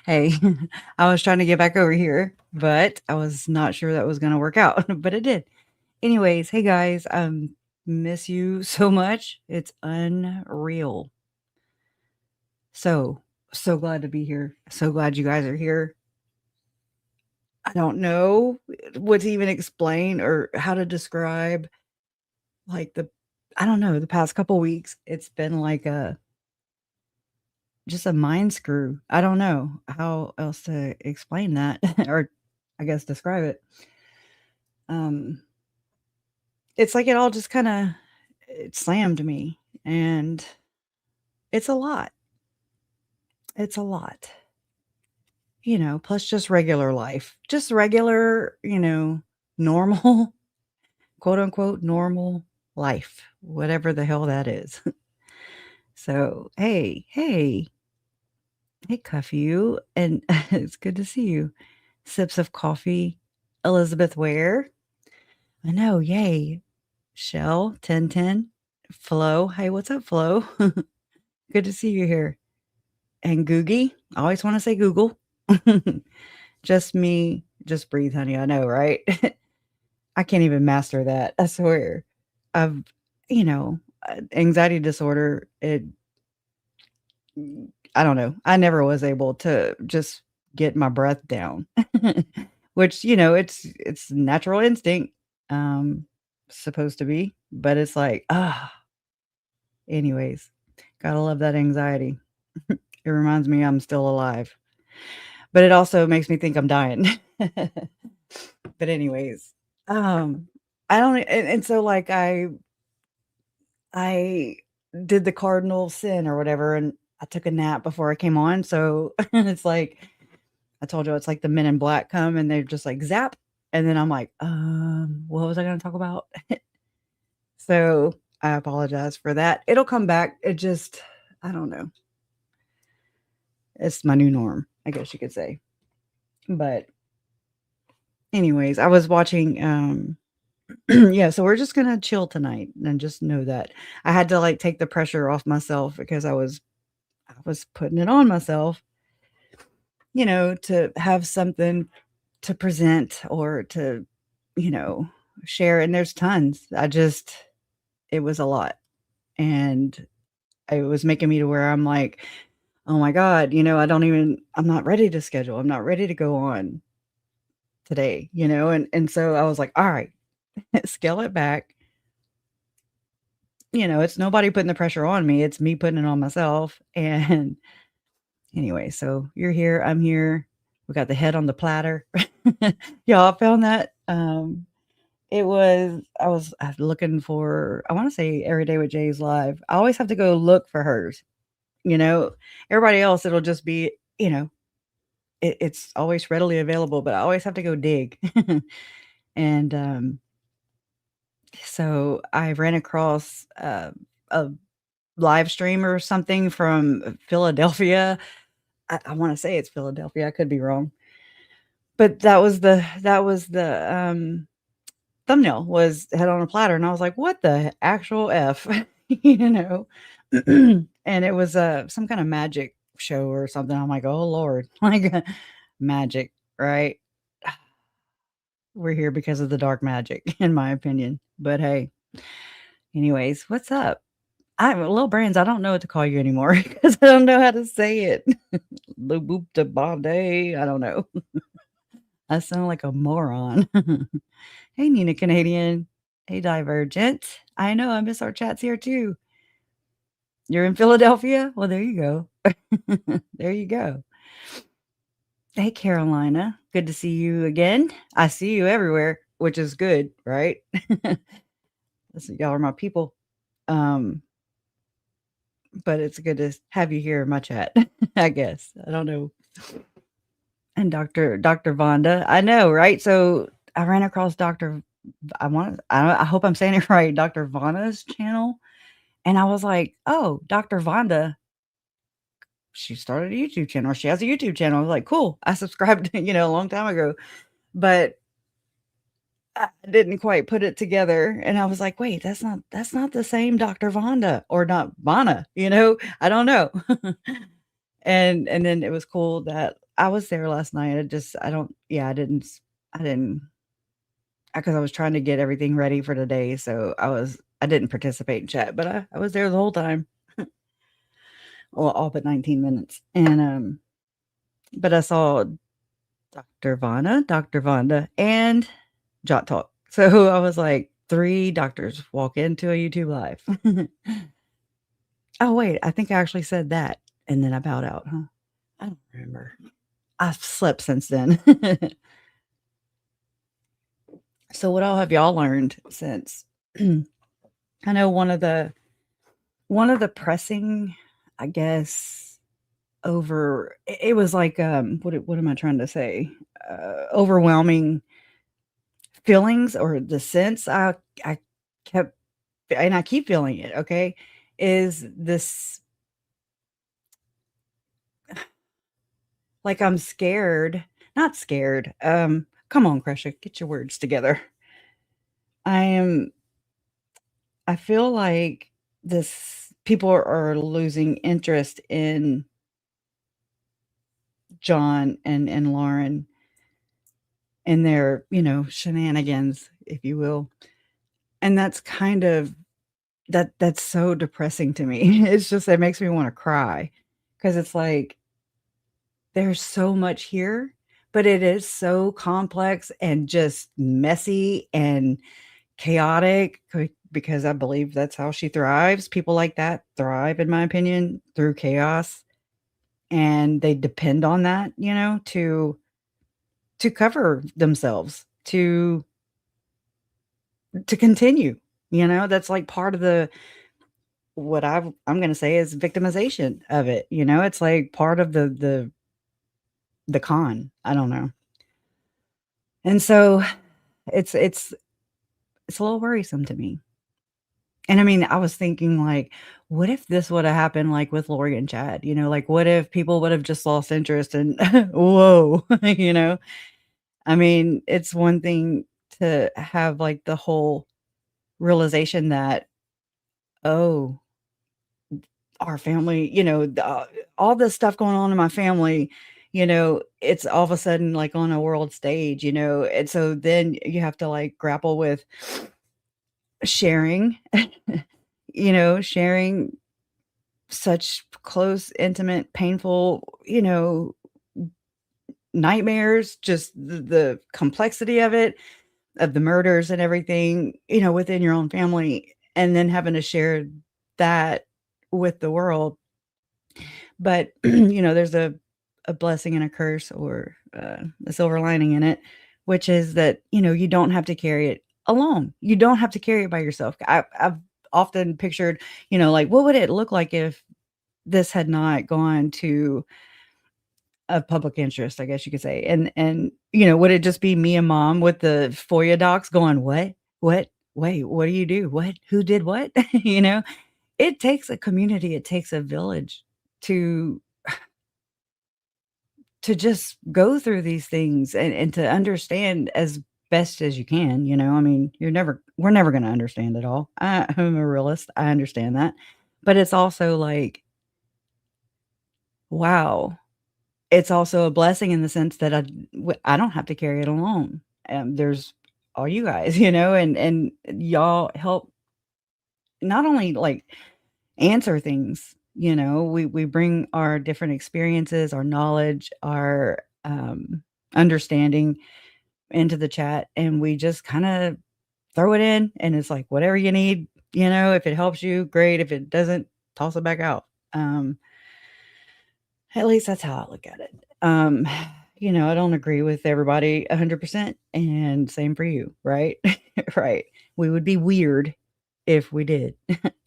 Hey, I was trying to get back over here, but I was not sure that was going to work out, but it did. Anyways, hey guys, miss you so much. It's unreal. So glad to be here. So glad you guys are here. I don't know what to even explain or how to describe like I don't know, the past couple weeks. It's been like just a mind screw. I don't know how else to explain that or I guess describe it. Um, it's like it all just kinda it slammed me, and it's a lot. It's a lot, plus just regular life. Just regular, normal, quote, unquote, "normal life," whatever the hell that is. So, hey, Cuff you, and it's good to see you. Sips of coffee, Elizabeth Ware. I know, yay. Shell, 1010, Flo. Hey, what's up, Flo? Good to see you here. And Googie. I always want to say Google. Just me. Just breathe, honey. I know, right? I can't even master that. I swear. I've, anxiety disorder. I don't know. I never was able to just get my breath down, which, it's natural instinct, supposed to be, but it's like, anyways, gotta love that anxiety. It reminds me I'm still alive, but it also makes me think I'm dying. But anyways, I don't, and so like I did the cardinal sin or whatever, and I took a nap before I came on. So it's like I told you, it's like the Men in Black come and they're just like zap, and then I'm like, what was I going to talk about? So I apologize for that. It'll come back. It just, I don't know. It's my new norm, I guess you could say. But anyways, I was watching yeah, so we're just going to chill tonight and just know that I had to like take the pressure off myself because I was putting it on myself, to have something to present or to, you know, share, and there's tons. It was a lot, and it was making me to where I'm like, "Oh my god, I'm not ready to schedule. I'm not ready to go on today," and so I was like, "All right, scale it back." It's nobody putting the pressure on me. It's me putting it on myself. And anyway, so you're here, I'm here. We got the head on the platter. Y'all found that? I was looking for, I want to say Every Day with Jay's live. I always have to go look for hers. You know, Everybody else, it'll just be, it's always readily available, but I always have to go dig. And so I ran across a live stream or something from Philadelphia. I want to say it's Philadelphia. I could be wrong, but that was the thumbnail was head on a platter, and I was like, "What the actual f?" you know? And it was, some kinda magic show or something. I'm like, "Oh lord." Like, magic, right? We're here because of the dark magic, in my opinion. But hey, anyways, what's up? Lil Brands, I don't know what to call you anymore because I don't know how to say it. Lil boop da ba day. I don't know. I sound like a moron. Hey, Nina Canadian. Hey, Divergent. I know, I miss our chats here too. You're in Philadelphia? Well, there you go. There you go. Hey, Carolina. Good to see you again. I see you everywhere, which is good, right? Listen, y'all are my people. Um, but it's good to have you here in my chat, I guess. I don't know. And Dr. Vonda. I know, right? So I ran across I hope I'm saying it right, Dr. Vanda's channel. And I was like, "Oh, Dr. Vonda, she started a YouTube channel, or she has a YouTube channel." I was like, "Cool." I subscribed, a long time ago, but I didn't quite put it together. And I was like, "Wait, that's not the same Dr. Vonda or not Vana, I don't know." And then it was cool that I was there last night. I don't yeah, I didn't because I was trying to get everything ready for today, so I didn't participate in chat, but I was there the whole time. Well, all but 19 minutes. And but I saw Dr. Vonda, and Jot Talk. So I was like, 3 doctors walk into a YouTube live. Oh, wait, I think I actually said that, and then I bowed out, huh? I don't remember. I've slept since then. So what all have y'all learned since? I know one of the pressing, I guess, it was like, what am I trying to say? Overwhelming feelings or the sense I kept and I keep feeling it, okay, is this like I'm scared, not scared. Come on, Kresha, get your words together. I am I feel like this people are losing interest in John and Lauren and their, shenanigans, if you will. And that's kind of that's so depressing to me. It's just it makes me wanna cry because it's like there's so much here, but it is so complex and just messy and chaotic because I believe that's how she thrives. People like that thrive, in my opinion, through chaos, and they depend on that, to cover themselves, to continue, That's like part of the what I'm gonna say is victimization of it, It's like part of the con. I don't know. And so it's a little worrisome to me. And I mean, I was thinking like, what if this would have happened like with Lori and Chad? Like what if people would have just lost interest and whoa, I mean, it's one thing to have like the whole realization that, oh, our family, all this stuff going on in my family, it's all of a sudden like on a world stage, and so then you have to like grapple with sharing, sharing such close, intimate, painful, nightmares, just the complexity of it, of the murders and everything, within your own family, and then having to share that with the world. But, there's a blessing and a curse or, a silver lining in it, which is that, you don't have to carry it alone. You don't have to carry it by yourself. I've often pictured, like, what would it look like if this had not gone to a public interest, I guess you could say, and, would it just be me and mom with the FOIA docs going, "What? What? Wait, what do you do? What? Who did what?" You know? It takes a community, it takes a village to just go through these things and to understand as best as you can, I mean, we're never gonna understand it all. I'm a realist, I understand that. But it's also like, wow, it's also a blessing in the sense that I don't have to carry it alone. There's all you guys, and y'all help not only, like, answer things, we bring our different experiences, our knowledge, our, understanding into the chat, and we just kinda throw it in, and it's like, "Whatever you need," if it helps you, great, if it doesn't, toss it back out. At least that's how I look at it. I don't agree with everybody 100%, and same for you, right? Right. We would be weird if we did.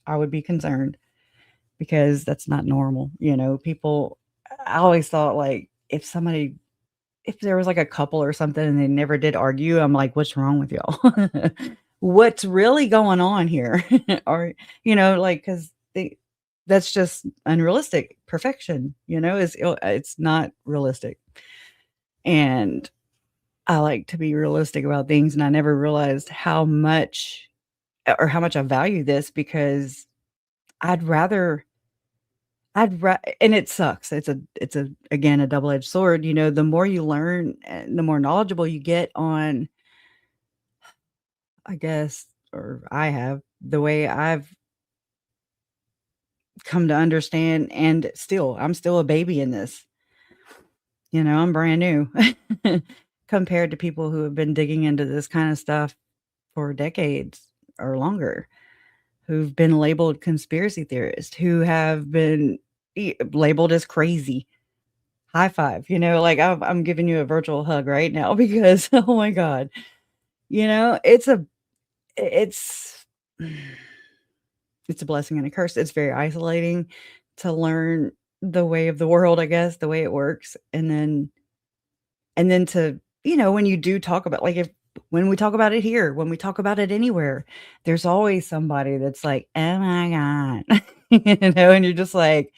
I would be concerned because that's not normal, people I always thought, like, if there was, like, a couple or something and they never did argue, I'm like, "What's wrong with y'all? What's really going on here?" Or, like, 'cause they that's just unrealistic. Perfection, it's not realistic. And I like to be realistic about things, and I never realized how much or how much I value this because I'd rather and it sucks. It's again, a double-edged sword, the more you learn and the more knowledgeable you get on, I guess, or I have, the way I've come to understand, and I'm still a baby in this, I'm brand new compared to people who have been digging into this kind of stuff for decades or longer, who've been labeled conspiracy theorists, who have been labeled as crazy. High five, like I'm giving you a virtual hug right now because oh my god, it's it's a blessing and a curse. It's very isolating to learn the way of the world, I guess, the way it works, and then to, when you do talk about, like, if when we talk about it here, when we talk about it anywhere, there's always somebody that's like, "Oh my god." And you're just like,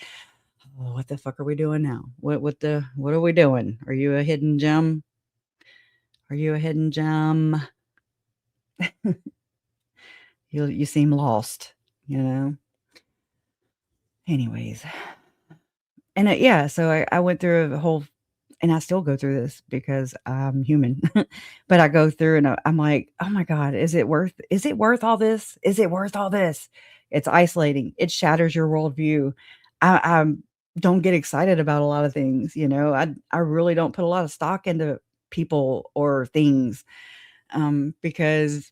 "Oh, what the fuck are we doing now? What are we doing? Are you a hidden gem? Are you a hidden gem?" You seem lost, you know? Anyways, and, yeah, so I went through a whole, and I still go through this because I'm human, but I go through and I'm like, "Oh my god, is it worth all this? Is it worth all this?" It's isolating, it shatters your worldview. I don't get excited about a lot of things, I really don't put a lot of stock into people or things, because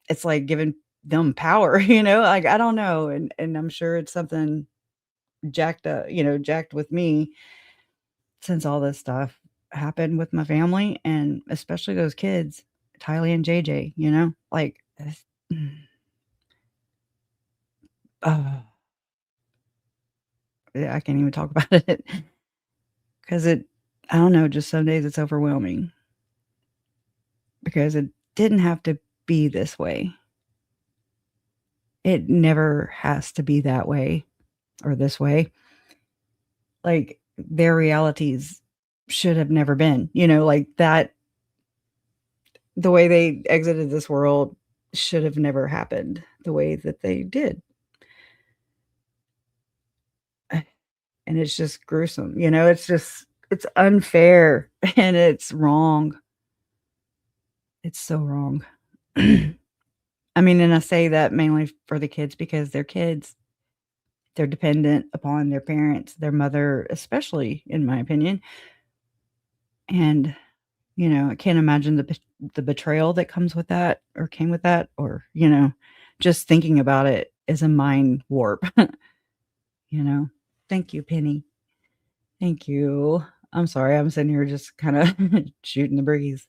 it's like giving them power, like, I don't know, and I'm sure it's something jacked with me since all this stuff happened with my family, and especially those kids, Tylee and JJ, like, oh, yeah, I can't even talk about it because I don't know, just some days it's overwhelming because it didn't have to be this way. It never has to be that way or this way. Like, their realities should have never been, like that, the way they exited this world should have never happened the way that they did. And it's just gruesome, it's unfair and it's wrong. It's so wrong. I mean, and I say that mainly for the kids because they're kids. They're dependent upon their parents, their mother, especially, in my opinion. And, I can't imagine the betrayal that comes with that or came with that, or, just thinking about it is a mind warp, you know? Thank you, Penny. Thank you. I'm sorry, I'm sitting here just kinda shooting the breeze.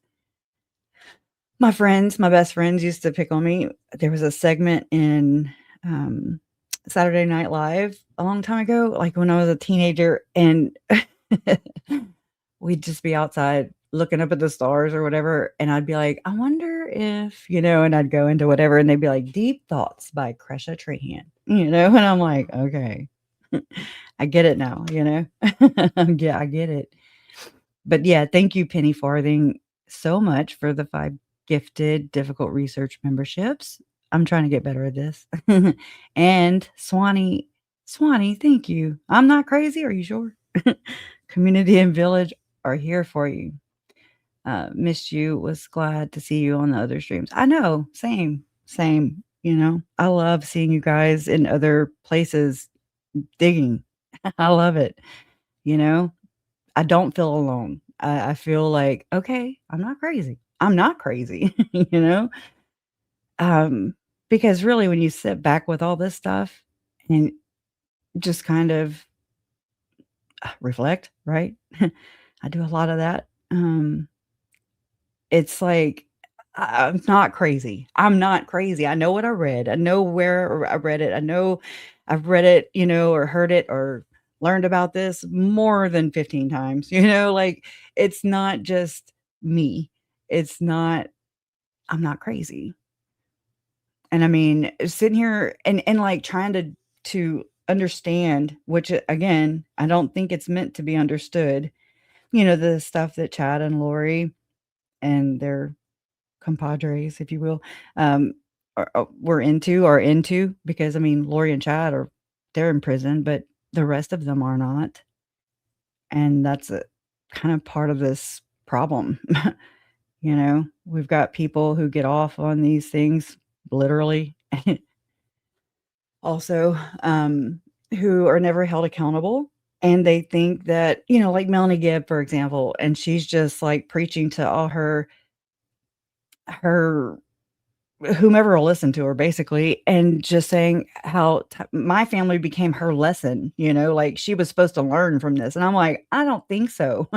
My best friends used to pick on me. There was a segment in, um, Saturday Night Live a long time ago, like, when I was a teenager, and we'd just be outside looking up at the stars or whatever, and I'd be like, "I wonder if," and I'd go into whatever, and they'd be like, "Deep Thoughts by Cresha Trahan," and I'm like, "Okay. I get it now," Yeah, I get it. But yeah, thank you, Penny Farthing, so much for the 5 gifted difficult research memberships. I'm trying to get better at this. And Swanee, thank you. I'm not crazy, are you sure? Community and Village are here for you. Missed you, was glad to see you on the other streams. I know, same, I love seeing you guys in other places digging. I love it, you know? I don't feel alone. I feel like, "Okay, I'm not crazy. I'm not crazy," you know? Um, because really when you sit back with all this stuff and just kind of, reflect, right? I do a lot of that. It's like, I'm not crazy. I'm not crazy. I know what I read. I know where I read it. I know I've read it, or heard it or learned about this more than 15 times, like, it's not just me. It's not I'm not crazy. And I mean, sitting here and like trying to understand, which again, I don't think it's meant to be understood, the stuff that Chad and Lori and their compadres, if you will, are into because, I mean, Lori and Chad they're in prison, but the rest of them are not, and that's a kind of part of this problem. We've got people who get off on these things literally, also, who are never held accountable, and they think that, like Melanie Gibb, for example, and she's just, like, preaching to all her whomever will listen to her basically, and just saying how my family became her lesson, like she was supposed to learn from this. And I'm like, I don't think so.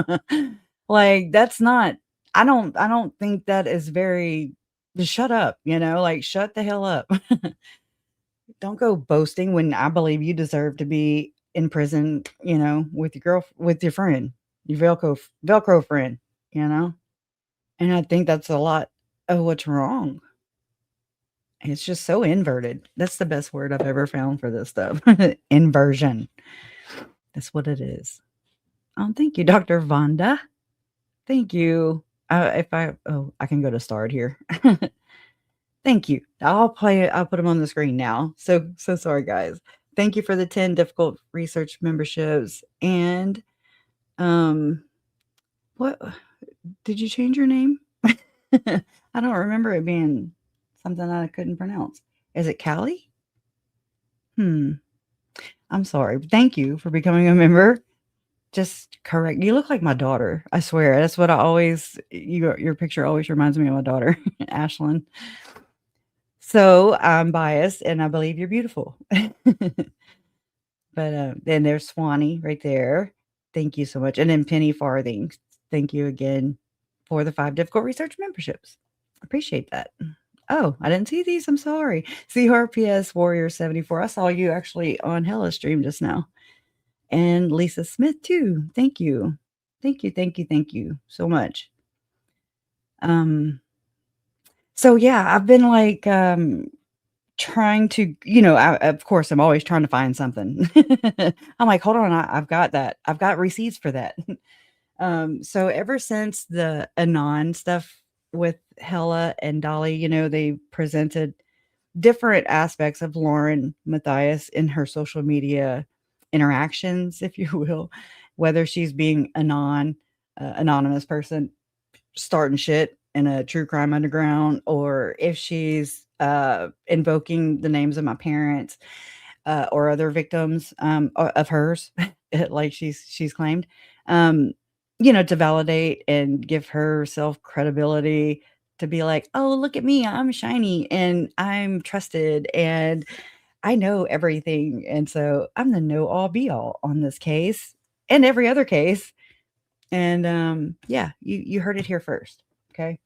Like, that's not, I don't think that is very, just shut up, like shut the hell up. Don't go boasting when I believe you deserve to be in prison, with your with your friend, your Velcro friend, you know? And I think that's a lot of what's wrong. It's just so inverted. That's the best word I've ever found for this stuff. Inversion. That's what it is. Thank you, Dr. Vonda. Thank you. I can go to start here. Thank you. I'll put them on the screen now. So sorry, guys. Thank you for the 10 difficult research memberships. And, what did you change your name? I don't remember it being something that I couldn't pronounce. Is it Callie? I'm sorry. Thank you for becoming a member. Just correct. You look like my daughter. I swear. That's what I always, your picture always reminds me of my daughter, Ashlyn. So I'm biased and I believe you're beautiful. But then there's Swanee right there. Thank you so much. And then Penny Farthing. Thank you again for the 5 difficult research memberships. Appreciate that. Oh, I didn't see these. I'm sorry. CRPS Warrior 74. I saw you actually on Hella stream just now. And Lisa Smith too. Thank you. Thank you. Thank you. Thank you so much. So yeah, I've been like trying to, of course I'm always trying to find something. I'm like, hold on, I've got that. I've got receipts for that. So ever since the Anon stuff with Hella and Dolly, they presented different aspects of Lauren Matthias in her social media interactions, if you will, whether she's being anonymous person starting shit in a true crime underground, or if she's invoking the names of my parents or other victims of hers, like she's claimed, to validate and give herself credibility to be like, oh, look at me, I'm shiny and I'm trusted and I know everything. And so I'm the know all be all on this case and every other case. And yeah, you heard it here first. Okay.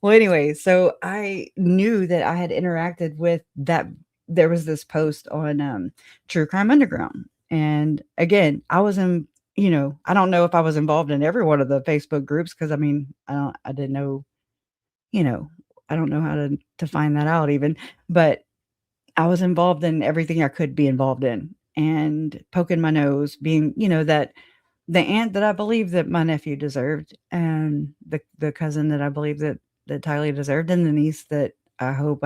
Well, anyway, so I knew that I had interacted with that. There was this post on True Crime Underground. And again, I was in, I don't know if I was involved in every one of the Facebook groups because I didn't know, I don't know how to find that out even, but I was involved in everything I could be involved in and poking my nose, being, that the aunt that I believe that my nephew deserved, and the cousin that I believe that Tylee deserved, and the niece that I hope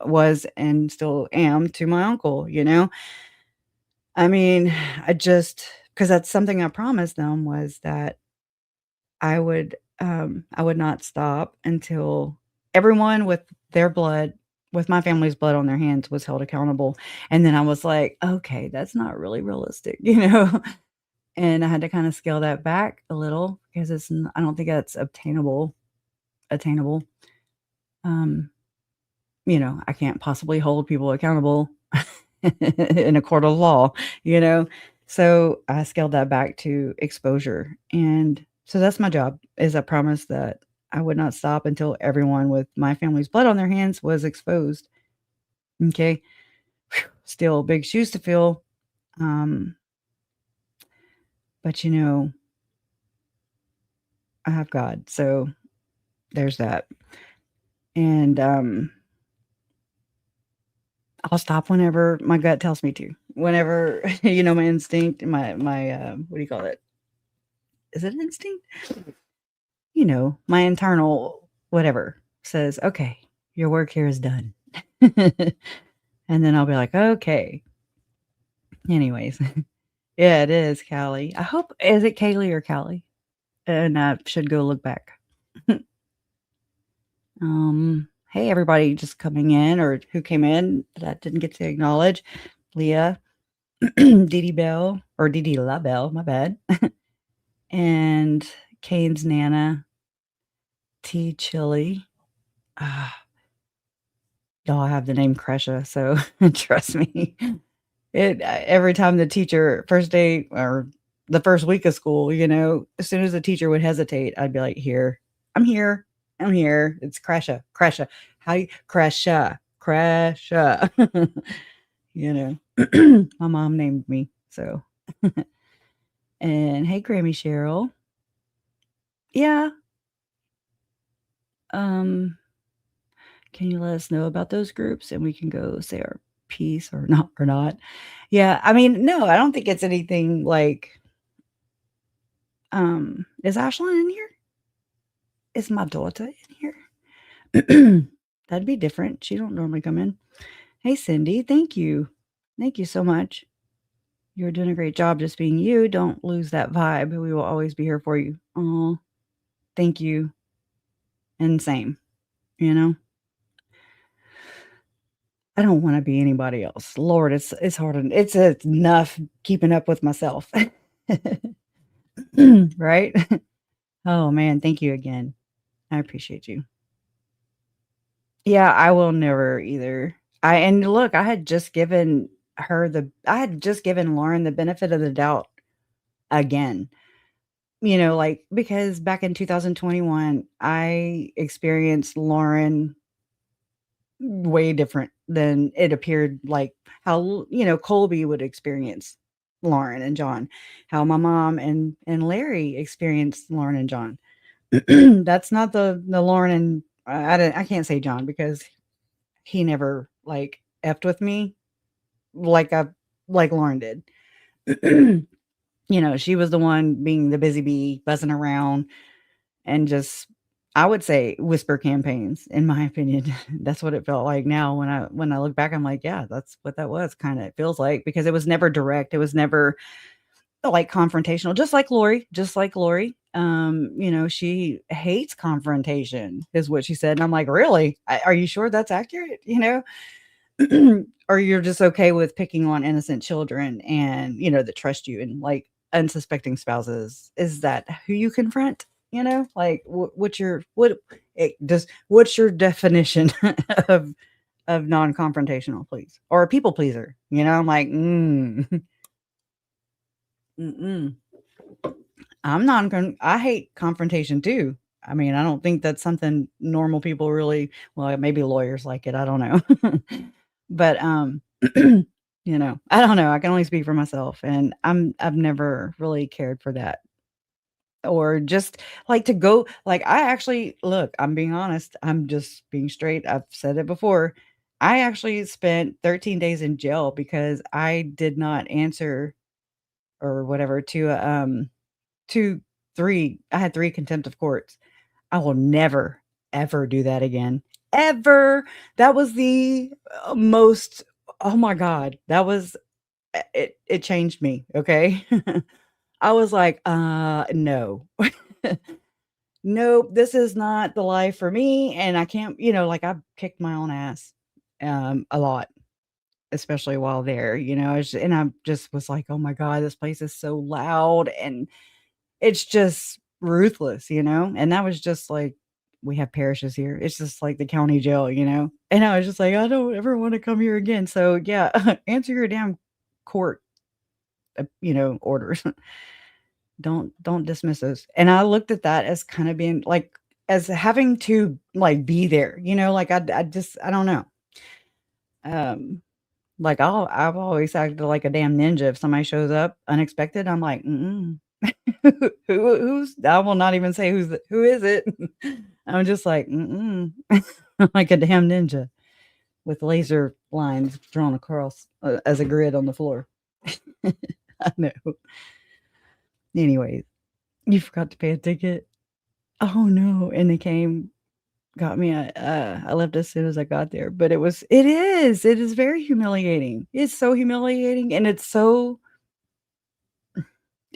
was and still am to my uncle, I mean, because that's something I promised them, was that I would not stop until everyone with my family's blood on their hands was held accountable. And then I was like, okay, that's not really realistic, And I had to kind of scale that back a little because I don't think that's attainable. I can't possibly hold people accountable in a court of law, So I scaled that back to exposure. And so that's my job, is I promised that I would not stop until everyone with my family's blood on their hands was exposed. Okay. Still big shoes to fill. But I have God. So there's that. And I'll stop whenever my gut tells me to. Whenever, my instinct, my what do you call it? Is it instinct? My internal whatever says, okay, your work here is done. And then I'll be like, okay. Anyways, Yeah, it is Callie. I hope is it Kaylee or Callie? And I should go look back. Hey, everybody just coming in or who came in that I didn't get to acknowledge. Leah, Dee Bell, or Dee La Bell, my bad. And Kane's Nana, T Chili. Y'all have the name Kresha, so trust me. It every time the teacher first day or the first week of school, as soon as the teacher would hesitate, I'd be like, "Here. I'm here. I'm here. It's Kresha. Kresha. How you Kresha. Kresha." You know. My mom named me, so. And hey, Grammy Cheryl. Yeah. Um, can you let us know about those groups and we can go say our piece or not? Yeah, I mean, no, I don't think it's anything like is Ashlyn in here? Is my daughter in here? That'd be different. She don't normally come in. Hey, Cindy, thank you. Thank you so much. You're doing a great job just being you. Don't lose that vibe. We will always be here for you. Oh, thank you. And same, you know? I don't wanna be anybody else. Lord, it's hard and it's enough keeping up with myself. Right? Oh, man, thank you again. I appreciate you. Yeah, I will never either. And look, I had just given Lauren the benefit of the doubt again. Like, because back in 2021, I experienced Lauren way different than it appeared like how, Colby would experience Lauren and John, how my mom and Larry experienced Lauren and John. That's not the Lauren and I can't say John because he never like effed with me like like Lauren did. She was the one being the busy bee, buzzing around and just I would say whisper campaigns, in my opinion. That's what it felt like now when I look back, I'm like, yeah, that's what that was kinda it feels like because it was never direct. It was never like confrontational, just like Lori. She hates confrontation is what she said. And I'm like, really? Are you sure that's accurate? Or you're just okay with picking on innocent children and, that trust you and like unsuspecting spouses. Is that who you confront? Like what's your definition of non-confrontational, please? Or a people pleaser? I'm like, mm-mm. I hate confrontation too. I mean, I don't think that's something normal people really well, maybe lawyers like it, I don't know. But, I don't know, I can only speak for myself, and I've never really cared for that. Or just, like, to go like, I actually look, I'm being honest, I'm just being straight, I've said it before. I actually spent 13 days in jail because I did not answer or whatever to, 2, 3 I had 3 contempt of courts. I will never, ever do that again. Ever. That was the, most oh my god, that was it changed me, okay? I was like, no. Nope, this is not the life for me, and I can't" like, I've kicked my own ass, a lot, especially while there, and I just was like, "Oh my god, this place is so loud," and it's just ruthless, and that was just like we have parishes here. It's just like the county jail. And I was just like, "I don't ever wanna come here again." So, yeah, answer your damn court, orders. Don't dismiss those. And I looked at that as kinda being like as having to, like, be there, like, I just I don't know. Um, like, I've always acted like a damn ninja if somebody shows up unexpected, I'm like, "Mm-mm." Who's I will not even say who is it? I'm just like, "Mm-mm." Like a damn ninja with laser lines drawn across, as a grid on the floor. I know. Anyways, you forgot to pay a ticket? Oh, no, and they came, got me I left as soon as I got there, but it is very humiliating. It's so humiliating, and it's so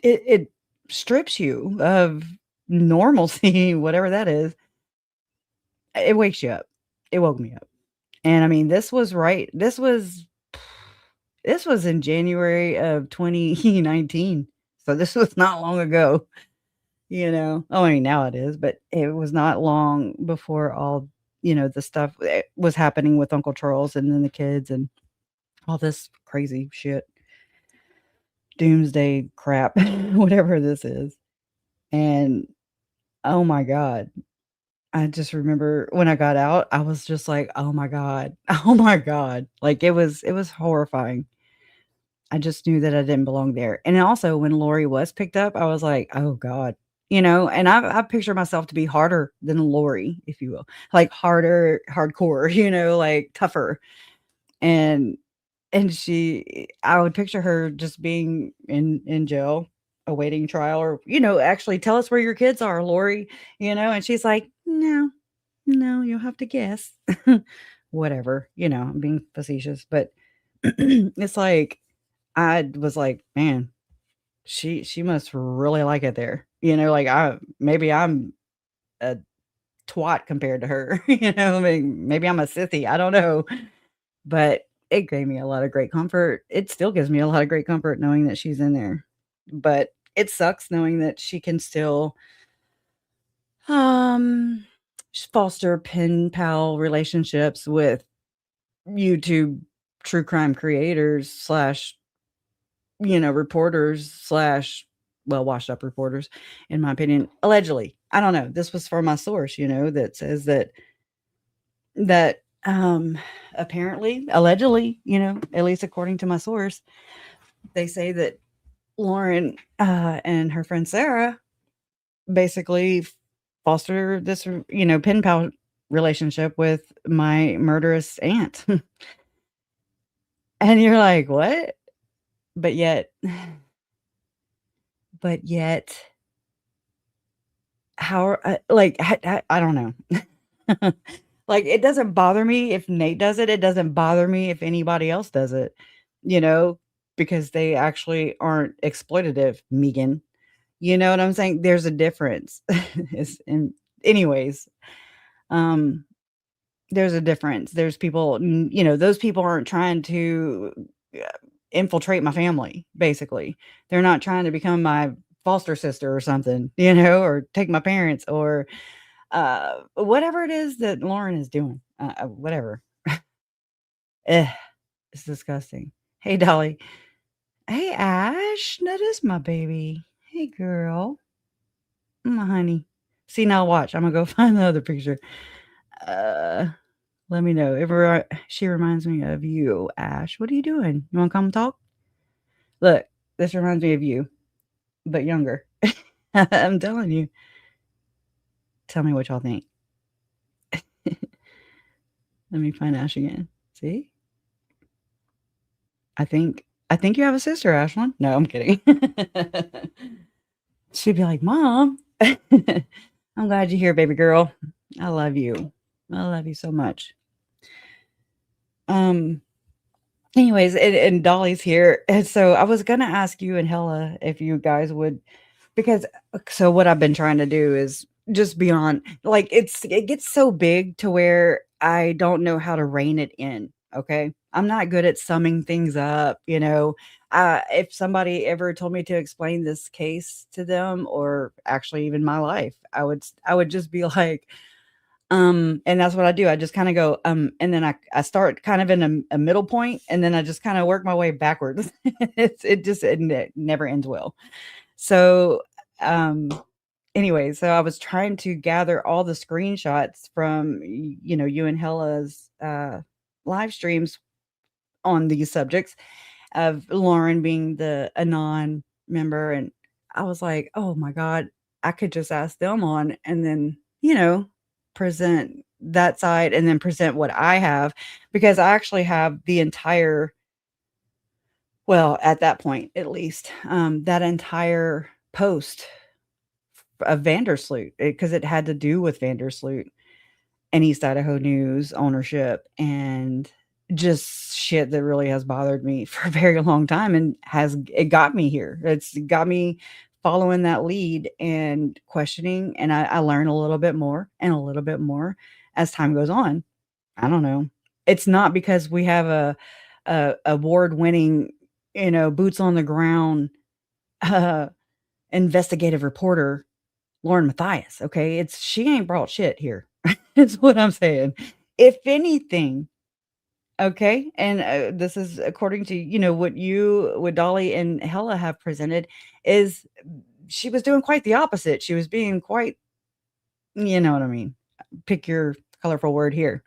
it strips you of normalcy, whatever that is. It wakes you up. It woke me up. And I mean, this was in January of 2019. So this was not long ago, you know. Oh, I mean, now it is, but it was not long before all, the stuff was happening with Uncle Charles and then the kids and all this crazy shit, doomsday crap, whatever this is. And oh my God. I just remember when I got out, I was just like, "Oh my god. Oh my god." Like, it was horrifying. I just knew that I didn't belong there. And also when Lori was picked up, I was like, "Oh god." And I picture myself to be harder than Lori, if you will. Like, harder, hardcore, like, tougher. And I would picture her just being in jail awaiting trial or, "Actually, tell us where your kids are, Lori," and she's like, "No. No, you'll have to guess." Whatever, I'm being facetious, but it's like, I was like, "Man, she must really like it there." Like, maybe I'm a twat compared to her, I mean, maybe I'm a sissy, I don't know, but it gave me a lot of great comfort. It still gives me a lot of great comfort knowing that she's in there, but it sucks knowing that she can still, um, foster pen pal relationships with YouTube true crime creators slash, reporters slash, well, washed up reporters, in my opinion, allegedly. I don't know. This was from my source, that says that apparently, allegedly, at least according to my source, they say that Lauren and her friend Sarah basically foster this, pen pal relationship with my murderous aunt. And you're like, "What?" But yet but yet, how like, I don't know. Like, it doesn't bother me if Nate does it, it doesn't bother me if anybody else does it, you know, because they actually aren't exploitative, Megan. You know what I'm saying? There's a difference. It's in anyways, um, there's a difference. There's people, those people aren't trying to, uh, infiltrate my family, basically. They're not trying to become my foster sister or something, or take my parents or, whatever it is that Lauren is doing, whatever. Ugh, it's disgusting. Hey, Dolly. Hey, Ash. That is my baby. Hey, girl. My honey. See, now watch. I'm gonna go find the other picture. Uh, Let me know. She reminds me of you, Ash. What are you doing? You wanna come talk? Look, this reminds me of you, but younger. I'm telling you. Tell me what y'all think. Let me find Ash again. See? I think you have a sister, Ashlyn. No, I'm kidding. She'd be like, "Mom, I'm glad you're here, baby girl. I love you. I love you so much." Um, Anyways, and Dolly's here. And so I was gonna ask you and Hella if you guys would, because so what I've been trying to do is just beyond, like, it gets so big to where I don't know how to rein it in. Okay. I'm not good at summing things up. If somebody ever told me to explain this case to them or actually even my life, I would just be like, and that's what I do. I just kinda go, and then I start kind of in a middle point, and then I just kinda work my way backwards. It never ends well. So, um, anyway, so I was trying to gather all the screenshots from, you and Hella's, live streams on these subjects of Lauren being the Anon member, and I was like, "Oh my god, I could just ask them on and then, present that side and then present what I have," because I actually have the entire, well, at that point, at least, that entire post of VanderSloot, because it had to do with VanderSloot and East Idaho News ownership and just shit that really has bothered me for a very long time and it got me here. It's got me following that lead and questioning, and I learn a little bit more and a little bit more as time goes on. I don't know. It's not because we have a award-winning, boots on the ground, uh, investigative reporter, Lauren Matthias, okay? She ain't brought shit here. Is what I'm saying. If anything, okay, and, this is according to, what Dolly and Hella have presented, is she was doing quite the opposite. She was being quite, you know what I mean? Pick your colorful word here.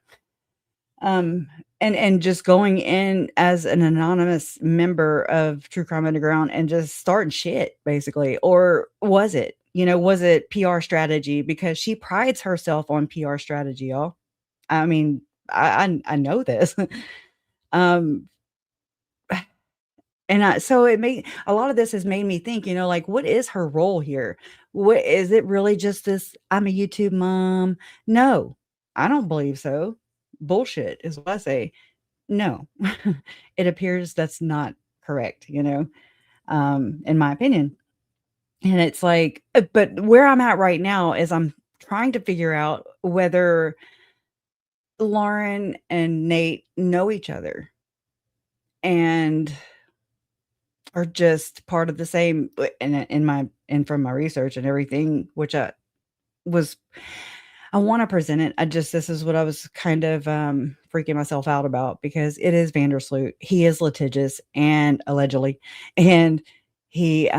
Um, and just going in as an anonymous member of True Crime Underground and just starting shit, basically. Or was it? Was it PR strategy? Because she prides herself on PR strategy, y'all. I mean, I know this. Um, and so it made a lot of this has made me think, like, what is her role here? What is it really just this? I'm a YouTube mom. No, I don't believe so. Bullshit is what I say. No, it appears that's not correct, in my opinion. And it's like, but where I'm at right now is I'm trying to figure out whether Lauren and Nate know each other and are just part of the same and from my research and everything, which was I wanna present it. This is what I was kind of, freaking myself out about because it is VanderSloot. He is litigious and allegedly, and he,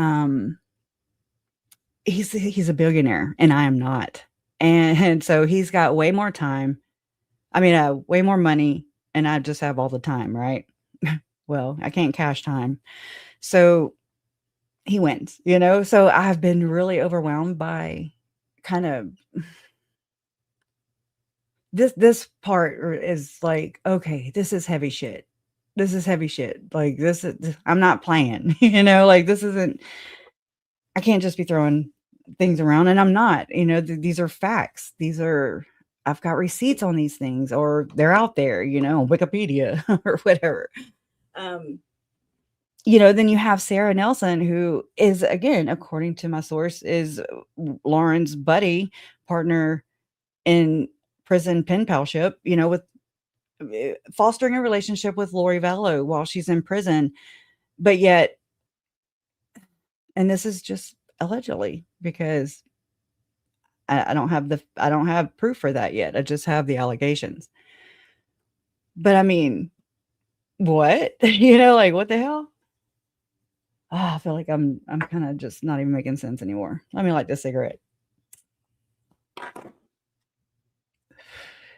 he's a billionaire, and I am not. And so he's got way more time. I mean, way more money, and I just have all the time, right? Well, I can't cash time. So he wins, So I've been really overwhelmed by kind of this part is like, okay, this is heavy shit. This is heavy shit. Like I'm not playing, like this isn't I can't just be throwing things around and I'm not, these are facts. I've got receipts on these things or they're out there, Wikipedia or whatever. Um, then you have Sarah Nelson, who is, again, according to my source, is Lauren's buddy, partner in prison pen palship, with fostering a relationship with Lori Vallow while she's in prison. But yet, and this is just allegedly because I don't have proof for that yet. I just have the allegations. But I mean, what? Like what the hell? Oh, I feel like I'm kind of just not even making sense anymore. Let me light this cigarette.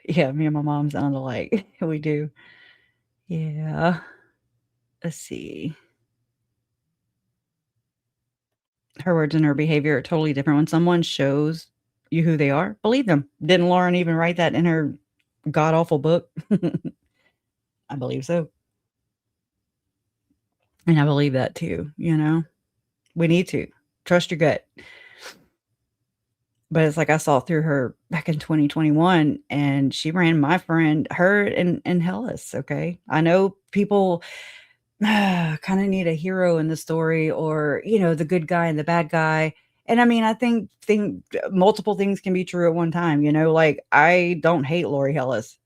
Yeah, me and my mom sound alike. We do. Yeah. Let's see. Her words and her behavior are totally different. When someone shows you who they are, believe them. Didn't Lauren even write that in her god awful book? I believe so. And I believe that too, We need to trust your gut. But it's like I saw through her back in 2021 and she ran my friend, her and Hellas, okay? I know people kind of need a hero in the story or, the good guy and the bad guy. And I mean, I think multiple things can be true at one time, like I don't hate Lori Hellas.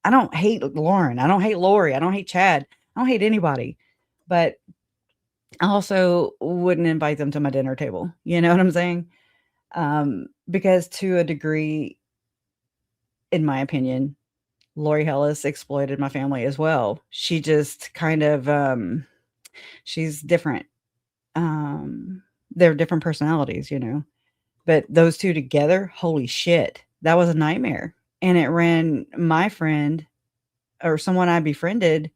I don't hate Lauren. I don't hate Lori. I don't hate Chad. I don't hate anybody. But I also wouldn't invite them to my dinner table. You know what I'm saying? Because to a degree, in my opinion, Lori Hellas exploited my family as well. She just kind of, she's different. They're different personalities, but those two together, holy shit, that was a nightmare. And it ran my friend or someone I befriended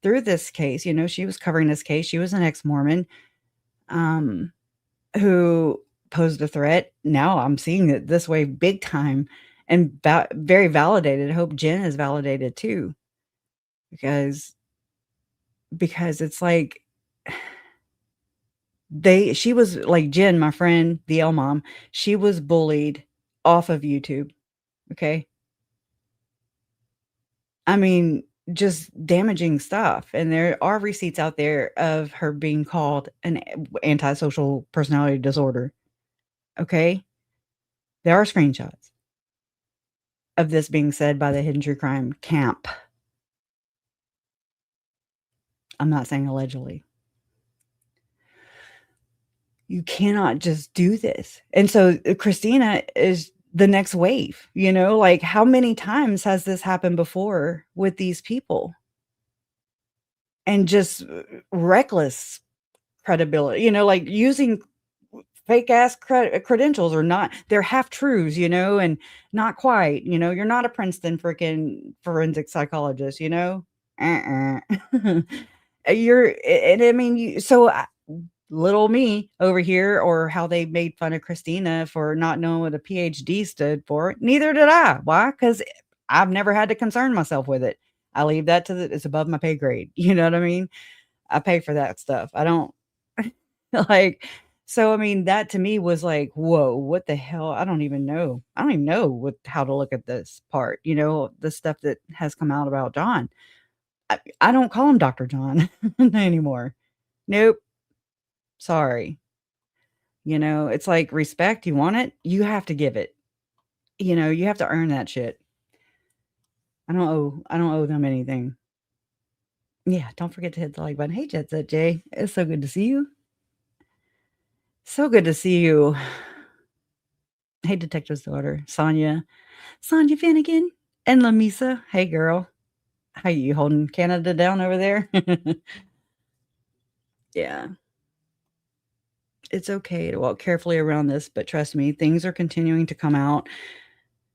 through this case. She was covering this case. She was an ex-Mormon, who posed a threat. Now I'm seeing it this way big time and very validated. I hope Jen is validated too, because it's like she was like Jen, my friend, the L mom, she was bullied off of YouTube. Okay. I mean, just damaging stuff, and there are receipts out there of her being called an antisocial personality disorder, okay? There are screenshots of this being said by the Hidden True Crime camp. I'm not saying allegedly. You cannot just do this. And so Christina is the next wave, like how many times has this happened before with these people? And just reckless credibility, like using fake ass credentials or not, they're half truths, and not quite, you're not a Princeton freaking forensic psychologist, uh-uh. And I mean, little me over here, or how they made fun of Christina for not knowing what a PhD stood for. Neither did I. Why? Because I've never had to concern myself with it. I leave that to it's above my pay grade. You know what I mean? I pay for that stuff. I don't like, so I mean, that to me was like, whoa, what the hell? I don't even know. I don't even know how to look at this part, the stuff that has come out about John. I don't call him Dr. John anymore. Nope. Sorry. It's like respect. You want it? You have to give it. You have to earn that shit. I don't owe them anything. Yeah, don't forget to hit the like button. Hey, Jet Set Jay. It's so good to see you. So good to see you. Hey, Detective's daughter, Sonia Finnegan, and Lamisa. Hey, girl. How you holding Canada down over there? Yeah. It's okay to walk carefully around this, but trust me, things are continuing to come out.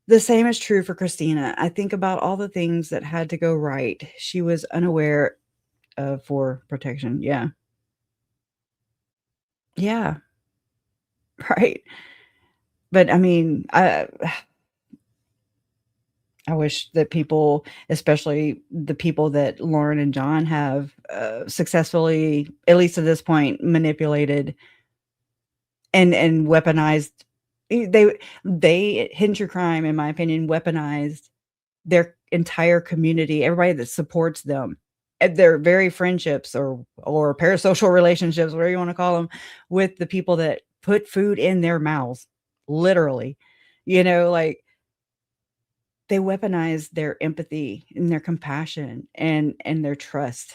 The same is true for Christina. I think about all the things that had to go right. She was unaware of for protection. Yeah. Yeah. Right. But I mean, I wish that people, especially the people that Lauren and John have successfully, at least to this point, manipulated and weaponized. They Hidden True Crime, in my opinion, weaponized their entire community, everybody that supports them, and their very friendships or parasocial relationships, whatever you want to call them, with the people that put food in their mouths, literally. Like they weaponize their empathy and their compassion and their trust.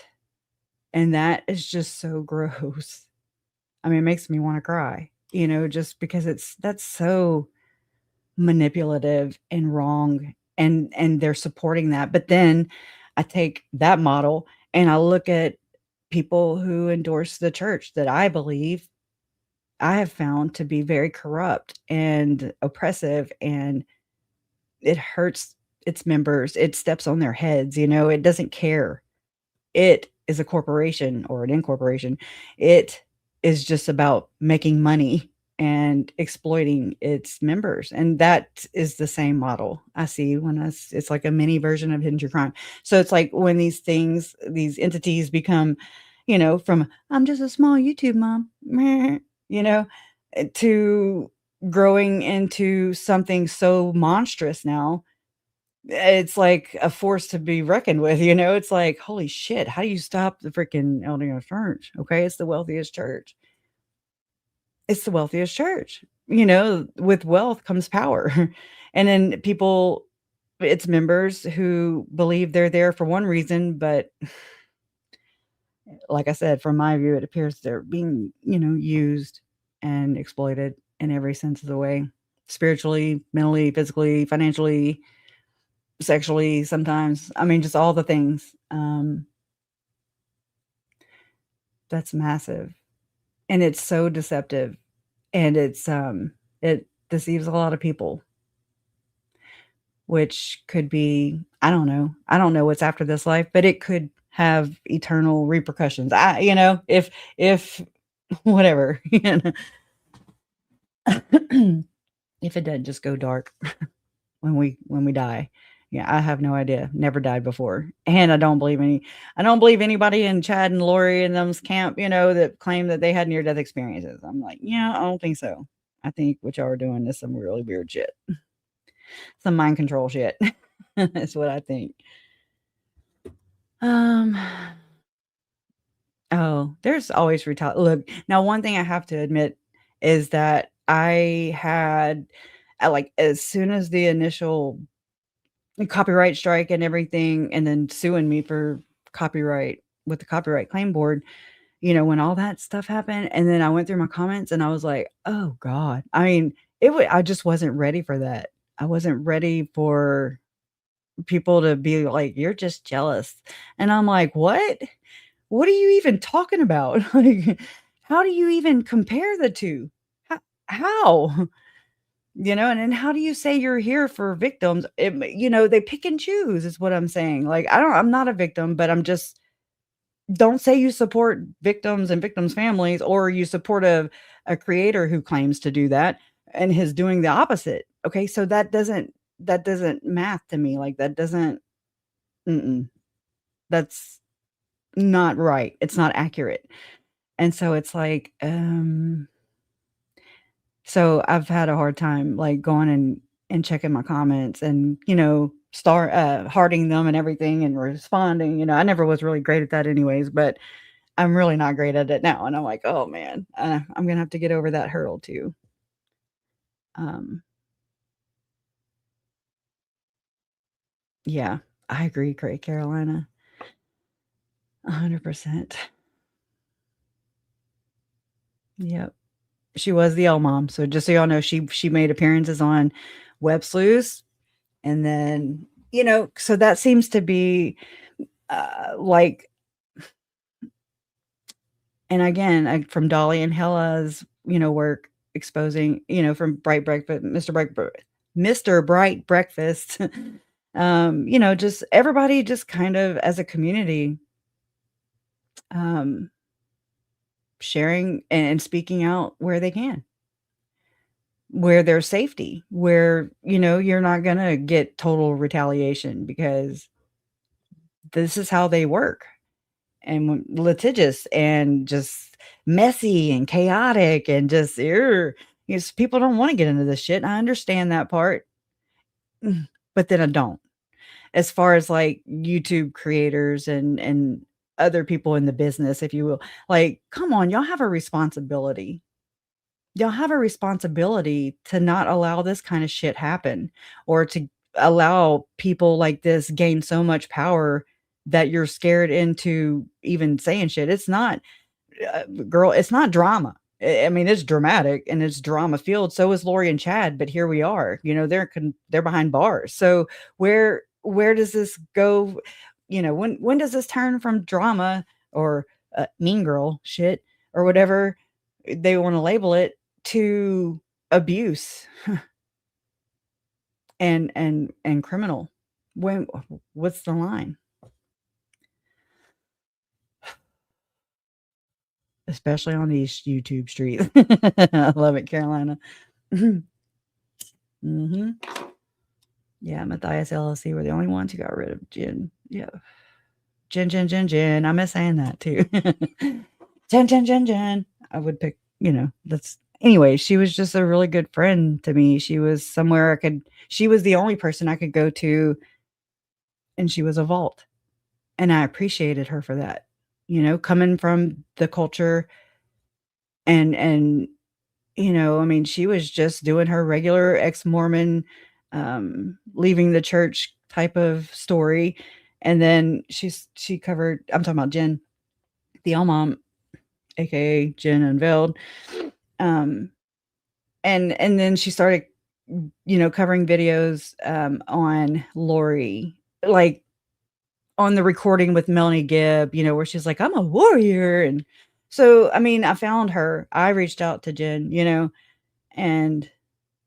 And that is just so gross. I mean, it makes me want to cry, just because that's so manipulative and wrong, and they're supporting that. But then I take that model and I look at people who endorse the church that I believe I have found to be very corrupt and oppressive, and it hurts its members. It steps on their heads, it doesn't care. It is a corporation or an incorporation. It is just about making money and exploiting its members, and that is the same model I see when it's like a mini version of Hidden True Crime. So it's like when these entities become, from I'm just a small YouTube mom, meh, you know, to growing into something so monstrous now. It's like a force to be reckoned with, it's like, holy shit, how do you stop the freaking LDS church? Okay, it's the wealthiest church. It's the wealthiest church. With wealth comes power. And then people, its members who believe they're there for one reason, but like I said, from my view, it appears they're being, used and exploited in every sense of the way, spiritually, mentally, physically, financially, sexually, sometimes. I mean, just all the things. That's massive. And it's so deceptive. And it deceives a lot of people, which could be, I don't know. I don't know what's after this life, but it could have eternal repercussions. If whatever, if it doesn't just go dark when we die. Yeah, I have no idea. Never died before. And I don't believe anybody in Chad and Lori and them's camp, that claim that they had near death experiences. I'm like, yeah, I don't think so. I think what y'all are doing is some really weird shit. Some mind control shit. That's what I think. Um, oh, there's always look, now one thing I have to admit is that I had like, as soon as the initial copyright strike and everything, and then suing me for copyright with the Copyright Claim Board, when all that stuff happened, and then I went through my comments and I was like, "Oh god." I mean, I just wasn't ready for that. I wasn't ready for people to be like, "You're just jealous." And I'm like, "What? What are you even talking about?" Like, how do you even compare the 2? Ho how? And then how do you say you're here for victims? They pick and choose is what I'm saying. Like, I'm not a victim, but I'm just don't say you support victims and victims' families, or you support a creator who claims to do that and is doing the opposite. Okay, so that doesn't math to me. Like, that doesn't mm-mm, that's not right. It's not accurate. And so it's like, so I've had a hard time, like, going and checking my comments and, hearting them and everything and responding. I never was really great at that anyways, but I'm really not great at it now, and I'm like, "Oh, man, I'm gonna have to get over that hurdle too." Um, yeah, I agree, Great Carolina, 100%. Yep. She was the L mom, so just so y'all know, she made appearances on Web Sleuths, and then, so that seems to be, like, and again, from Dolly and Hella's, work exposing, from Bright Breakfast Mr. Bright Breakfast, just everybody just kind of as a community, um, sharing and speaking out where they can, where there's safety, where, you're not gonna get total retaliation because this is how they work. And litigious and just messy and chaotic and just people don't wanna get into this shit, and I understand that part, but then I don't. As far as, like, YouTube creators and other people in the business, if you will, like, come on, y'all have a responsibility. Y'all have a responsibility to not allow this kinda shit happen, or to allow people like this gain so much power that you're scared into even saying shit. It's not girl, it's not drama. I mean, it's dramatic and it's drama filled. So is Lori and Chad, but here we are. They're behind bars. So where does this go? When does this turn from drama or mean girl shit or whatever they want to label it to abuse and criminal? When what's the line? Especially on these YouTube streets. I love it, Carolina. Mhm. Yeah, Matthias LLC were the only ones who got rid of Jen. Yeah. Jen, Jen, Jen, Jen. I miss saying that too. Jen, Jen, Jen, Jen. I would pick, that's anyway, she was just a really good friend to me. She was somewhere she was the only person I could go to, and she was a vault. And I appreciated her for that. Coming from the culture and I mean, she was just doing her regular ex-Mormon, leaving the church type of story, and then she covered I'm talking about Jen, the Mom, AKA Jen Unveiled, um, and then she started, covering videos, on Lori, like, on the recording with Melanie Gibb, where she's like, "I'm a warrior," and so, I mean, I found her. I reached out to Jen, and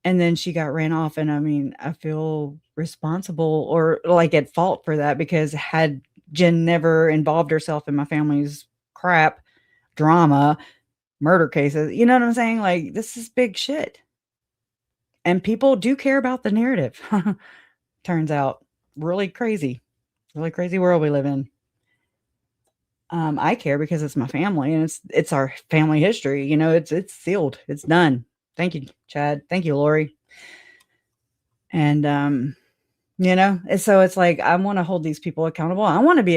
And then she got ran off, and I mean, I feel responsible or, like, at fault for that because had Jen never involved herself in my family's crap, drama, murder cases, you know what I'm saying? Like, this is big shit, and people do care about the narrative. Turns out. Really crazy world we live in. I care because it's my family, and it's our family history, it's sealed, it's done. Thank you, Chad. Thank you, Lori. And, you know? And so it's like, I wanna hold these people accountable. I wanna be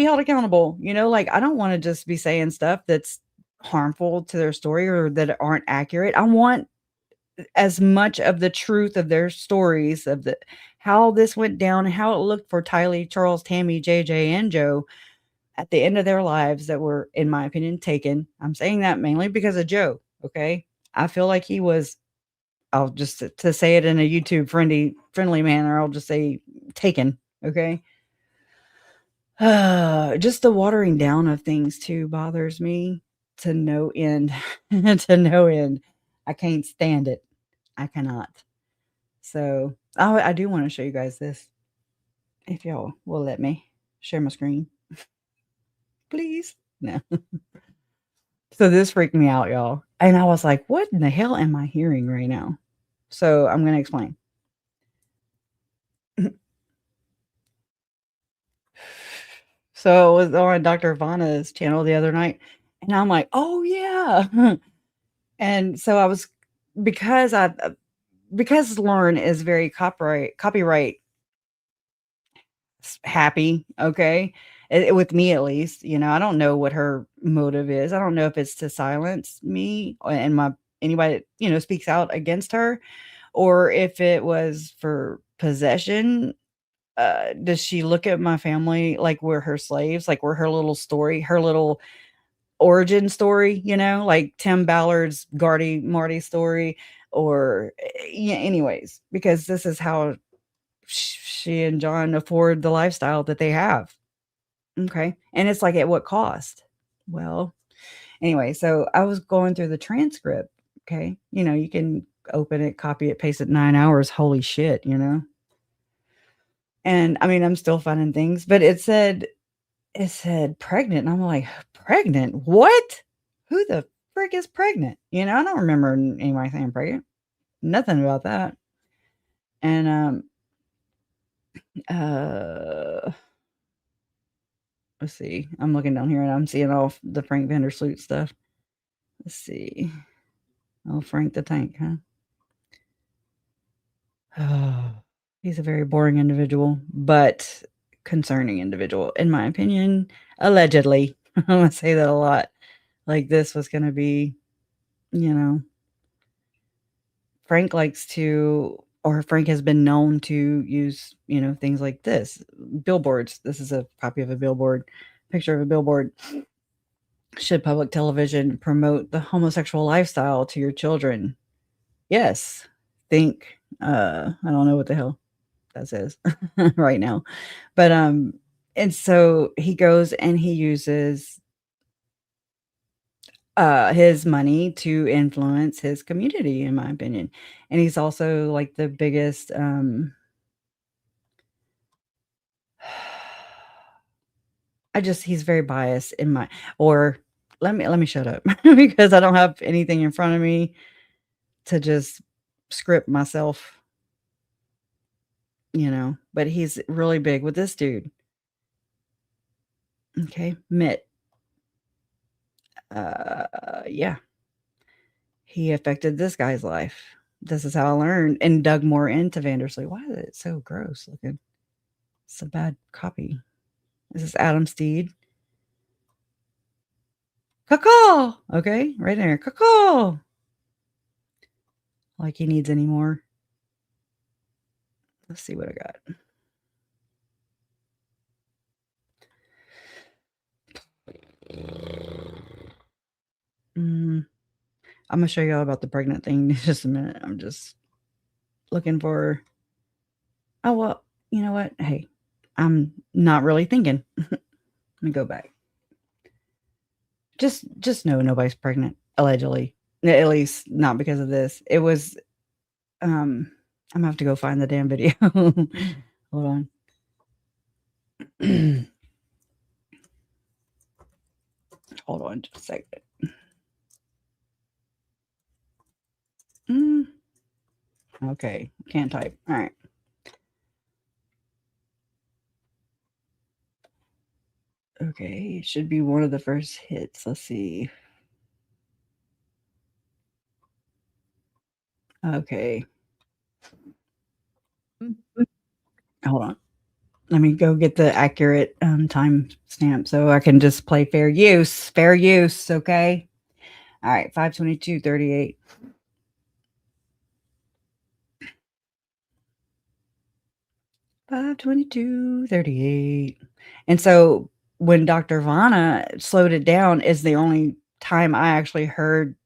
held accountable, you know? Like, I don't wanna just be saying stuff that's harmful to their story or that aren't accurate. I want as much of the truth of their stories of the how this went down, how it looked for Tylee, Charles, Tammy, JJ, and Joe at the end of their lives that were, in my opinion, taken. I'm saying that mainly because of Joe, okay? I feel like he was I'll just to say it in a YouTube friendly manner, I'll just say taken, okay? Just the watering down of things too bothers me to no end, to no end. I can't stand it. I cannot. So, I do wanna show you guys this, if y'all will let me share my screen, please? No. So this freaked me out, y'all, and I was like, "What in the hell am I hearing right now?" So, I'm gonna explain. So, I was on Dr. Vanna's channel the other night, and I'm like, "Oh, yeah." And so I was because I because Lauren is very copyright happy, okay? With me at least, you know, I don't know what her motive is. I don't know if it's to silence me and my anybody that, you know, speaks out against her or if it was for possession. Does she look at my family like we're her slaves, like we're her little story, her little origin story, you know, like Tim Ballard's Gardy Marty story or yeah, anyways, because this is how she and John afford the lifestyle that they have. Okay. And it's like, at what cost? Well, anyway, so I was going through the transcript. Okay. You know, you can open it, copy it, paste it 9 hours. Holy shit, you know? And I mean, I'm still finding things, but it said pregnant. And I'm like, pregnant? What? Who the frick is pregnant? You know, I don't remember anybody saying pregnant. Nothing about that. And uh let's see. I'm looking down here and I'm seeing all the Frank VanderSloot stuff. Let's see. Oh, Frank the Tank, huh? Oh, he's a very boring individual, but concerning individual, in my opinion. Allegedly. I'm gonna say that a lot. Like this was gonna be, you know, Frank likes to or Frank has been known to use, you know, things like this. Billboards. This is a copy of a billboard, picture of a billboard. Should public television promote the homosexual lifestyle to your children? Yes. Think, I don't know what the hell that says right now. But, and so he goes and he uses, his money to influence his community, in my opinion. And he's also like the biggest, he's very biased in my or let me shut up because I don't have anything in front of me to just script myself, you know, but he's really big with this dude. Okay, Mitt. Yeah, he affected this guy's life. This is how I learned and dug more into VanderSloot. Why is it so gross looking? It's a bad copy. This is Adam Steed. Caw. Okay, right there. Caw. Like he needs any more. Let's see what I got. Mm, I'm gonna show y'all about the pregnant thing in just a minute. I'm just looking for. Oh well, you know what? Hey, I'm not really thinking. Let me go back. Just know nobody's pregnant, allegedly. At least not because of this. It was I'm gonna have to go find the damn video. Hold on. Hold on just a second. Mm, okay, can't type. All right. Okay, it should be one of the first hits. Let's see. Okay. Hold on. Let me go get the accurate time stamp so I can just play fair use. Fair use, okay? All right, 5:22:38. $5:22:38. And so when Dr. Vanna slowed it down is the only time I actually heard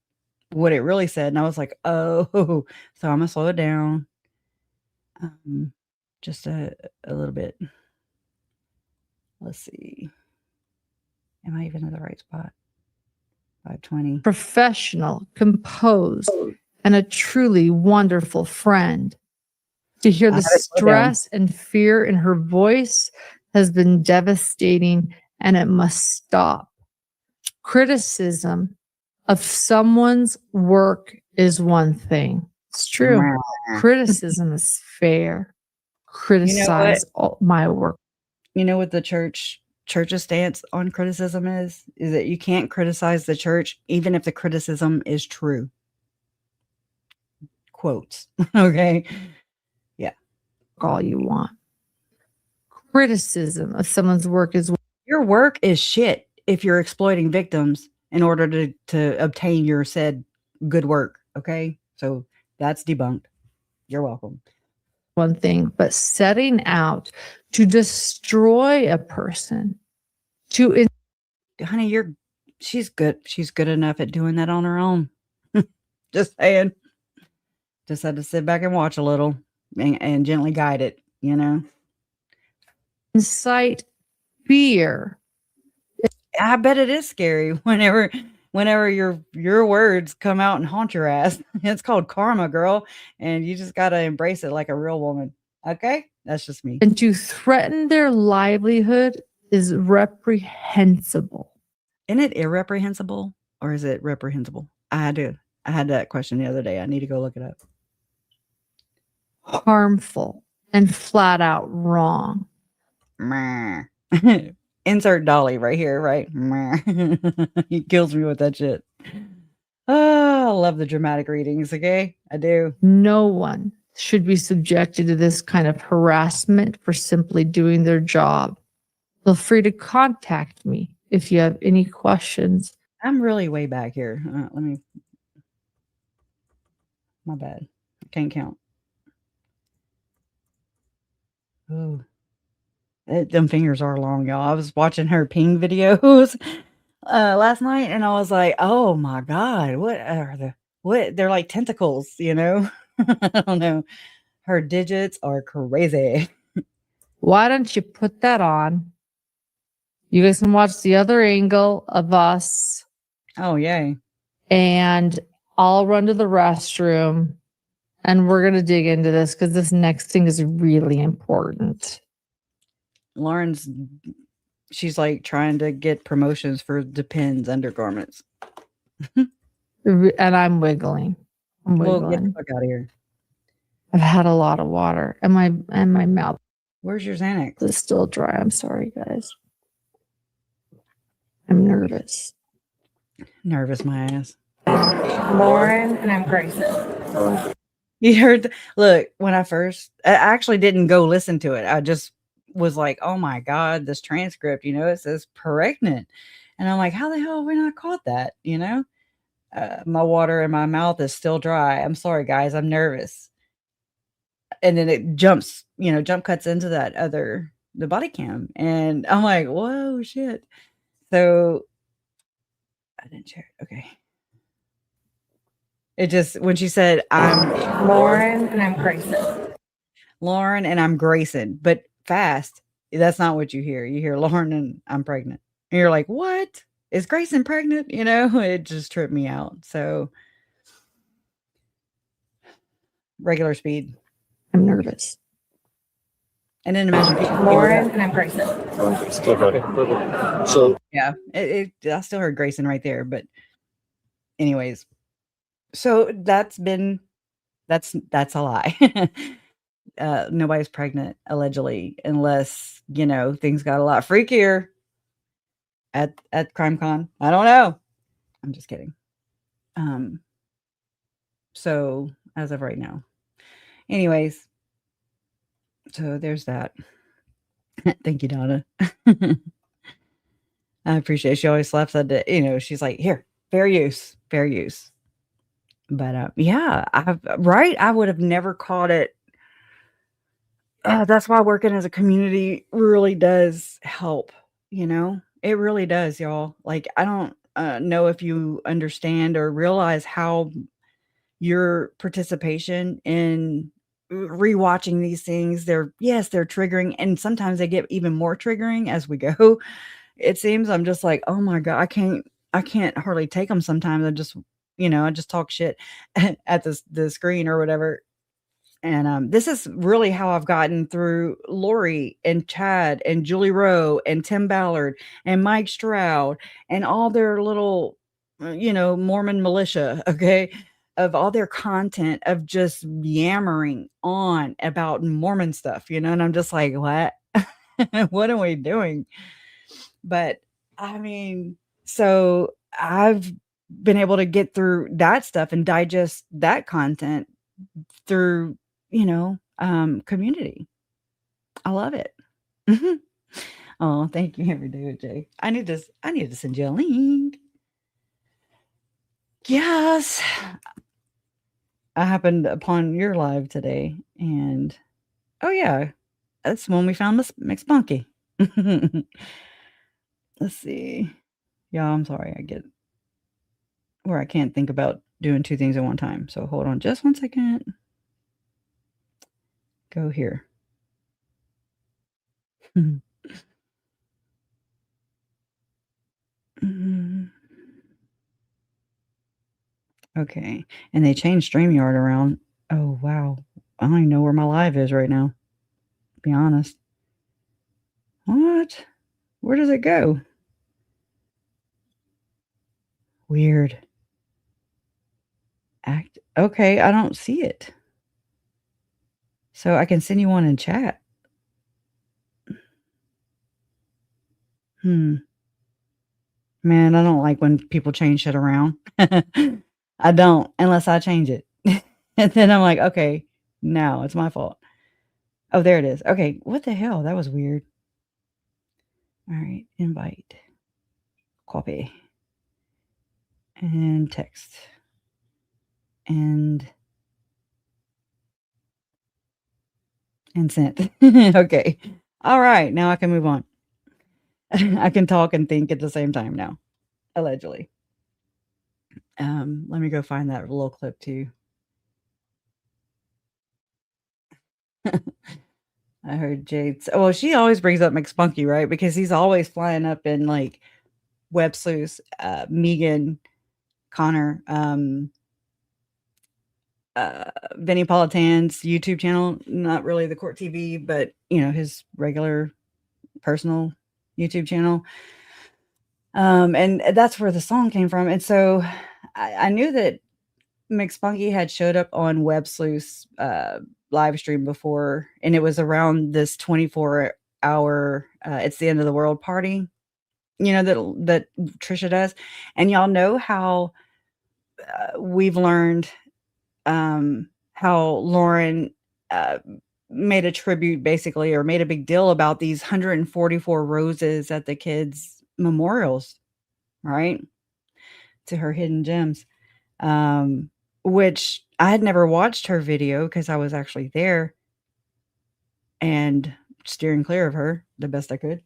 what it really said, and I was like, "Oh," so Imma slow it down, um, just a little bit. Let's see. Am I even in the right spot? 5:20. Professional, composed, and a truly wonderful friend. To hear the stress and fear in her voice has been devastating, and it must stop. Criticism of someone's work is one thing. It's true. Criticism is fair. Criticize my work. You know what the church's stance on criticism is? Is that you can't criticize the church even if the criticism is true. Quotes. Okay. Yeah. All you want. Criticism of someone's work is your work is shit if you're exploiting victims in order to obtain your said good work. Okay. So that's debunked. You're welcome. One thing, but setting out to destroy a person, honey, she's good. She's good enough at doing that on her own. Just saying. Just had to sit back and watch a little and gently guide it, incite fear. I bet it is scary whenever your words come out and haunt your ass. It's called karma, girl, and you just gotta embrace it like a real woman. Okay? That's just me. And to threaten their livelihood is reprehensible. Isn't it irreprehensible or is it reprehensible? I had that question the other day. I need to go look it up. Harmful and flat out wrong. Insert Dolly right here, right? He kills me with that shit. Oh, I love the dramatic readings, okay? I do. No one should be subjected to this kind of harassment for simply doing their job. Feel free to contact me if you have any questions. I'm really way back here. My bad. I can't count. Oh. Them fingers are long, y'all. I was watching her ping videos last night and I was like, oh my God, they're like tentacles, I don't know. Her digits are crazy. Why don't you put that on? You guys can watch the other angle of us. Oh, yay. And I'll run to the restroom and we're going to dig into this because this next thing is really important. She's like trying to get promotions for Depends undergarments. And I'm wiggling. Well, get the fuck out of here. I've had a lot of water and my mouth. Where's your Xanax? It's still dry. I'm sorry, guys. I'm nervous. Nervous, my ass. Lauren and I'm Grayson. You heard? Look, when I actually didn't go listen to it. I just was like, oh my God, this transcript, it says pregnant. And I'm like, how the hell have we not caught that? My water in my mouth is still dry. I'm sorry, guys. I'm nervous. And then it jump cuts into the body cam. And I'm like, whoa, shit. So I didn't share it. Okay. It just, when she said, I'm Lauren and I'm Grayson. Lauren and I'm Grayson, but fast. That's not what you hear. You hear Lauren and I'm pregnant. And you're like, what? Is Grayson pregnant? It just tripped me out. So regular speed. I'm nervous. And then imagine people. Lauren and I'm Grayson. So yeah, I still heard Grayson right there, but anyways. So that's a lie. Nobody's pregnant allegedly, unless things got a lot freakier at CrimeCon. I don't know. I'm just kidding. So as of right now, anyways, So there's that. Thank you, Donna. I appreciate it. She always laughs at it. She's like, here, fair use, fair use. But yeah, I would have never caught it. That's why working as a community really does help. It really does, y'all. Like, I don't know if you understand or realize how your participation in rewatching these things, they're triggering, and sometimes they get even more triggering as we go. It seems I'm just like, oh my god, I can't hardly take them sometimes. I just talk shit at the screen or whatever. And this is really how I've gotten through Lori and Chad and Julie Rowe and Tim Ballard and Mike Stroud and all their little, Mormon militia, okay, of all their content of just yammering on about Mormon stuff, and I'm just like, what? What are we doing? But I mean, so I've been able to get through that stuff and digest that content through, community. I love it. Oh, thank you, every day, Jay. I need to send you a link. Yes. I happened upon your live today, and oh yeah, that's when we found Miss McSpunky. Let's see. Yeah, I'm sorry. I get where I can't think about doing two things at one time. So hold on just 1 second. Go here. Okay. And they changed StreamYard around. Oh, wow. I don't even know where my live is right now, to be honest. What? Where does it go? Weird. Okay, I don't see it. So I can send you one in chat. Man, I don't like when people change shit around. I don't, unless I change it. And then I'm like, okay, now it's my fault. Oh, there it is. Okay, what the hell? That was weird. All right, invite. Copy. And text. And sent. Okay. All right, now I can move on. I can talk and think at the same time now, allegedly. Let me go find that little clip too. I heard Jade's. Well, she always brings up McSpunky, right? Because he's always flying up in like Web Sleuths, Megan, Connor, Vinny Politan's YouTube channel. Not really the Court TV, but his regular personal YouTube channel. And that's where the song came from. And so I knew that McSpunky had showed up on Web Sleuth's live stream before, and it was around this 24-hour it's the end of the world party, that Trisha does. And y'all know how we've learned how Lauren made a tribute, basically, or made a big deal about these 144 roses at the kids' memorials, right? To her hidden gems. Which I had never watched her video because I was actually there and steering clear of her the best I could.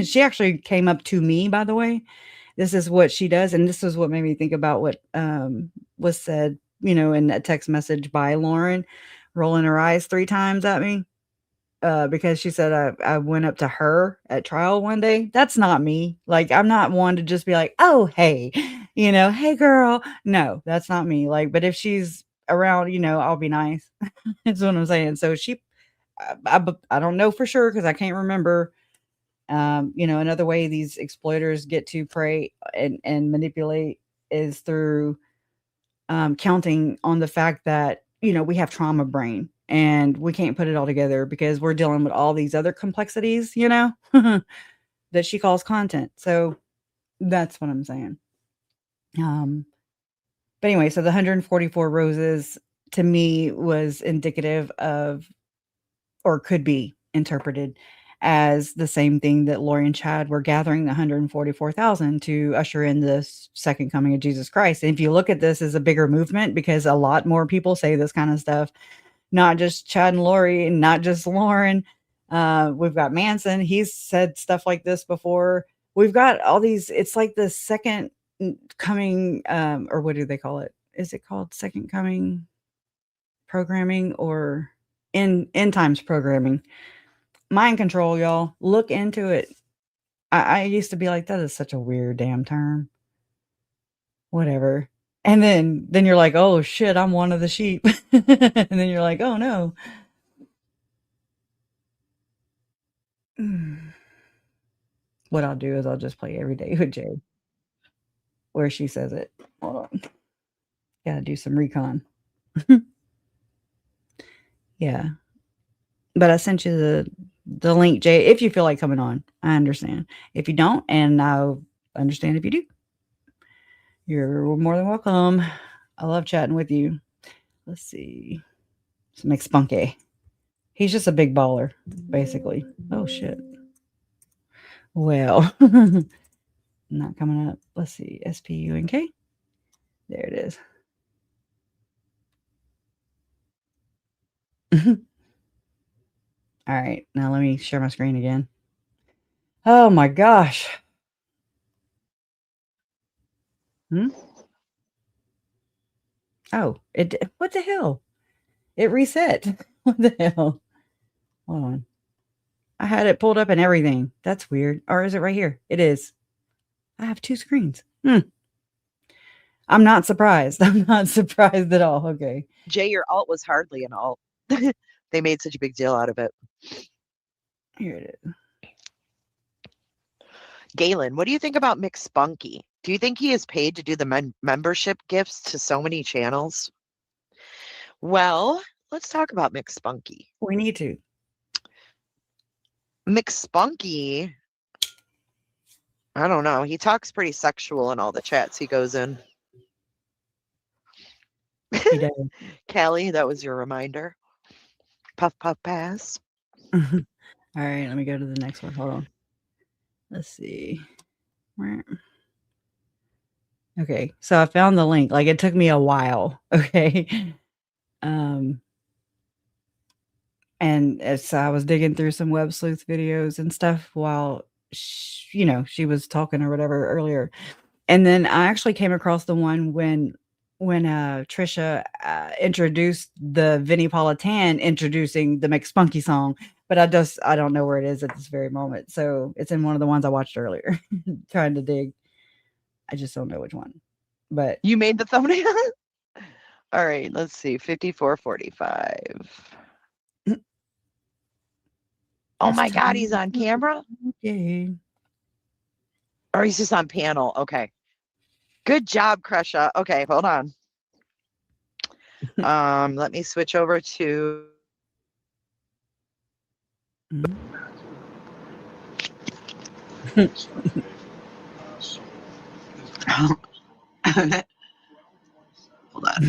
She actually came up to me, by the way. This is what she does, and this is what made me think about what was said, in a text message by Lauren, rolling her eyes 3 times at me. Because she said I went up to her at trial one day. That's not me. Like, I'm not one to just be like, oh, hey, hey, girl. No, that's not me. Like, but if she's around, I'll be nice. That's what I'm saying. So I don't know for sure because I can't remember. Another way these exploiters get to prey and manipulate is through counting on the fact that, we have trauma brain. And we can't put it all together because we're dealing with all these other complexities, that she calls content. So that's what I'm saying. But anyway, so the 144 roses to me was indicative of or could be interpreted as the same thing that Lori and Chad were gathering 144,000 to usher in the second coming of Jesus Christ. And if you look at this as a bigger movement, because a lot more people say this kind of stuff, not just Chad and Lori, and not just Lauren. We've got Manson. He's said stuff like this before. We've got all these. It's like the second coming, or what do they call it? Is it called second coming programming or end times programming? Mind control, y'all. Look into it. I used to be like, that is such a weird damn term. Whatever. And then you're like, oh shit, I'm one of the sheep. And then you're like, oh no. What I'll do is I'll just play Every Day with Jay, where she says it. Hold on. Gotta do some recon. Yeah. But I sent you the link, Jay, if you feel like coming on. I understand. If you don't, and I'll understand if you do. You're more than welcome. I love chatting with you. Let's see. Some McSpunky. He's just a big baller, basically. Oh, shit. Well, not coming up. Let's see. SPUNK. There it is. All right. Now let me share my screen again. Oh, my gosh. Oh, what the hell? It reset. What the hell? Hold on. I had it pulled up and everything. That's weird. Or is it right here? It is. I have two screens. I'm not surprised. I'm not surprised at all. Okay. Jay, your alt was hardly an alt. They made such a big deal out of it. Here it is. Galen, what do you think about McSpunky? Do you think he is paid to do the membership gifts to so many channels? Well, let's talk about McSpunky. We need to. McSpunky, I don't know. He talks pretty sexual in all the chats he goes in. He does. Callie, that was your reminder. Puff, puff, pass. All right, let me go to the next one. Hold on. Let's see. Okay, so I found the link. Like, it took me a while. Okay. And as I was digging through some web sleuth videos and stuff while she was talking or whatever earlier. And then I actually came across the one when Trisha introduced the Vinnie Politan introducing the McSpunky song, but I don't know where it is at this very moment. So it's in one of the ones I watched earlier, trying to dig. I just don't know which one. But you made the thumbnail? All right, let's see. 5445. Oh my God, he's on camera? Yay. Or he's just on panel. Okay. Good job, Crusha. Okay, hold on. Let me switch over to hold on.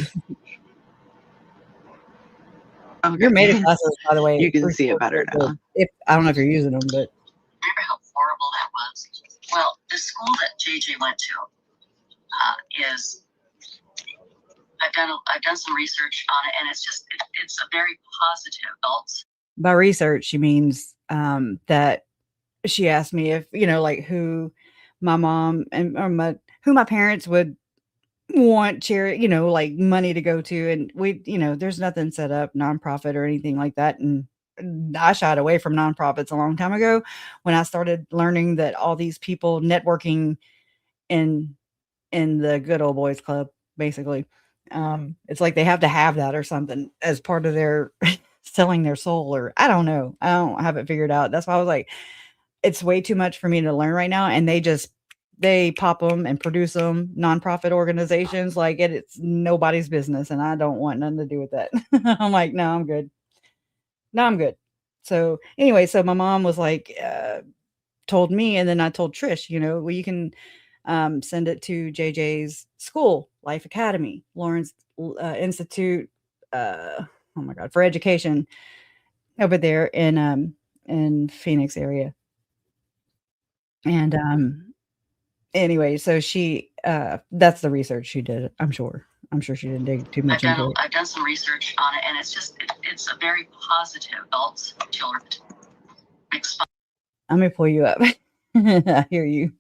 Okay. Your meta classes, by the way, you can see it better now. I don't know if you're using them, but remember how horrible that was. Well, the school that JJ went to is I've done some research on it, and it's a very positive adults. By research, she means that she asked me if like who my mom and who my parents would want charity, like money to go to, and we, there's nothing set up nonprofit or anything like that, and I shied away from nonprofits a long time ago when I started learning that all these people networking in the good old boys club, basically. It's like they have to have that or something as part of their selling their soul, or I don't know. I don't have it figured out. That's why I was like, it's way too much for me to learn right now. And they pop them and produce them, nonprofit organizations, like it's nobody's business. And I don't want nothing to do with that. I'm like, no, I'm good. No, I'm good. So anyway, so my mom was like, told me, and then I told Trish, well, you can send it to JJ's school, Life Academy, Lawrence Institute, oh my God, for Education. over there in Phoenix area. And anyway, so she that's the research she did. I'm sure she didn't dig too much into it. I've done some research on it, and it's a very positive adults, children. I'm gonna pull you up. I hear you.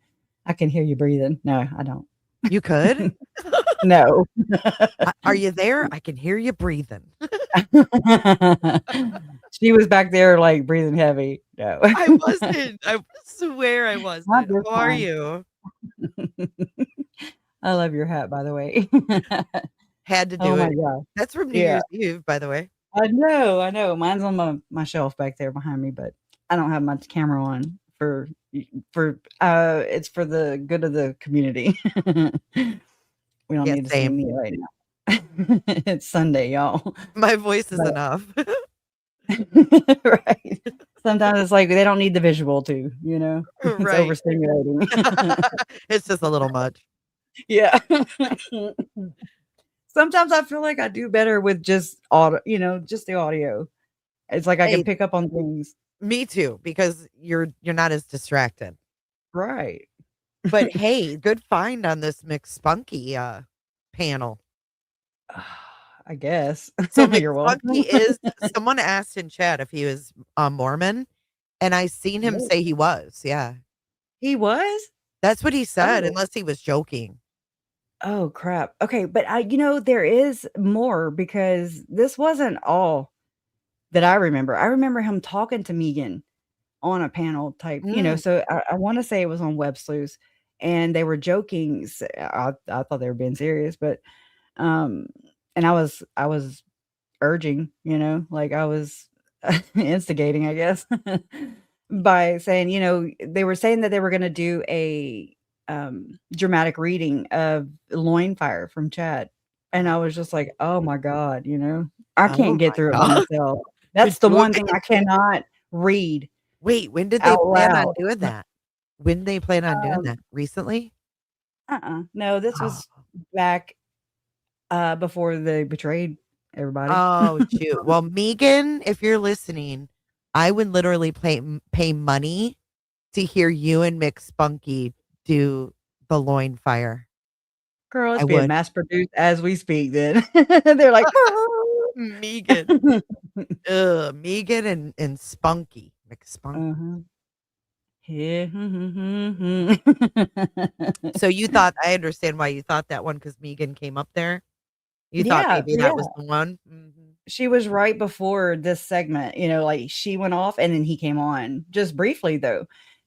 I can hear you breathing. No, I don't. You could? No. Are you there? I can hear you breathing. She was back there like breathing heavy. No. I wasn't. I swear I wasn't. How are you? I love your hat, by the way. Had to do Oh my it. God. That's from New Yeah. Year's Eve, by the way. I know. Mine's on my shelf back there behind me, but I don't have my camera on for it's for the good of the community. We don't need to see me right now. It's Sunday, y'all. My voice is enough. Right. Sometimes it's like they don't need the visual too, you know. It's Right. overstimulating. It's just a little much. Yeah. Sometimes I feel like I do better with just audio, you know, just the audio. It's like I can pick up on things. Me too, because you're not as distracted. Right. But hey, good find on this McSpunky panel. I guess. So You're welcome. McSpunky is someone asked in chat if he was Mormon, and I seen him say he was. Yeah. He was? That's what he said, unless he was joking. Oh crap. Okay, but there is more because this wasn't all that I remember. I remember him talking to Megan on a panel type, so I want to say it was on VanderSloot and they were joking. I thought they were being serious, but and I was urging, like I was instigating, I guess, by saying, they were saying that they were going to do a dramatic reading of Loin Fire from Chad. And I was just like, oh my God, I can't get through it by myself. That's the one thing I cannot read. Wait, when did they plan on doing that? When did they plan on doing that? Recently? No, this was back before they betrayed everybody. Oh, shoot. Well, Megan, if you're listening, I would literally pay money to hear you and McSpunky do the Loin Fire. Girl, it's being mass produced as we speak then. They're like, Megan. Megan and Spunky. McSpunky. Yeah. So you thought, I understand why you thought that one, because Megan came up there. You thought maybe that was the one? Mm-hmm. She was right before this segment, like she went off and then he came on just briefly though.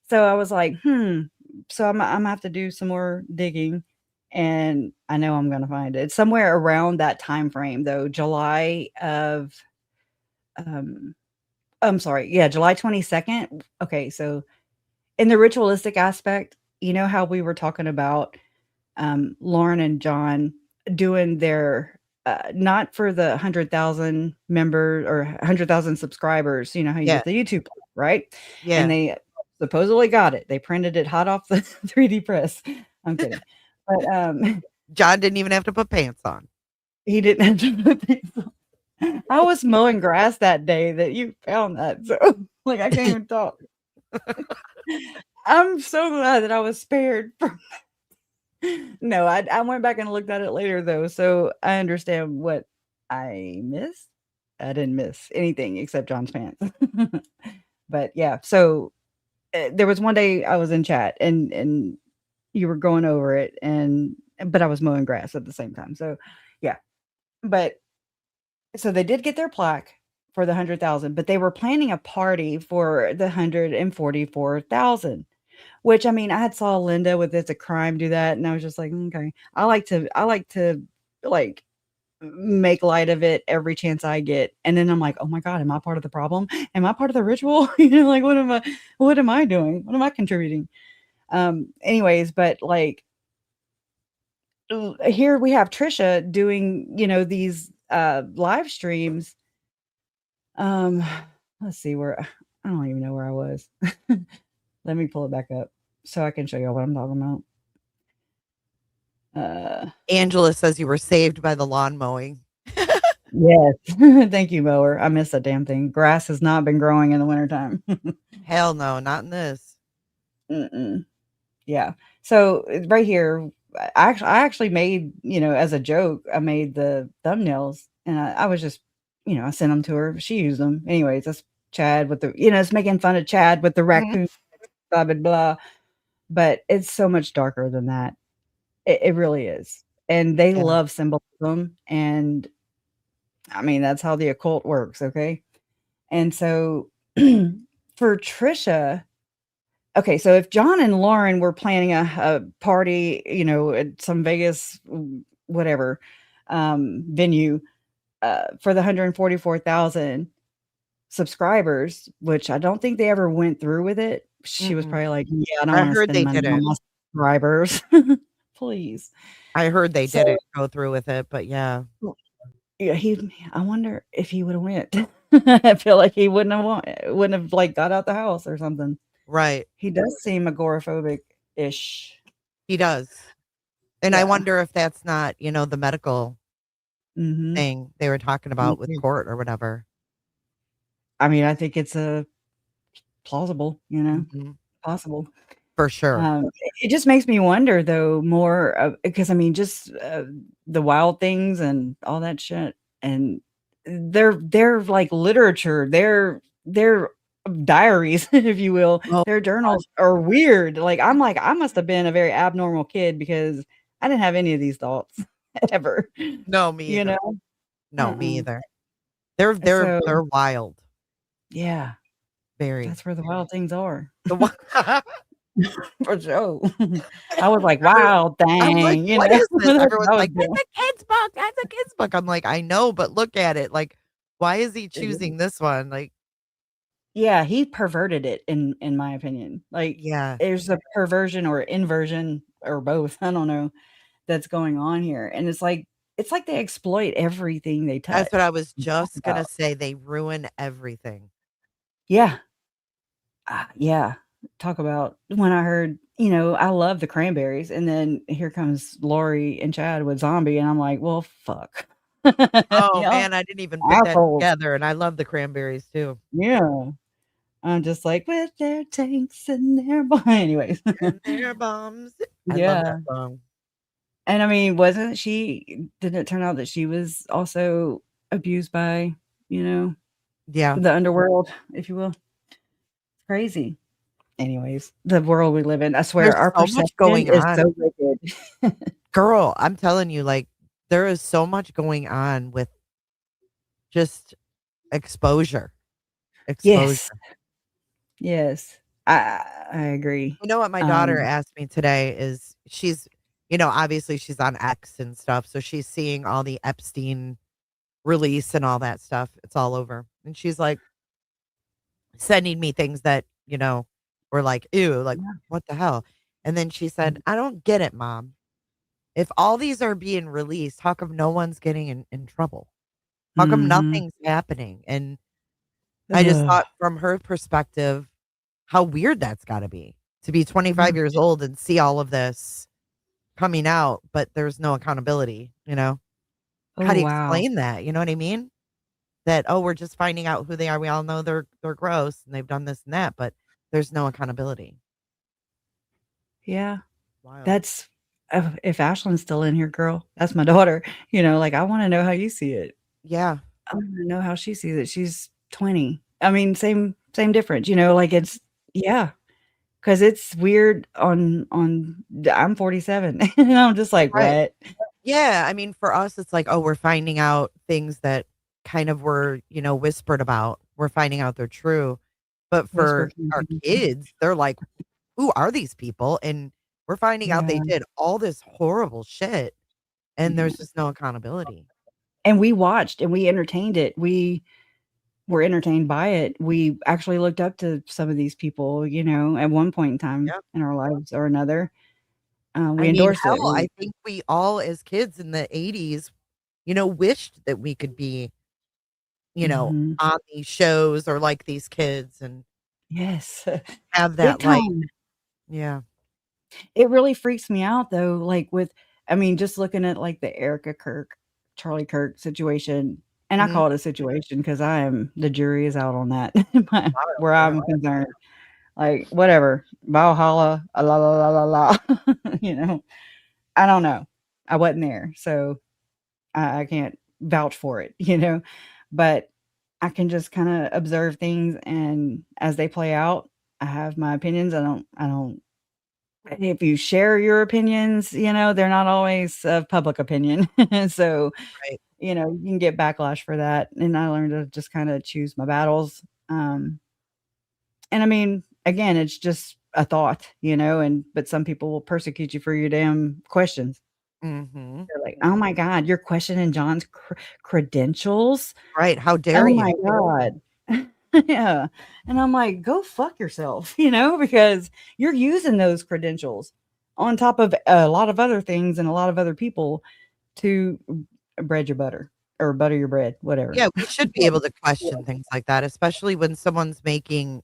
So I was like, so I'm gonna have to do some more digging and I know I'm gonna find it somewhere around that time frame though. July 22nd. Okay, so in the ritualistic aspect, how we were talking about Lauren and John doing their not for the 100,000 members or 100,000 subscribers, how you get the YouTube, right? Yeah. And they supposedly got it. They printed it hot off the 3D press. I'm kidding. But John didn't even have to put pants on. He didn't have to put pants on. I was mowing grass that day that you found that. So like I can't even talk. I'm so glad that I was spared from No, I went back and looked at it later though, so I understand what I missed. I didn't miss anything except John's pants. But yeah, so there was one day I was in chat and you were going over it but I was mowing grass at the same time. So yeah. But so they did get their plaque for the 100,000, but they were planning a party for the 144,000. Which I mean, I had saw Linda with It's a Crime do that, and I was just like, okay. I like to like make light of it every chance I get. And then I'm like, oh my God, am I part of the problem? Am I part of the ritual? Like what am I doing? What am I contributing? Anyways, but like here we have Trisha doing, these live streams. Let's see where I don't even know where I was. Let me pull it back up so I can show you what I'm talking about. Angela says you were saved by the lawn mowing. Yes. Thank you, mower. I miss that damn thing. Grass has not been growing in the wintertime. Hell no, not in this. Mm-mm. Yeah. So right here, I actually made, as a joke, I made the thumbnails and I was just, I sent them to her. She used them. Anyways, that's Chad with the, it's making fun of Chad with the Mhm. raccoon, blah, blah, blah. But it's so much darker than that. It really is. And they Yeah. love symbolism. And I mean, that's how the occult works. Okay. And so for Trisha, okay, so if John and Lauren were planning a party, at some Vegas, whatever, venue, for the 144,000 subscribers, which I don't think they ever went through with it. She was Mm-mm. probably like, "Yeah, I don't I wanna heard spend they money on didn't. my subscribers. Please." I heard they So, didn't go through with it, but yeah. yeah, I wonder if he would've went. I feel like he wouldn't have, like, got out the house or something. Right. He does seem agoraphobic-ish. He does. And I Yeah. wonder if that's not, the medical Mhm. thing they were talking Me about with too. court or whatever. I mean, I think it's, plausible, Mhm. possible. For sure. It just makes me wonder though more because I mean, just, the wild things and all that shit, and they're like literature, they're diaries, if you will. Oh, Their journals are weird. I'm like, I must have been a very abnormal kid because I didn't have any of these thoughts ever, no, me you either. know? No, me Uh-uh. either. They're So, they're wild. yeah, Very. that's where the wild things are. The one For sure. I was like, Every "Wow, I'm like, dang," "What is this?" That's Everyone's what I was like, "That's doing. a kid's book. That's a kid's book." I'm like, "I know, but look at it. Like, why is he It is. choosing this one?" Like, Yeah, he perverted it in my opinion. Like, yeah. there's a perversion or inversion or both, I don't know, that's going on here, and it's like they exploit everything they That's what I touch was and talk just gonna about. say. They ruin everything. Yeah. Yeah. Talk about when I heard, I love the Cranberries, and then here comes Lori and Chad with Zombie, and I'm like, "Well, fuck." Oh, Y'all man, I didn't even put that assholes. together, and I love the Cranberries too. Yeah. I'm just like, "With their tanks and their" anyways. And their bombs. I love that Yeah. song. And I mean, didn't it turn out that she was also abused by, you know, Yeah. the underworld, if you will? Crazy. Anyways, the world we live in, I swear There's our so much perception going is on. so wicked. Girl, I'm telling you, like, there is so much going on with just exposure. Exposure. Yes. Yes. I agree. You know what my daughter asked me today is obviously she's on X and stuff, so she's seeing all the Epstein release and all that stuff. It's all over. And she's like sending me things that, were like, ew, like Yeah. what the hell? And then she said, I don't get it, mom. If all these are being released, how come no one's getting in trouble? How come Mhm. nothing's happening? And I just Ugh. thought from her perspective, how weird that's gotta be to be Yeah. 25 years old and see all of this coming out, but there's no accountability, How Oh, do you wow. explain that? You know what I mean? That, "Oh, we're just finding out who they are. We all know they're gross and they've done this and that," but there's no accountability. Yeah. Wild. That's if Ashlyn's still in here, girl, that's my daughter, like, I wanna know how you see it. Yeah. I wanna know how she sees it. She's 20. I mean, same difference, like, it's yeah, 'cause it's weird I'm 47, and I'm just like, Right. "What?" Yeah, I mean, for us, it's like, oh, we're finding out things that kind of were, whispered about. We're finding out they're true. But Whisper for our communication. kids, they're like, who are these people? And we're finding out they Yeah, did all this horrible shit, and yeah, there's just no accountability. and we watched and we entertained it. We were entertained by it. We actually looked up to some of these people, at one point in time Yeah. in our lives or another. We I mean, endorsed it. hell, I think we all as kids in the 80s, wished that we could be, Mhm. on these shows or like these kids and Yes. have Big that like time. yeah. It really freaks me out though, like, I mean, just looking at, like, the Erica Kirk, Charlie Kirk situation, And I Mhm. call it a situation because the jury is out on that where Yeah. I'm concerned. Like, whatever, Valhalla, la la la la la. I don't know. I wasn't there, so I can't vouch for it, but I can just kind of observe things, and as they play out, I have my opinions. I don't. If you share your opinions, they're not always of public opinion, so Right. you can get backlash for that. And I learned to just kind of choose my battles. And I mean, again, it's just a thought, but some people will persecute you for your damn questions. Mhm. They're like, "Oh my god, you're questioning John's credentials? Right. How dare Oh you? my god." Yeah, and I'm like, "Go fuck yourself," because you're using those credentials on top of a lot of other things and a lot of other people to bread your butter or butter your bread, whatever. Yeah, we should be able to question things like that, especially when someone's making,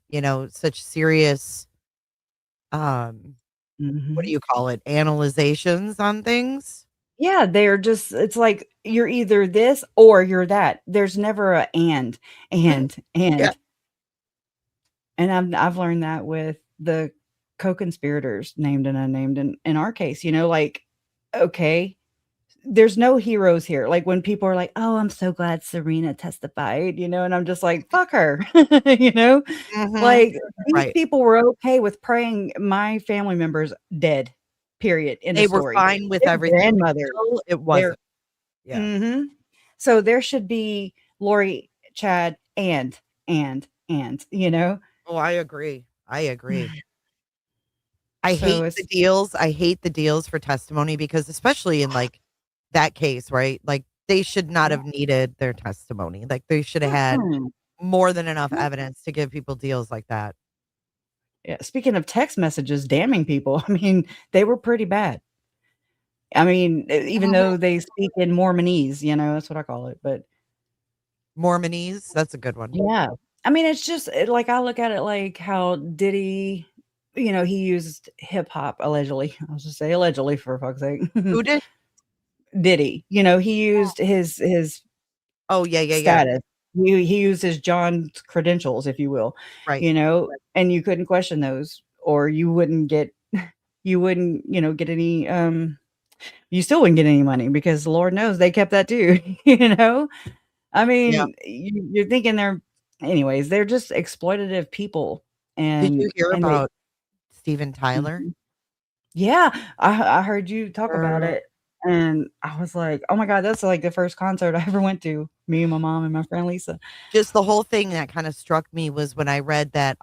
such serious, um, what do Mhm. you call it? Analyzations on things. Yeah, it's like you're either this or you're that. There's never a and, Yeah. and. And I've learned that with the co-conspirators, named and unnamed in our case, like, okay, there's no heroes here. Like, when people are like, "Oh, I'm so glad Serena testified," and I'm just like, "Fuck her." You know? Mhm. Like, these Right. people were okay with praying my family members dead, period, end of They were story. fine with Their everything grandmother, until it their wasn't. Yeah. mhm. So there should be Lori, Chad, and, you know? Oh, I agree. I agree. I So hate the it's deals. I hate the deals for testimony because especially in, like, that case, right? Like, they should not have needed their testimony. Like, they should have had mm-mm. more than enough evidence to give people deals like that. Yeah, speaking of text messages damning people, I mean, they were pretty bad. I mean, even Mhm. though they speak in Mormonese, that's what I call it, but Mormonese, that's a good one. yeah. I mean, it's just like I look at it like how Diddy, he used hip hop allegedly. I'll just say allegedly for fuck's sake. Who did? Diddy, he used his Oh, yeah, yeah, yeah. status. He used his John's credentials, if you will, Right. and you couldn't question those, or you wouldn't, get any you still wouldn't get any money because Lord knows they kept that too, I Yeah. mean, you're thinking anyways, they're just exploitative people, Did you hear and they about Steven Tyler? Mhm. Yeah, I heard you talk about Er, it, and I was like, "Oh my god, that's like the first concert I ever went to, me and my mom and my friend Lisa." just the whole thing that kinda struck me was when I read that,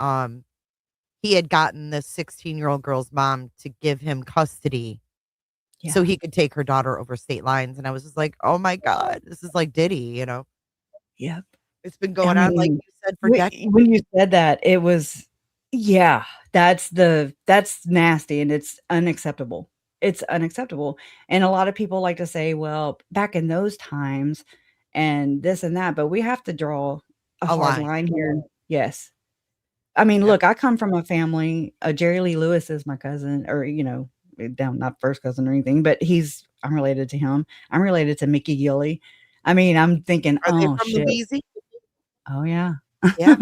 he had gotten this 16-year-old girl's mom to give him custody so Yeah. he could take her daughter over state lines, and I was just like, "Oh my god, this is like Diddy," you know? Yep. It's been I going on, like mean, you said, for decades. when you said that, it was yeah, that's nasty, and it's unacceptable. It's unacceptable, and a lot of people like to say, "Well, back in those times, and this and that," but we have to draw a A hard line. line here. Yes. I mean, Yeah. look, I come from a family, Jerry Lee Lewis is my cousin, or, down not first cousin or anything, but I'm related to him. I'm related to Mickey Gilley. I mean, I'm thinking, Are they "Oh, from shit." Louisiana? Oh, yeah. Yeah.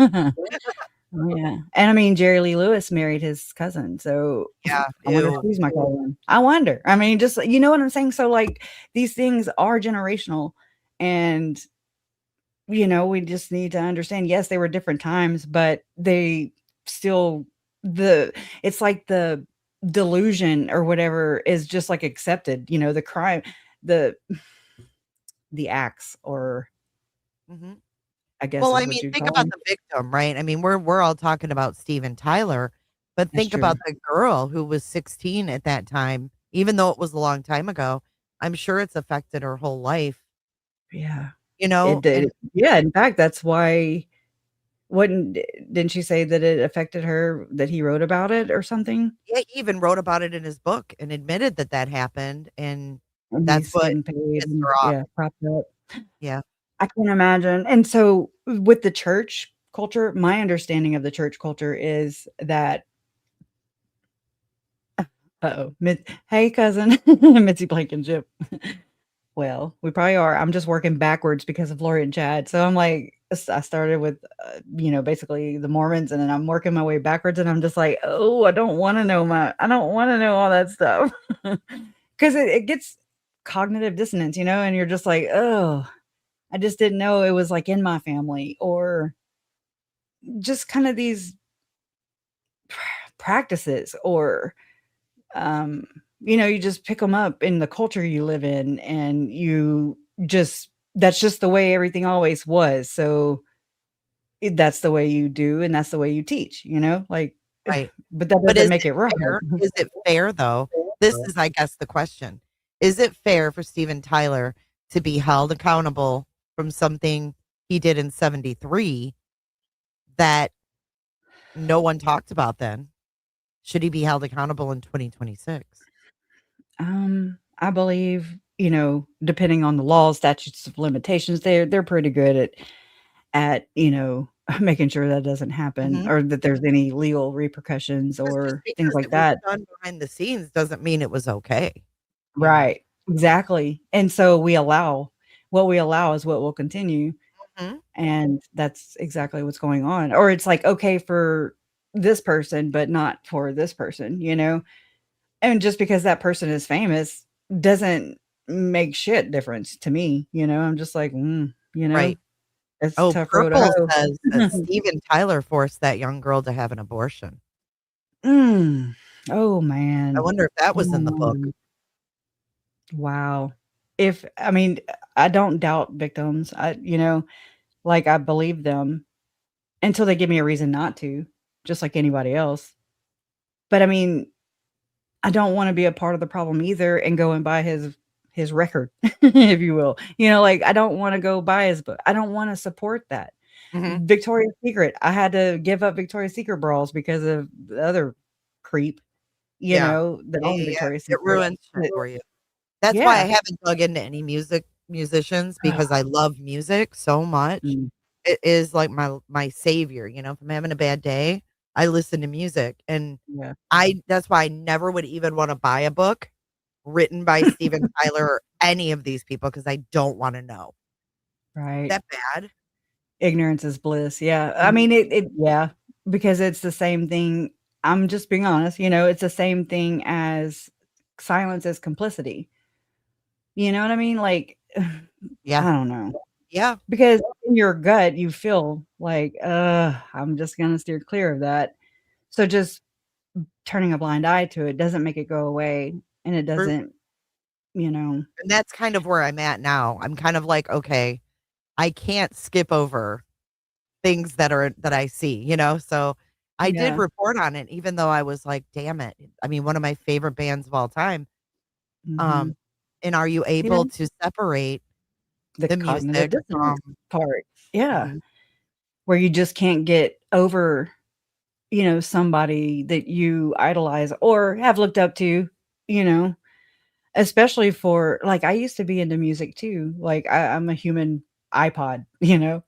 Oh, yeah, and I mean, Jerry Lee Lewis married his cousin, so Yeah. I wonder if Ew. she's my cousin. I wonder. I mean, just you know what I'm saying? So, like, these things are generational, and, we just need to understand, yes, they were different times, but they still it's like the delusion or whatever is just, like, accepted, the crime, the the acts, or Mhm. I guess Well, I is mean, what you'd think call about them. the victim, right? I mean, we're all talking about Steven Tyler, but That's think true. about the girl who was 16 at that time, even though it was a long time ago. I'm sure it's affected her whole life, Yeah. you know? It did. And Yeah, in fact, that's why wouldn't didn't she say that it affected her that he wrote about it or something? yeah, he even wrote about it in his book and admitted that that happened, and And that's he's what getting paid pissed her and off. yeah, propped up. Yeah. I can imagine. And so with the church culture, my understanding of the church culture is that uh-oh, hey cousin, Mitzi Blankenship. Well, we probably are. I'm just working backwards because of Lori and Chad. So I'm like, I started with, basically the Mormons, and then I'm working my way backwards, and I'm just like, oh, I don't want to know all that stuff because it gets cognitive dissonance, and you're just like, oh, I just didn't know it was like in my family, or just kind of these practices, or you just pick them up in the culture you live in, and that's just the way everything always was. So that's the way you do, and that's the way you teach, like, Right. but that But doesn't is make it it right. fair? Is it fair though? This is, I guess, the question. Is it fair for Steven Tyler to be held accountable from something he did in 73 that no one talked about then? Should he be held accountable in 2026? I believe, depending on the laws, statutes of limitations, they're pretty good at making sure that doesn't happen, Mhm. or that there's any legal repercussions Just or things because like it was that. done behind the scenes doesn't mean it was okay. Right. Exactly. And so what we allow is what will continue. Mhm. And that's exactly what's going on. Or it's like, okay for this person, but not for this person, And just because that person is famous doesn't make shit difference to me, I'm just like, Right. it's a Oh, tough road to Purple hoe. says that Steven Tyler forced that young girl to have an abortion. Mm. Oh, I man. wonder if that was in the book. Mm. Wow. I mean, I don't doubt victims. Like, I believe them until they give me a reason not to, just like anybody else. But I mean, I don't wanna be a part of the problem either and go and buy his record, if you will. Like, I don't wanna go buy his book. I don't wanna support that. Mhm. Victoria's Secret, I had to give up Victoria's Secret bras because of the other creep, Yeah. that Yeah, owned yeah, yeah. Victoria's It Secret. ruins shit But for you. That's why I yeah. haven't dug into any musicians Ugh. because I love music so much. Mm, It is like my savior, if I'm having a bad day, I listen to music, and yeah. that's why I never would even wanna buy a book written by Steven Tyler or any of these people because I don't wanna know. Right. That bad? Ignorance is bliss, yeah. I Mhm. mean, yeah, because it's the same thing. I'm just being honest, it's the same thing as silence is complicity. You know what I mean? Like, Yeah. I don't know. Yeah. Because in your gut, you feel like, I'm just gonna steer clear of that." So just turning a blind eye to it doesn't make it go away, and it True. doesn't, you know And that's kind of where I'm at now. I'm kind of like, "Okay, I can't skip over things that I see," So, I did Yeah. report on it even though I was like, "Damn it." I mean, one of my favorite bands of all time. Um, Mhm. and are you You able know? to separate The the cognitive music dissonance from part. Yeah. Mhm. Where you just can't get over, somebody that you idolize or have looked up to, you know, especially for like, I used to be into music too. Like, I'm a human iPod,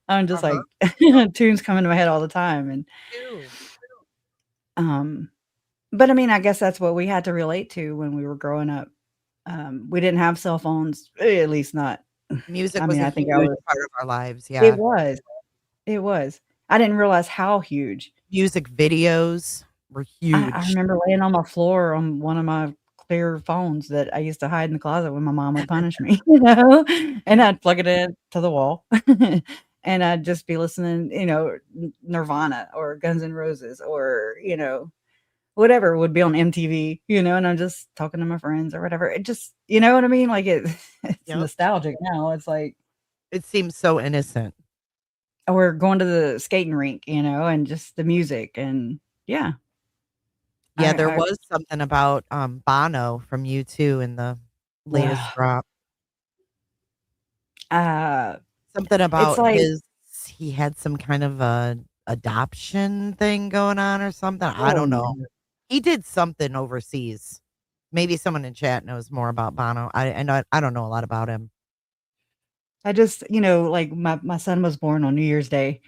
I'm just Uh-huh. like tunes come into my head all the time. And, Too. um, but I mean, I guess that's what we had to relate to when we were growing up. We didn't have cell phones, at least not. Music I was mean, a I think I huge was, part of our lives, it yeah. was, it was. I didn't realize how huge. Music videos were I huge. remember laying on my floor on one of my clear phones that I used to hide in the closet when my mom would punish me, and I'd plug it in to the wall, and I'd just be listening, Nirvana or Guns N' Roses or, whatever would be on MTV, and I'm just talking to my friends or whatever. It just, you know what I mean? Like, it's Yep. nostalgic now. It's like, It seems so innocent. we're going to the skating rink, and just the music, and yeah. Yeah, there I was something about, Bono from U2 in the latest Ugh. drop. uh Something It's about like, he had some kind of a adoption thing going on or something, I oh, don't know. no. He did something overseas. Maybe someone in chat knows more about Bono. I don't know a lot about him. I just, like, my son was born on New Year's Day,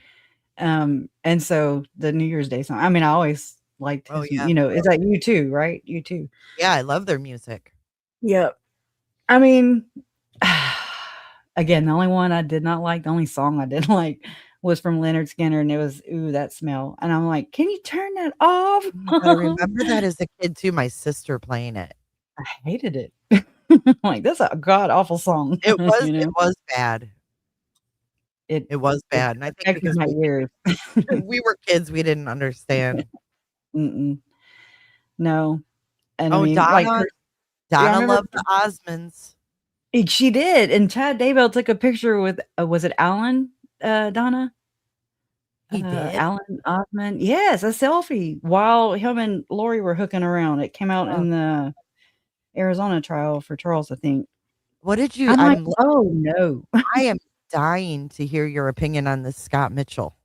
and so the New Year's Day song, I mean, I always liked Oh, his, yeah. is that you too, right? You too. Yeah, I love their music. Yep. I mean, Again, the only one I did not like, the only song I didn't like was from Leonard Skinner, and it was "Ooh, That Smell," and I'm like, "Can you turn that off?" I remember that as a kid too, my sister playing it. I hated it. Like, "That's a god awful song," It was you it know? was bad. It It was it bad, and I think affected because my we ears. we were kids, we didn't understand. Mm-mm. No, and I Oh, mean, like, her yeah, I Donna remember loved the Osmonds. she did, and Chad Daybell took a picture with, was it Alan, Donna? He did? Alan Osmond? Yes, a selfie while him and Lori were hooking around. It came out Oh, in the Arizona trial for Charles, I think. what did you I'm like, I'm "Oh, no." I am dying to hear your opinion on this Scott Mitchell.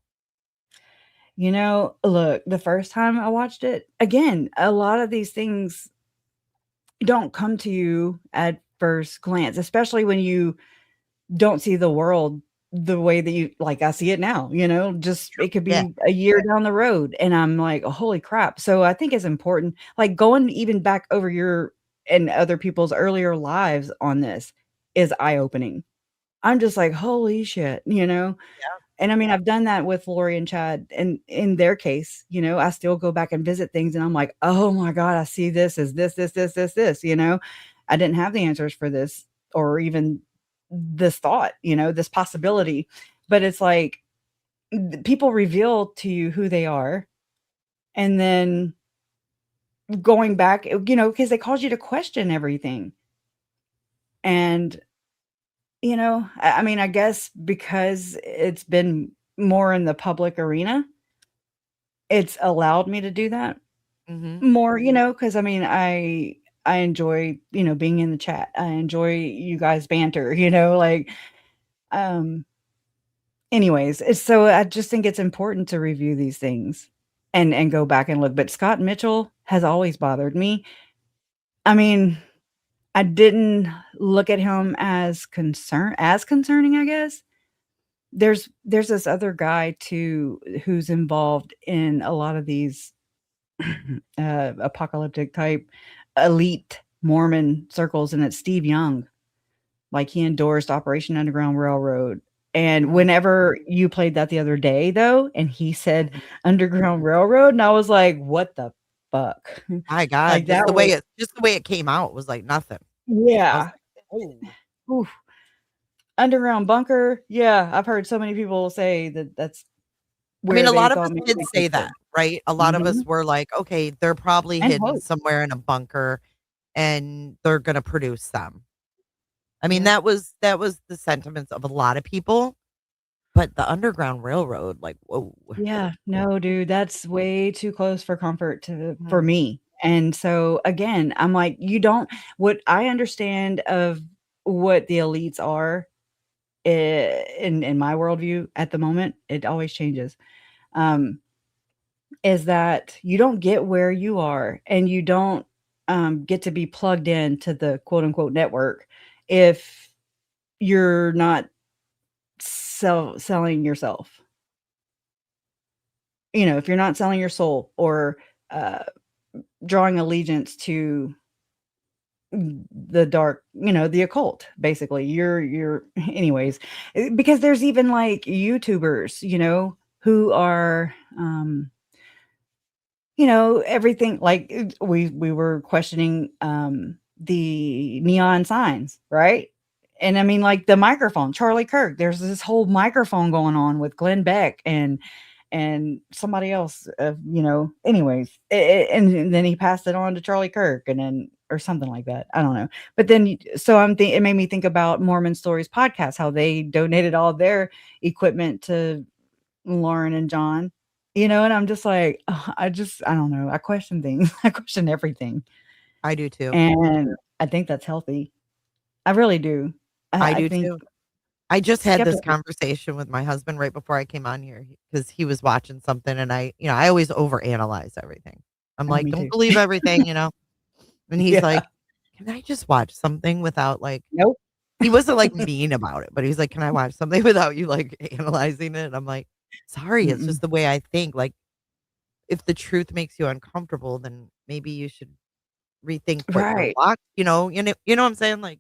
You know, look, the first time I watched it, again, a lot of these things don't come to you at first glance, especially when you don't see the world the way that you like I see it now, just it could Yeah. be a year down the road and I'm like, "Holy crap." So I think it's important, like going even back over your and other people's earlier lives on this is eye-opening. I'm just like, "Holy shit," Yeah. And I mean, I've done that with Lori and Chad, and in their case, I still go back and visit things and I'm like, "Oh my god, I see this as this," I didn't have the answers for this or even this thought, this possibility, but it's like people reveal to you who they are, and then going back, because they cause you to question everything. And, I mean, I guess because it's been more in the public arena, it's allowed me to do that Mhm. more, because I mean, I enjoy, being in the chat. I enjoy you guys banter, like, um, anyways, so I just think it's important to review these things and go back and look, but Scott Mitchell has always bothered me. I mean, I didn't look at him as concerning, I guess. There's this other guy too who's involved in a lot of these apocalyptic type elite Mormon circles, and it's Steve Young. Like, he endorsed Operation Underground Railroad, and Mhm. whenever you played that the other day, though, and he said Mhm. Underground Railroad, and I was like, "What the fuck?" My God, Like, that was just the way it came out was like nothing. I was yeah. like, "Oh." Oof. Underground bunker, yeah, I've heard so many people say that that's I mean, where a they lot of us thought maybe did they say could that, go. right? A lot of us Mhm, were like, "Okay, they're probably and hidden hope. somewhere in a bunker and they're gonna produce them." I mean, Yep. that was the sentiments of a lot of people, but the Underground Railroad, like, whoa. Yeah, no, dude, that's way too close for comfort for Mhm. me, and so, again, I'm like, you don't what I understand of what the elites are, in my worldview at the moment, it always changes, um, is that you don't get where you are, and you don't, get to be plugged in to the quote, unquote, "network" if you're not selling yourself. If you're not selling your soul or, uh drawing allegiance to the dark, the occult, basically. You're anyways, because there's even, like, YouTubers, who are, everything like, we were questioning, the neon signs, right? And I mean, like, the microphone, Charlie Kirk, there's this whole microphone going on with Glenn Beck and somebody else, anyways, and then he passed it on to Charlie Kirk and then or something like that. I don't know. But then so it made me think about Mormon Stories podcast, how they donated all their equipment to Lauren and John, and I'm just like, "Ugh," I don't know. I question things. I question everything. I do too. And I think that's healthy. I really do. I I do think too. I just had this skeptical. conversation with my husband right before I came on here because he was watching something and I always overanalyze everything. I'm Oh, like, me "Don't too. believe everything." And he's Yeah. like, "Can I just watch something without like" Nope. he wasn't like mean about it, but he's like, "Can I watch something without you like analyzing it?" And I'm like, "Sorry, it's Mm-mm. just the way I think. Like, if the truth makes you uncomfortable, then maybe you should rethink what you're Right. watching." You know what I'm saying? Like,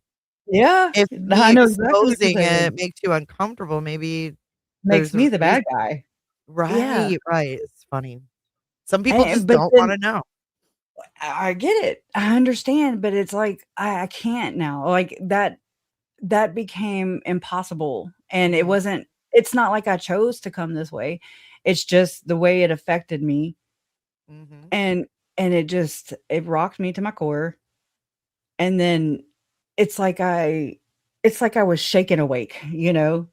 Yeah, If I me know exactly what you're exposing it saying. makes you uncomfortable, maybe Makes there's a me the reason. bad guy. Yeah, Right, right. It's funny. Some people just but don't then wanna know. I get it. I understand, but it's like I can't now. Like that became impossible, and Mhm, it's not like I chose to come this way. It's just the way it affected me, mhm. and it rocked me to my core, and then it's like I was shaken awake,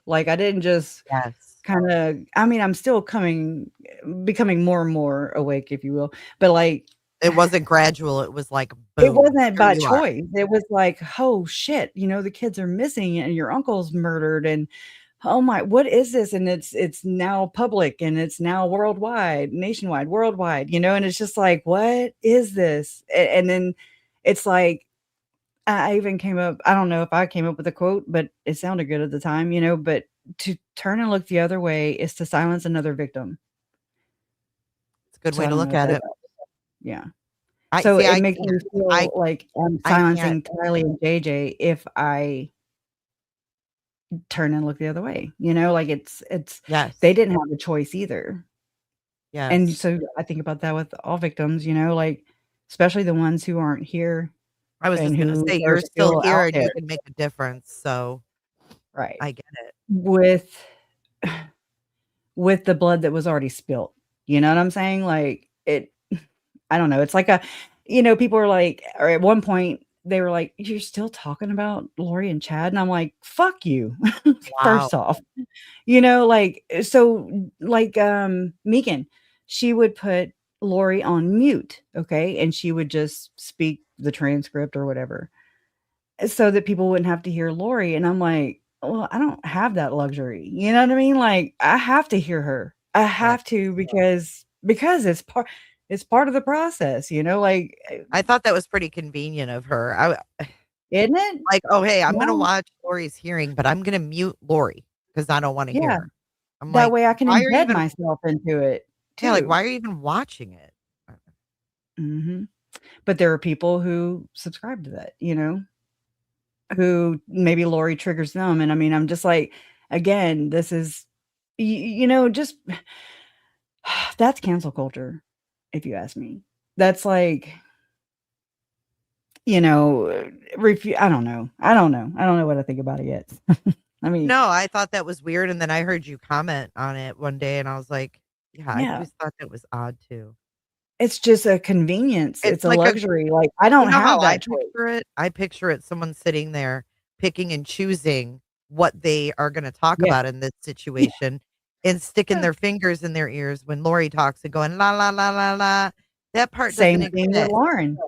Like I didn't just Yes. kinda I mean, I'm still becoming more and more awake, if you will, but, like, It wasn't gradual, it was like, it boom, wasn't here by you are. choice. It was like, "Oh, shit," the kids are missing and your uncle's murdered, and, "Oh my what is this?" And it's now public, and it's now worldwide, nationwide, worldwide, and it's just like, "What is this?" And then it's like, I even came up I don't know if I came up with a quote, but it sounded good at the time, but to turn and look the other way is to silence another victim. It's a good So way I to don't know look if at that it. yeah. I So see, it I makes me can't. I feel like I'm I can't. silencing Tylee and JJ if I turn and look the other way, like it's they Yes. didn't have a choice either. And Yes. so I think about that with all victims, like especially the ones who aren't here I was and just gonna who say, are you're still still here out and there. you can make a difference, so Right. I get it. With with the blood that was already spilt. You know what I'm saying? Like I don't know. It's like people are like, or at one point they were like, "You're still talking about Lori and Chad?" And I'm like, "Fuck you." Wow. First off, Megan, she would put Lori on mute, okay, and she would just speak the transcript or whatever, so that people wouldn't have to hear Lori. And I'm like, well, I don't have that luxury. You know what I mean? Like I have to hear her. I Right. have to because it's part of the process, like I thought that was pretty convenient of her. isn't it? Like, "Oh, hey, I'm gonna Yeah. watch Lori's hearing, but I'm gonna mute Lori because I don't wanna hear Yeah. her." I'm That like, way I can "Why are you embed even" myself into it yeah, like, too. "Why are you even watching it?" Mhm. But there are people who subscribe to that, who maybe Lori triggers them. And I mean, I'm just like, again, this is, just that's cancel culture, if you ask me. That's like, I don't know. I don't know. I don't know what I think about it yet. I mean, No, I thought that was weird, and then I heard you comment on it one day, and I was like, "Yeah, I yeah, just thought that was odd too." it's just a convenience. It's It's a like a luxury. Like, I you don't know have how I that choice. picture it? I picture it someone sitting there picking and choosing what they are gonna talk Yeah. about in this Yeah. situation and sticking Yeah. their fingers in their ears when Lori talks and going, "La, la, la, la, la." That part doesn't Same thing with exist. Lauren.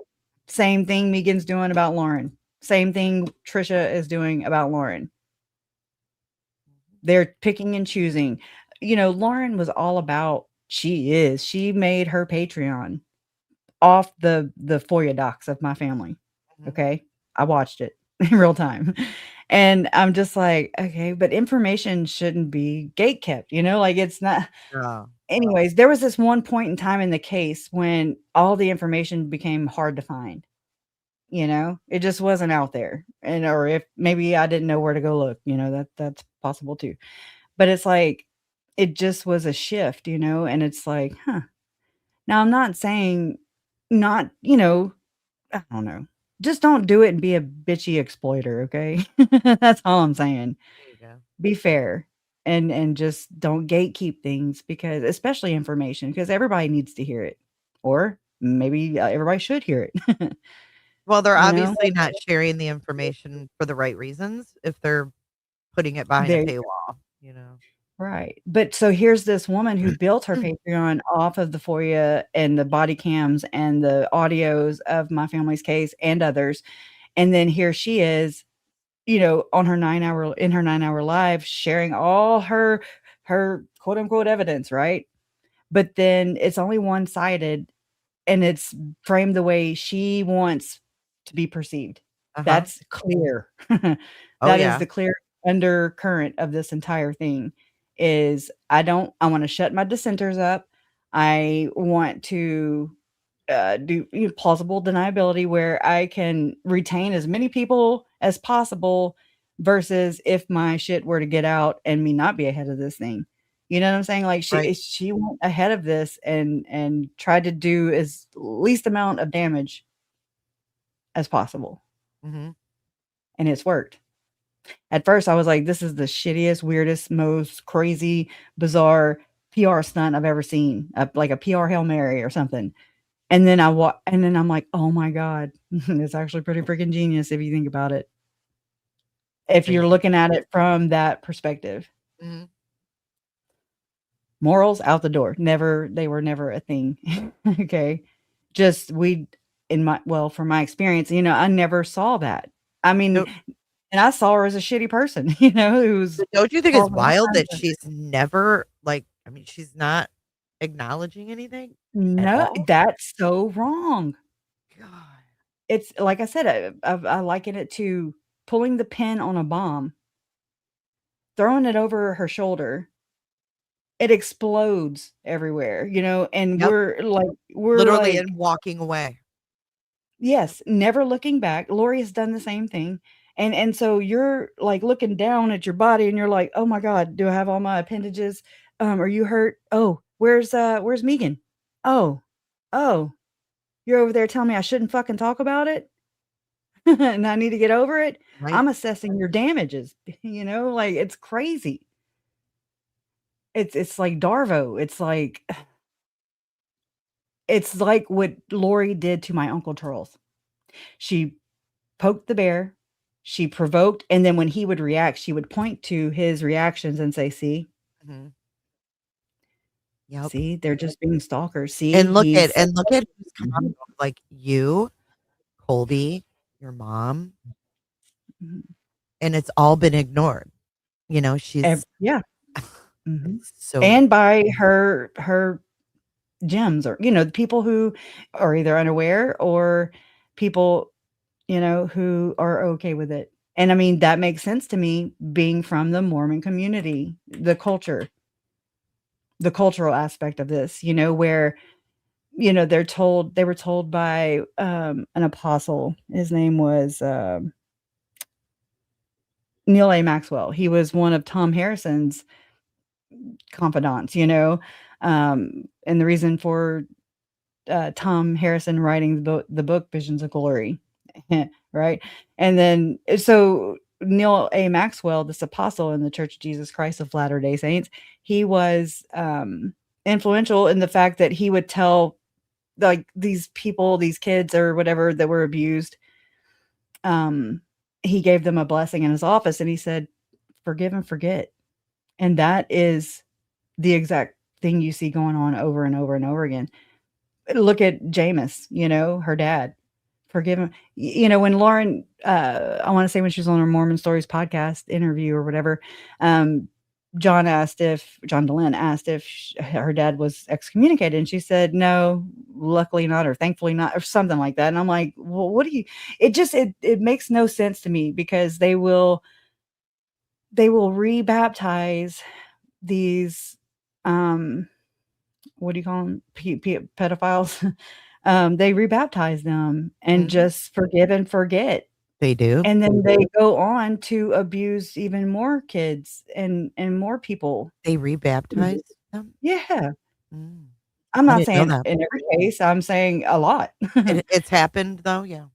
Same thing Megan's doing about Lauren. Same thing Trisha is doing about Lauren. They're picking and choosing. Lauren was all about she made her Patreon off the FOIA docs of my family. Mhm. Okay? I watched it in real time. And I'm just like, okay, but information shouldn't be gate kept, like it's not. Yeah. Anyways, there was this one point in time in the case when all the information became hard to find. It just wasn't out there. And or if maybe I didn't know where to go look, that's possible too. But it's like it just was a shift, and it's like, huh. Now I'm not saying not, I don't know. Just don't do it and be a bitchy exploiter, okay? That's all I'm saying. There you go. Be fair and just don't gatekeep things because especially information because everybody needs to hear it. Or maybe everybody should hear it. Well, they're you know? obviously not sharing the information for the right reasons if they're putting it behind a There paywall, you know? Right. But so here's this woman who built her Patreon off of the FOIA and the body cams and the audios of my family's case and others. And then here she is, on her 9-hour live sharing all her quote unquote evidence, right? But then it's only one-sided and it's framed the way she wants to be perceived. Uh-huh. That's clear. Oh, That is yeah. the clear undercurrent of this entire thing is I wanna shut my dissenters up. I want to, do plausible deniability where I can retain as many people as possible versus if my shit were to get out and me not be ahead of this thing. You know what I'm saying? Like Right. she went ahead of this and tried to do as least amount of damage as possible. Mhm. And it's worked. At first I was like, this is the shittiest, weirdest, most crazy, bizarre PR stunt I've ever seen. Like a PR Hail Mary or something. And then I'm like, oh my God, it's actually pretty freaking genius if you think about it. If you're Crazy. looking at it from that perspective. Mhm. Morals out the door. They were never a thing. Okay. Just from my experience, I never saw that. I mean, Nope. and I saw her as a shitty person, who's But don't you think it's causing all wild kinds that of she's never she's not acknowledging anything at No, all? that's so wrong. God. It's like I said, I liken it to pulling the pin on a bomb, throwing it over her shoulder. It explodes everywhere, and Yep. we're Literally like and walking away. yes, never looking back. Lori has done the same thing. And so you're like looking down at your body and you're like, "Oh my God, do I have all my appendages? Are you hurt? Oh, where's Megan? Oh, oh, you're over there telling me I shouldn't fucking talk about it and I need to get over it. Right? I'm assessing your damages, like it's crazy. It's like Darvo. It's like what Lori did to my Uncle Charles. She poked the bear, she provoked, and then when he would react, she would point to his reactions and say, "See? Mhm. Yep. See, they're just being stalkers. See, And he's" look at who's coming Mhm, up, like you, Colby, your mom, mhm. and it's all been ignored. She's Yeah. Mhm. it's so And by her gems or, the people who are either unaware or people, who are okay with it. And I mean, that makes sense to me being from the Mormon community, the cultural aspect of this, where they were told by an apostle. His name was Neil A. Maxwell. He was one of Tom Harrison's confidants, and the reason for Tom Harrison writing the book Visions of Glory, right? And then so Neil A. Maxwell, this apostle in the Church of Jesus Christ of Latter-day Saints, he was influential in the fact that he would tell like these people, these kids or whatever that were abused, he gave them a blessing in his office and he said, "Forgive and forget." And that is the exact thing you see going on over and over and over again. Look at Jameis, her dad. Forgive him. When Lauren, I want to say when she was on her Mormon Stories podcast interview or whatever, John Dehlin asked if her dad was excommunicated, and she said, "No, luckily not, or thankfully not," or something like that. And I'm like, well, what do you, it makes no sense to me because they will rebaptize these, what do you call them? Pedophiles. They rebaptize them and Mhm. just forgive and forget. They do. And then they go on to abuse even more kids and more people. They rebaptized them? Yeah. Mm. I'm I not didn't know saying that. in every case, I'm saying a lot. It's happened though, yeah.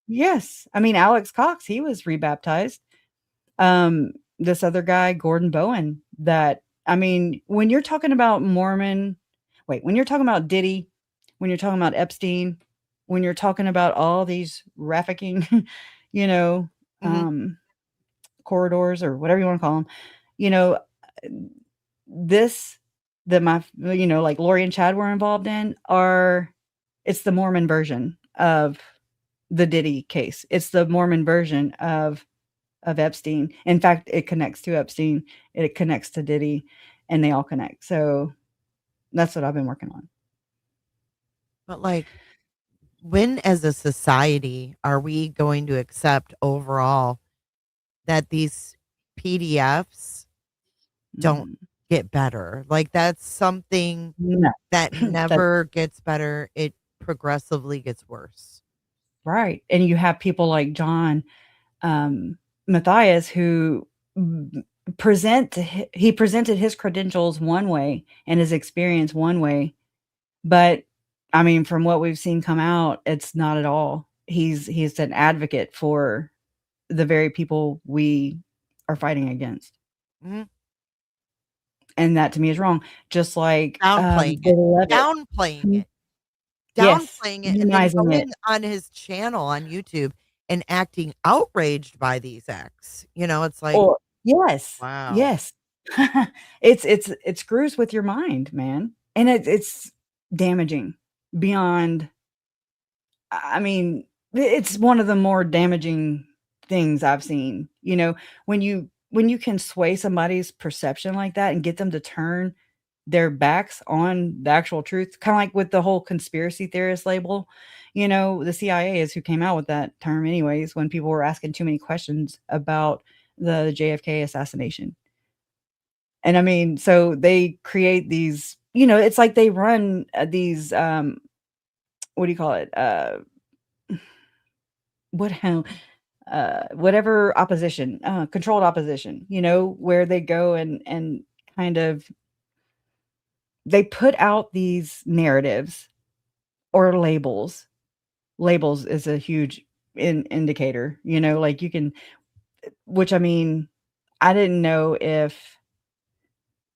Yes. I mean, Alex Cox, he was rebaptized. Um, this other guy, Gordon Bowen, I mean, when you're talking about when you're talking about Diddy, when you're talking about Epstein, when you're talking about all these trafficking, you know, Mhm. corridors or whatever you want to call them, you know, this that like Lori and Chad were involved in it's the Mormon version of the Diddy case. It's the Mormon version of Epstein. In fact, it connects to Epstein, it connects to Diddy, and they all connect. So that's what I've been working on. But when as a society are we going to accept overall that these PDFs don't Mm, get better? Like that's something no, that that's never gets better. It progressively gets worse. right. And you have people like John Matthias, who he presented his credentials one way and his experience one way, but I mean, from what we've seen come out, it's not at all. He's an advocate for the very people we are fighting against. Mhm. And that to me is wrong. Just like Downplaying it. Downplaying it. Yes, Downplaying it, and then minimizing it. going on his channel on YouTube and acting outraged by these acts. You know, it's like, Or yes, wow. yes. It screws with your mind, man, and it's damaging beyond. I mean, it's one of the more damaging things I've seen. You know, when you can sway somebody's perception like that and get them to turn their backs on the actual truth, kind of like with the whole conspiracy theorist label. You know, the CIA is who came out with that term, anyways, when people were asking too many questions about the JFK assassination. And I mean, so they create these, you know, it's like they run these, what do you call it? What how whatever opposition, controlled opposition, you know, where they go and kind of they put out these narratives or labels. Labels is a huge indicator, you know, like you can, which I mean, I didn't know if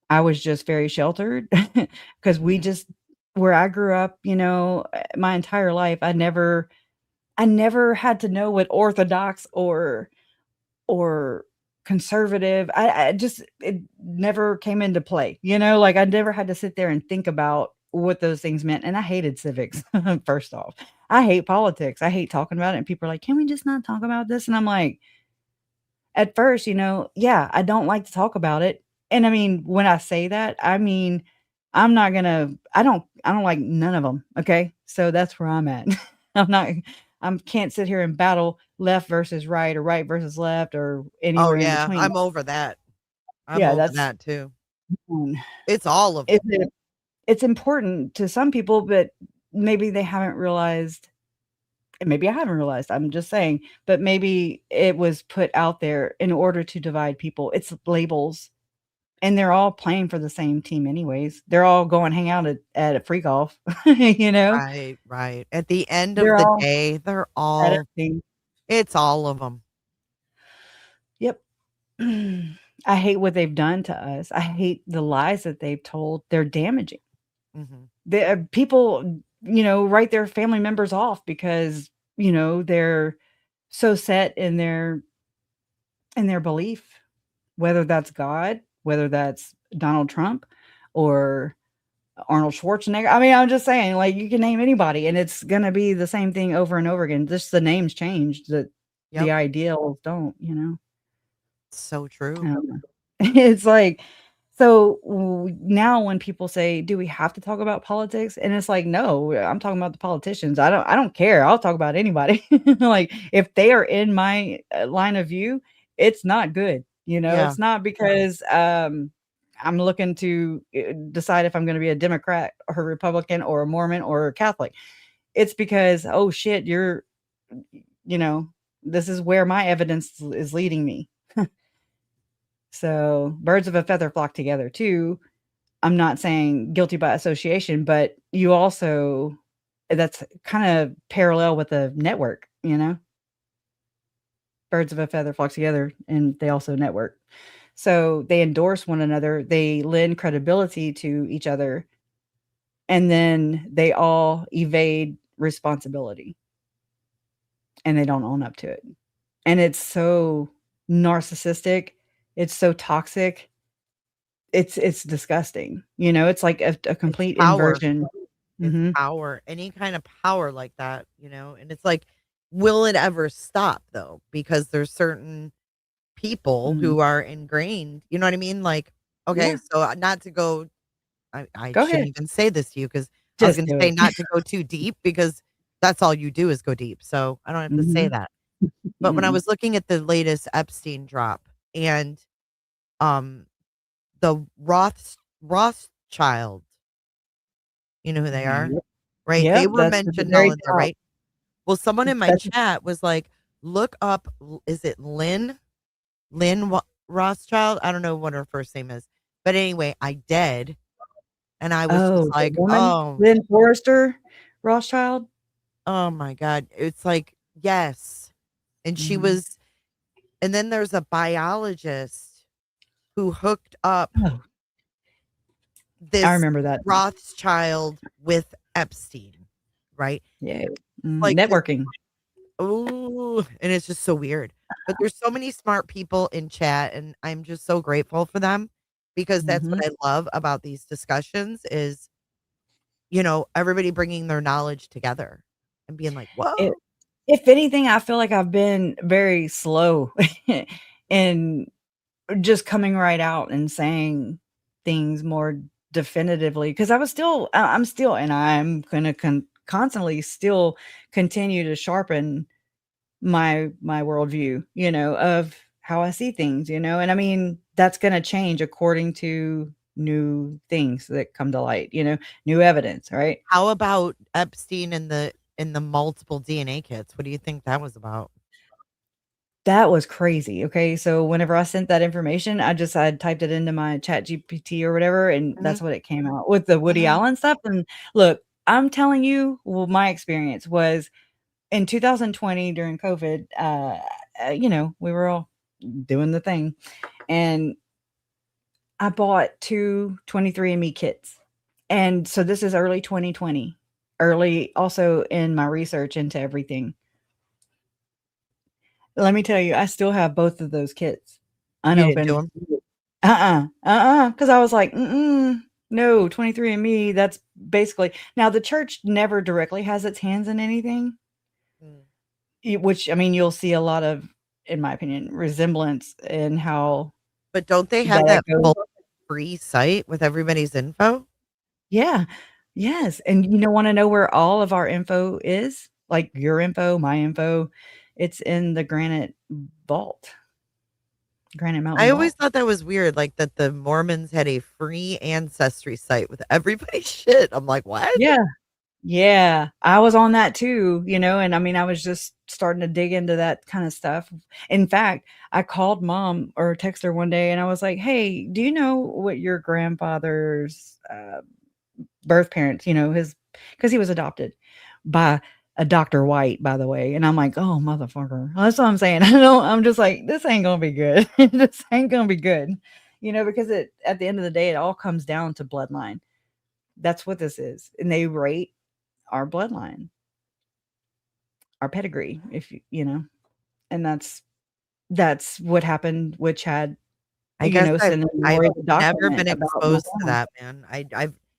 I was just very sheltered because we just where I grew up, you know, my entire life, I never had to know what orthodox or conservative. I just it never came into play, you know, like I never had to sit there and think about what those things meant. And I hated civics, first off. I hate politics. I hate talking about it. And people are like, can we just not talk about this? And I'm like, at first, you know, yeah, I don't like to talk about it. And I mean, when I say that, I mean, I don't like none of them. Okay. So that's where I'm at. I'm not, can't sit here and battle left versus right or right versus left or Oh, anywhere in yeah. between. I'm over that. I'm Yeah. over That's, that too. mm, It's all of them. it's important to some people, but maybe they haven't realized, and maybe I haven't realized, I'm just saying, but maybe it was put out there in order to divide people. It's labels. And they're all playing for the same team anyways. They're all going hang out at a free golf, you know? Right, right. At the end of They're the all day, they're at all everything. it's all of them. Yep. I hate what they've done to us. I hate the lies that they've told. They're damaging. Mhm. People, you know, write their family members off because, you know, they're so set in their belief, whether that's God, whether that's Donald Trump or Arnold Schwarzenegger. I mean, I'm just saying, like, you can name anybody, and it's gonna be the same thing over and over again. Just the names change, the Yep. ideals don't, you know? So I true. don't know. It's like, so now when people say, "Do we have to talk about politics?" And it's like, "No, I'm talking about the politicians. I don't care. I'll talk about anybody." Like, if they are in my line of view, it's not good. You know, Yeah. it's not because I'm looking to decide if I'm going to be a Democrat or a Republican or a Mormon or a Catholic. It's because, oh shit, you know, this is where my evidence is leading me. So birds of a feather flock together too. I'm not saying guilty by association, but you also, that's kind of parallel with the network, you know? Birds of a feather flock together and they also network. So they endorse one another, they lend credibility to each other, and then they all evade responsibility and they don't own up to it. And it's so narcissistic, it's so toxic. It's disgusting. You know, it's like a It's complete power. inversion. It's Mhm. power. Any kind of power like that, you know? And it's like, will it ever stop though? Because there's certain people Mhm. who are ingrained, you know what I mean? Like, okay, Yeah, so not to go I go shouldn't ahead. even say this to you because I was Just gonna do say it. not to go too deep because that's all you do is go deep. So I don't have to say Mhm. that. But when I Mm. was looking at the latest Epstein drop and um the Rothschild, you know who they are? Yep. Right? They Yep, were that's at the mentioned all very in there, top. right? Well, someone in my That's chat was like, look up, is it Lynn Rothschild? I don't know what her first name is. But anyway, I did. And I was Oh, just the like, woman, Lynn Forrester Rothschild. oh my God. It's like, yes. And she Mhm. was, and then there's a biologist who hooked up Oh, I this remember that. Rothschild with Epstein, right? Yeah. Like, Networking. oh, and it's just so weird. But there's so many smart people in chat, and I'm just so grateful for them because that's what Mhm. I love about these discussions is, everybody bringing their knowledge together and being like, It whoa. If anything, I feel like I've been very slow in just coming right out and saying things more definitively because I'm still, and I'm gonna constantly still continue to sharpen my worldview, of how I see things, and I mean that's gonna change according to new things that come to light, new evidence, right? How about Epstein and the multiple DNA kits? What do you think that was about? That was crazy, okay? So whenever I sent that information, I typed it into my Chat GPT or whatever, and Mhm, that's what it came out with the Woody mhm. Allen stuff, and look, I'm telling you, well, my experience was in 2020 during COVID, we were all doing the thing, and I bought 2 23andMe kits, and so this is early 2020, early also in my research into everything. Let me tell you, I still have both of those kits You didn't do unopened. them? Because I was like, "Mm-mm, no, 23andMe, that's basically" now the church never directly has its hands in anything, which, I mean, you'll see a lot of, in my opinion, resemblance in how But don't they have that that goes. full free site with everybody's info? Yeah. Yes, and wanna know where all of our info is? Like, your info, my info, it's in the Granite I Mountain always Vault. thought that was weird, like that the Mormons had a free ancestry site with everybody's shit. I'm like, what? Yeah. Yeah, I was on that too, and I mean, I was just starting to dig into that kinda stuff. In fact, I called mom or text her one day and I was like, "Hey, do you know what your grandfather's, birth parents, his," because he was adopted by a Dr. White, by the way, and I'm like, "Oh, motherfucker." That's what I'm saying. I'm just like, "This ain't gonna be good. This ain't gonna be good." Because at the end of the day, it all comes down to bloodline. That's what this is, and they rate our bloodline, our pedigree, if and that's what happened with Chad, I guess sending I've Lori the never document been about my exposed to family. that, man.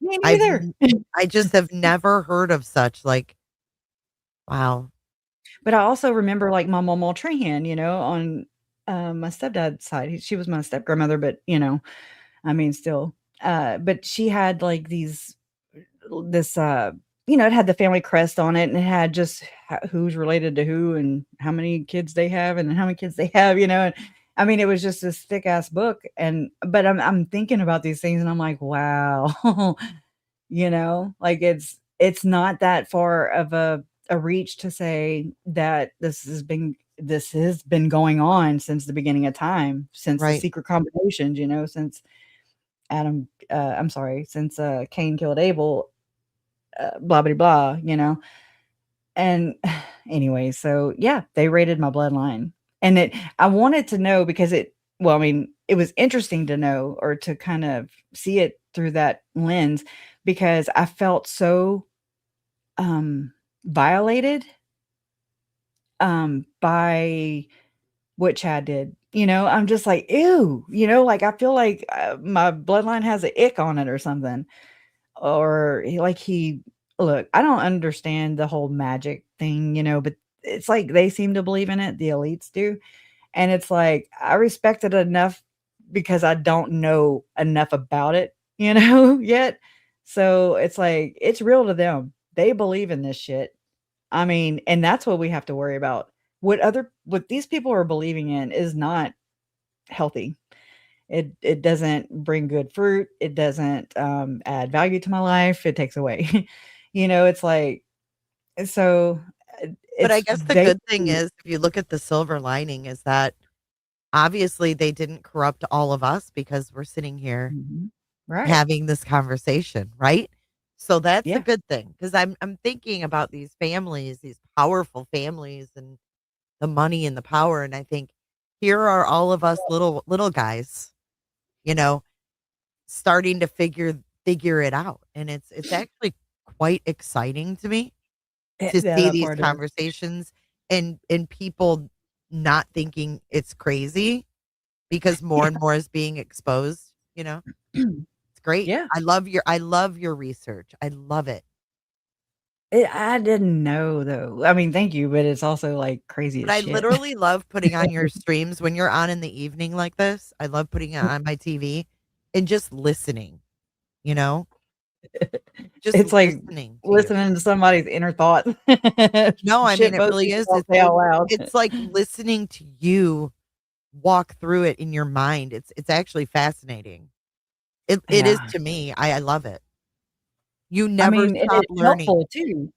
Me I've neither. n I just have never heard of such, like, wow. But I also remember, like, my mama Trahan, on, my stepdad's side. She was my step grandmother, but, I mean, still, but she had, like, this, it had the family crest on it, and it had just who's related to who and how many kids they have and how many kids they have, and I mean, it was just this thick ass book, but I'm thinking about these things, and I'm like, wow, like it's not that far of a reach to say that this has been going on since the beginning of time, since the Right. secret combinations, since I'm sorry, since Cain killed Abel, blah blah blah, and anyway, so yeah, they raided my bloodline, and I wanted to know because well, I mean, it was interesting to know or to kind of see it through that lens because I felt so violated by what Chad did. I'm just like, ew, like I feel like my bloodline has an ick on it or something. Or he look, I don't understand the whole magic thing, but it's like they seem to believe in it, the elites do. And it's like I respect it enough because I don't know enough about it, yet. So it's like it's real to them. They believe in this shit. I mean, and that's what we have to worry about. What these people are believing in is not healthy. It doesn't bring good fruit. It doesn't add value to my life. It takes away. It's like so. But I it's guess the good thing basically is, if you look at the silver lining, is that obviously they didn't corrupt all of us because we're sitting here Mhm. Right. having this conversation, right? So that's a Yeah. good thing because I'm thinking about these families, these powerful families, and the money and the power, and I think here are all of us little guys, you know, starting to figure it out, and it's actually quite exciting to me to Yeah, see that these part is. conversations and people not thinking it's crazy because more Yeah. and more is being exposed, you know? It's great. Yeah. I love your research. I love it. I didn't know, though. I mean, thank you, but it's also, like, crazy But as I shit. literally love putting on your streams when you're on in the evening like this. I love putting it on my TV and just listening, you know? Just It's like listening to you. listening to somebody's inner thought. No, I mean, Shit it most really people is. don't say out loud. It's like listening to you walk through it in your mind. It's actually fascinating. It is Yeah. to me. I love it. You I never mean, and stop it's learning. helpful too.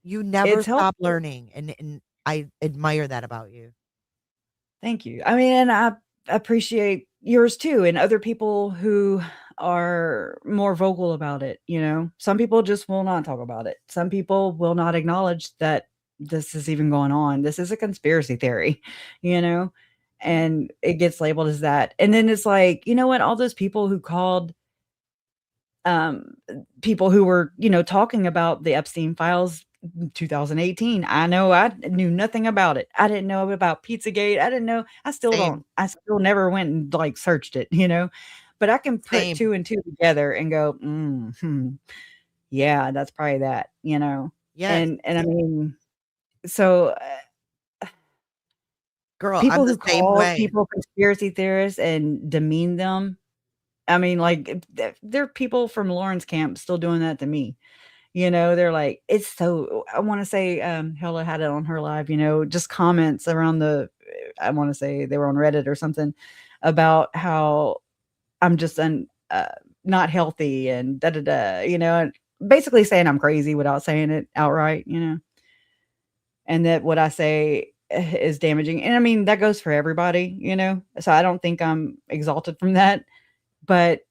You never It's stop helpful. learning, and I admire that about you. Thank you. I mean, and I appreciate yours too, and other people who are more vocal about it, you know? Some people just will not talk about it. Some people will not acknowledge that this is even going on. This is a conspiracy theory, you know? And it gets labeled as that. And then it's like, you know what? All those people who called um, people who were, you know, talking about the Epstein files in 2018. I know I knew nothing about it. I didn't know about Pizzagate. I didn't know. I still don't. Same, I still never went and like searched it, you know. But I can put same. two and two together and go, yeah, that's probably that, you know. Yes, And I mean, so girl, I'm people the who same call way. people conspiracy theorists and demean them. I mean, like there are people from Lauren's camp still doing that to me. You know, they're like, it's so I wanna say, Hella had it on her live, you know, just comments around I wanna say they were on Reddit or something about how I'm just not healthy and da da da, you know, and basically saying I'm crazy without saying it outright, you know, and that what I say is damaging. And I mean, that goes for everybody, you know. So I don't think I'm exalted from that. But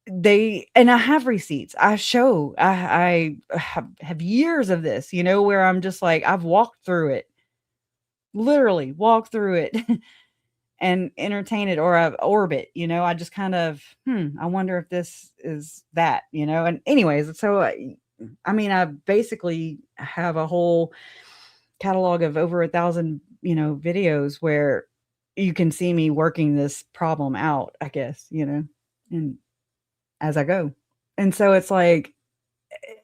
I have receipts. I have years of this, you know, where I'm just like, I've walked through it, literally walked through it and entertain it or orbit, you know. I just kind of, I wonder if this is that, you know. And anyways, so I mean, I basically have a whole catalog of over 1,000, you know, videos where you can see me working this problem out, I guess, you know, and as I go. And so it's like,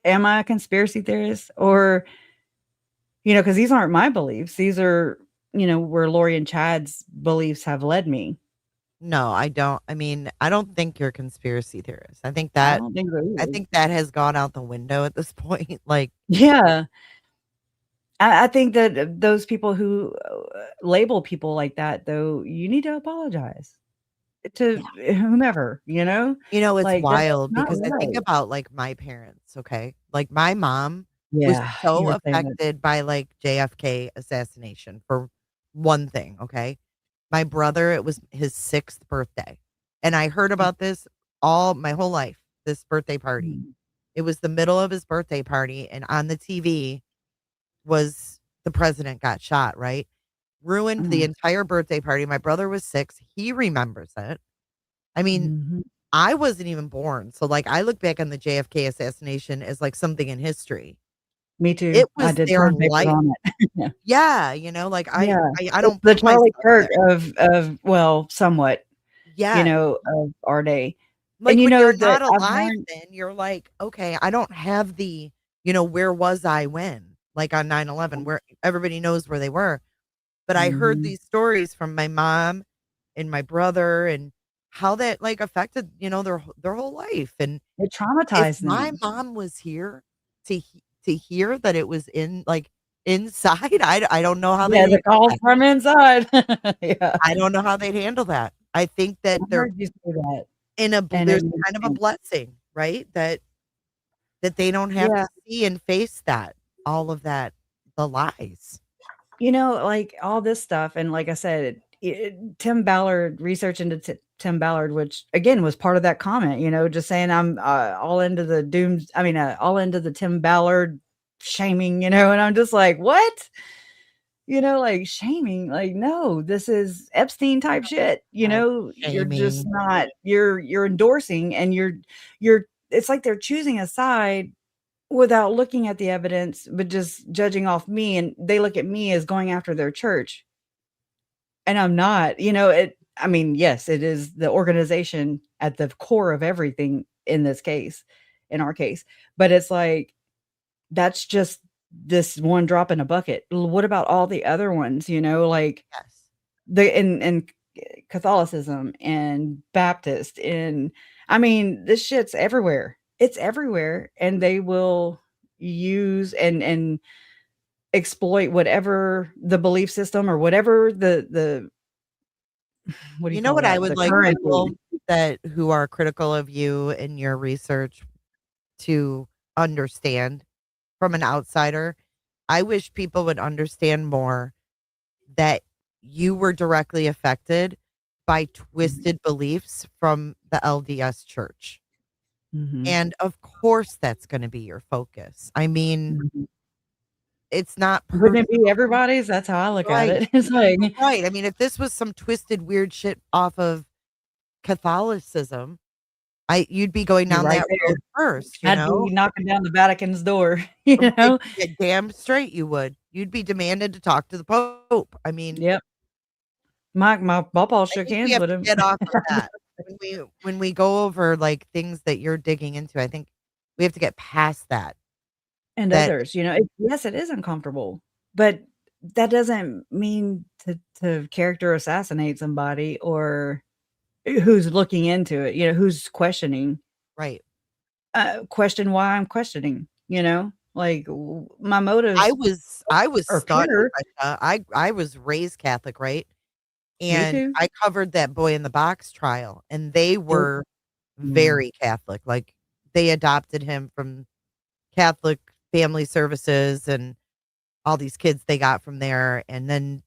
am I a conspiracy theorist? Or, you know, because these aren't my beliefs. These are, you know, where Lori and Chad's beliefs have led me. No, I don't. I mean, I don't think you're a conspiracy theorist. I don't think so I either. think that has gone out the window at this point. Like, Yeah. I think that those people who label people like that, though, you need to apologize to whomever, you know? you know, it's Like, that's wild not because I think right. about like my parents, okay? Like my mom was Yeah. You so were saying that. affected by like JFK assassination for one thing, okay? My brother, it was his 6th birthday. And I heard about this all my whole life, this birthday party. Mhm. It was the middle of his birthday party, and on the TV was the president got shot, right? Ruined the Mhm. entire birthday party. My brother was 6. He remembers it. I mean, Mhm. I wasn't even born. So, like, I look back on the JFK assassination as like something in history. Me too. It I was did their term papers life. on it. Yeah. Yeah, you know, like Yeah. I It's don't the put Charlie myself Kirk there. of well, somewhat, you Yes. know, of our day. And Like, you when know you're that not I've alive learned then, you're like, "Okay, I don't have the, where was I when?" Like, on 9/11, where everybody knows where they were. But I heard mhm, these stories from my mom and my brother and how that, like, affected, their whole life, and it if traumatized my them. mom was here to hear that it was inside, I don't know how they'd Yeah, the handle calls that. from inside. Yeah. I don't know how they'd handle that. I think I that they're heard you say that, and it there's makes kind of a sense. blessing, right? That they don't have Yeah. to see and face all of that, the lies. like all this stuff, and like I said, Tim Ballard, research into Tim Ballard, which again was part of that comment, just saying I'm all into the dooms. I mean, all into the Tim Ballard shaming, and I'm just like, what? Like shaming, like, no, this is Epstein type shit. You're just Shaming. not, you're endorsing, and you're, it's like they're choosing a side without looking at the evidence, but just judging off me, and they look at me as going after their church. And I'm not, I mean, yes, it is the organization at the core of everything in this case, in our case, but it's like, that's just this one drop in a bucket. What about all the other ones, like Yes. in Catholicism and Baptist, and I mean, this shit's everywhere. It's everywhere, and they will use and exploit whatever the belief system or whatever the what do you You know call what I that? would The like currency. people that who are critical of you and your research to understand from an outsider? I wish people would understand more that you were directly affected by twisted beliefs from the LDS church. Mhm. And of course, that's going to be your focus. I mean, Mhm. it's not Wouldn't it personal. be everybody's? That's how I look at Right. it. It's like, Right. I mean, if this was some twisted, weird shit off of Catholicism, you'd be going you're down right that there. road first, I'd be knocking down the Vatican's door, you Yeah, know? damn straight you would. You'd be demanding to talk to the Pope. I mean, Yep. My pawpaw I shook think we hands have with to him. get off of that. When we go over like things that you're digging into, I think we have to get past that. And That others, yes, it is uncomfortable, but that doesn't mean to character assassinate somebody, or who's looking into it, who's questioning. right. Question why I'm questioning, like, my I motives was are stunned. pure. I was raised Catholic, right? Me And too. I covered that Boy in the Box trial, and they Yep. were Mm. very Catholic. Like they adopted him from Catholic Family Services and all these kids they got from there. And then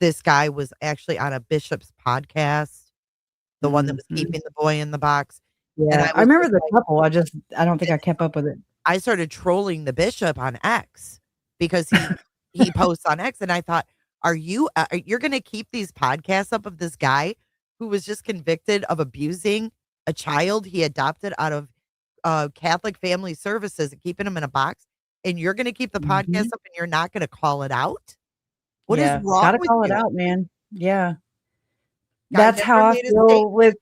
this guy was actually on a bishop's podcast, the one that was Mhm. keeping the boy in the box. And Yeah, I I was remember just the like, couple, I don't think I kept up with it. I started trolling the bishop on X because he posts on X, and I thought, you're going to keep these podcasts up of this guy who was just convicted of abusing a child he adopted out of Catholic Family Services and keeping him in a box, and you're going to keep the podcast Mhm. up and you're not going to call it out? What is Yeah, wrong gotta with call it you? out, man. Yeah. Guy That's never how I made a feel statement. with,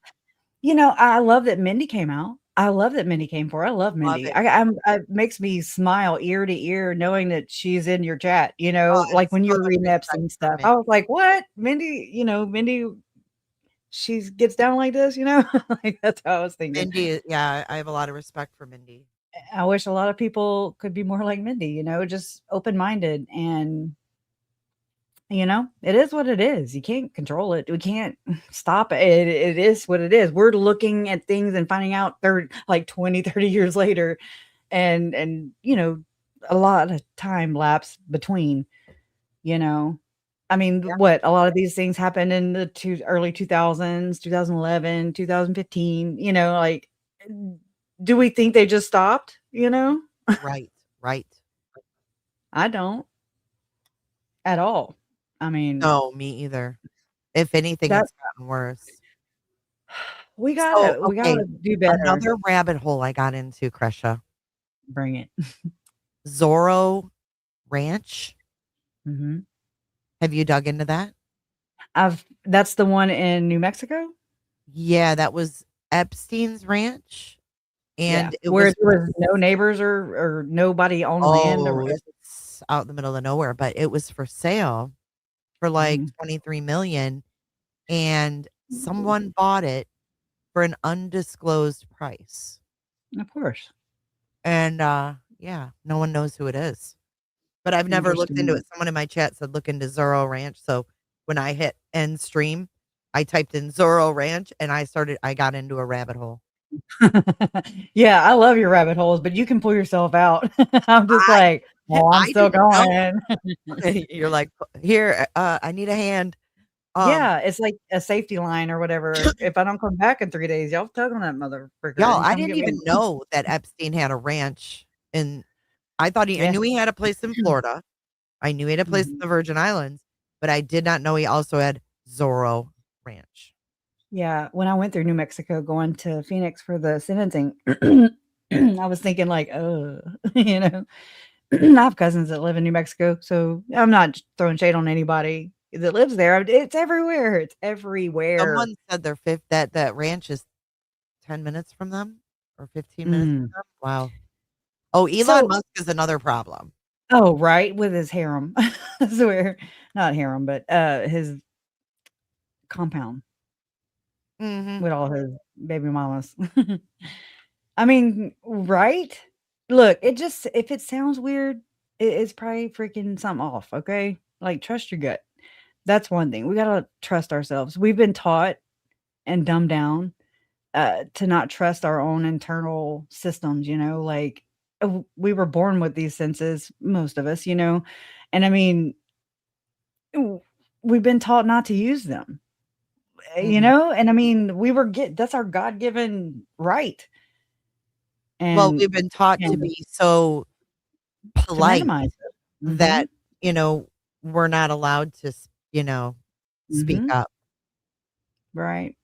I love that Mindy came out. I love that Mindy came for. I love Love Mindy. it. It makes me smile ear to ear knowing that she's in your chat, Oh, I'm like when you so were reading excited Epstein for stuff. I Mindy. was like, "What? Mindy, Mindy, she gets down like this," Like, that's how I was thinking. Yeah, I have a lot of respect for Mindy. I wish a lot of people could be more like Mindy, just open-minded, and it is what it is. You can't control it. We can't stop it. It is what it is. We're looking at things and finding out like 20, 30 years later, and a lot of time lapse between, you know. I mean, Yeah, what a lot of these things happened in the early 2000s, 2011, 2015, like, do we think they just stopped, right, right. I don't at all. I mean, No, me either. If anything, that it's gotten worse. we So, gotta we okay, gotta do better. another rabbit hole I got into, Kresha. Bring it. Zorro Ranch. Mhm. Have you dug into that? That's the one in New Mexico? Yeah, that was Epstein's ranch. Yeah, And it where was there was no neighbors or nobody on land or it's out in the middle of nowhere, but it was for sale for like Mhm. 23 million, and someone bought it for an undisclosed price. Of course. And yeah, no one knows who it is. But I've never looked into Interesting. it. Someone in my chat said look into Zorro Ranch. So when I hit end stream, I typed in Zorro Ranch and I got into a rabbit hole. Yeah, I love your rabbit holes, but you can pull yourself out. I'm just I like, Oh, I'm I still didn't know. going. You're like, here, I need a hand. Yeah, it's like a safety line or whatever. If I don't come back in 3 days, y'all tug on that motherfucker Y'all, and I come didn't get me. even know that Epstein had a ranch, and I Yeah. knew he had a place in Florida. I knew he had a place in the Virgin Islands, but I did not know he also had Zorro Ranch. Yeah, when I went through New Mexico going to Phoenix for the sentencing, I was thinking like, you know, I have cousins that live in New Mexico, so I'm not throwing shade on anybody that lives there. It's everywhere. It's everywhere. Someone said that ranch is 10 minutes from them or 15 minutes from them. Wow. Oh, Elon Musk is another problem. Oh, right, with his harem. I swear. Not harem, but his compound with all his baby mamas. I mean, right? Look, if it sounds weird, it's probably freaking something off, okay? Like, trust your gut. That's one thing. We gotta trust ourselves. We've been taught and dumbed down to not trust our own internal systems, you know, like we were born with these senses, most of us, you know, and I mean, we've been taught not to use them, you know, and I mean, that's our God given right. And well, we've been taught to be so polite that, you know, we're not allowed to, you know, speak up. Right.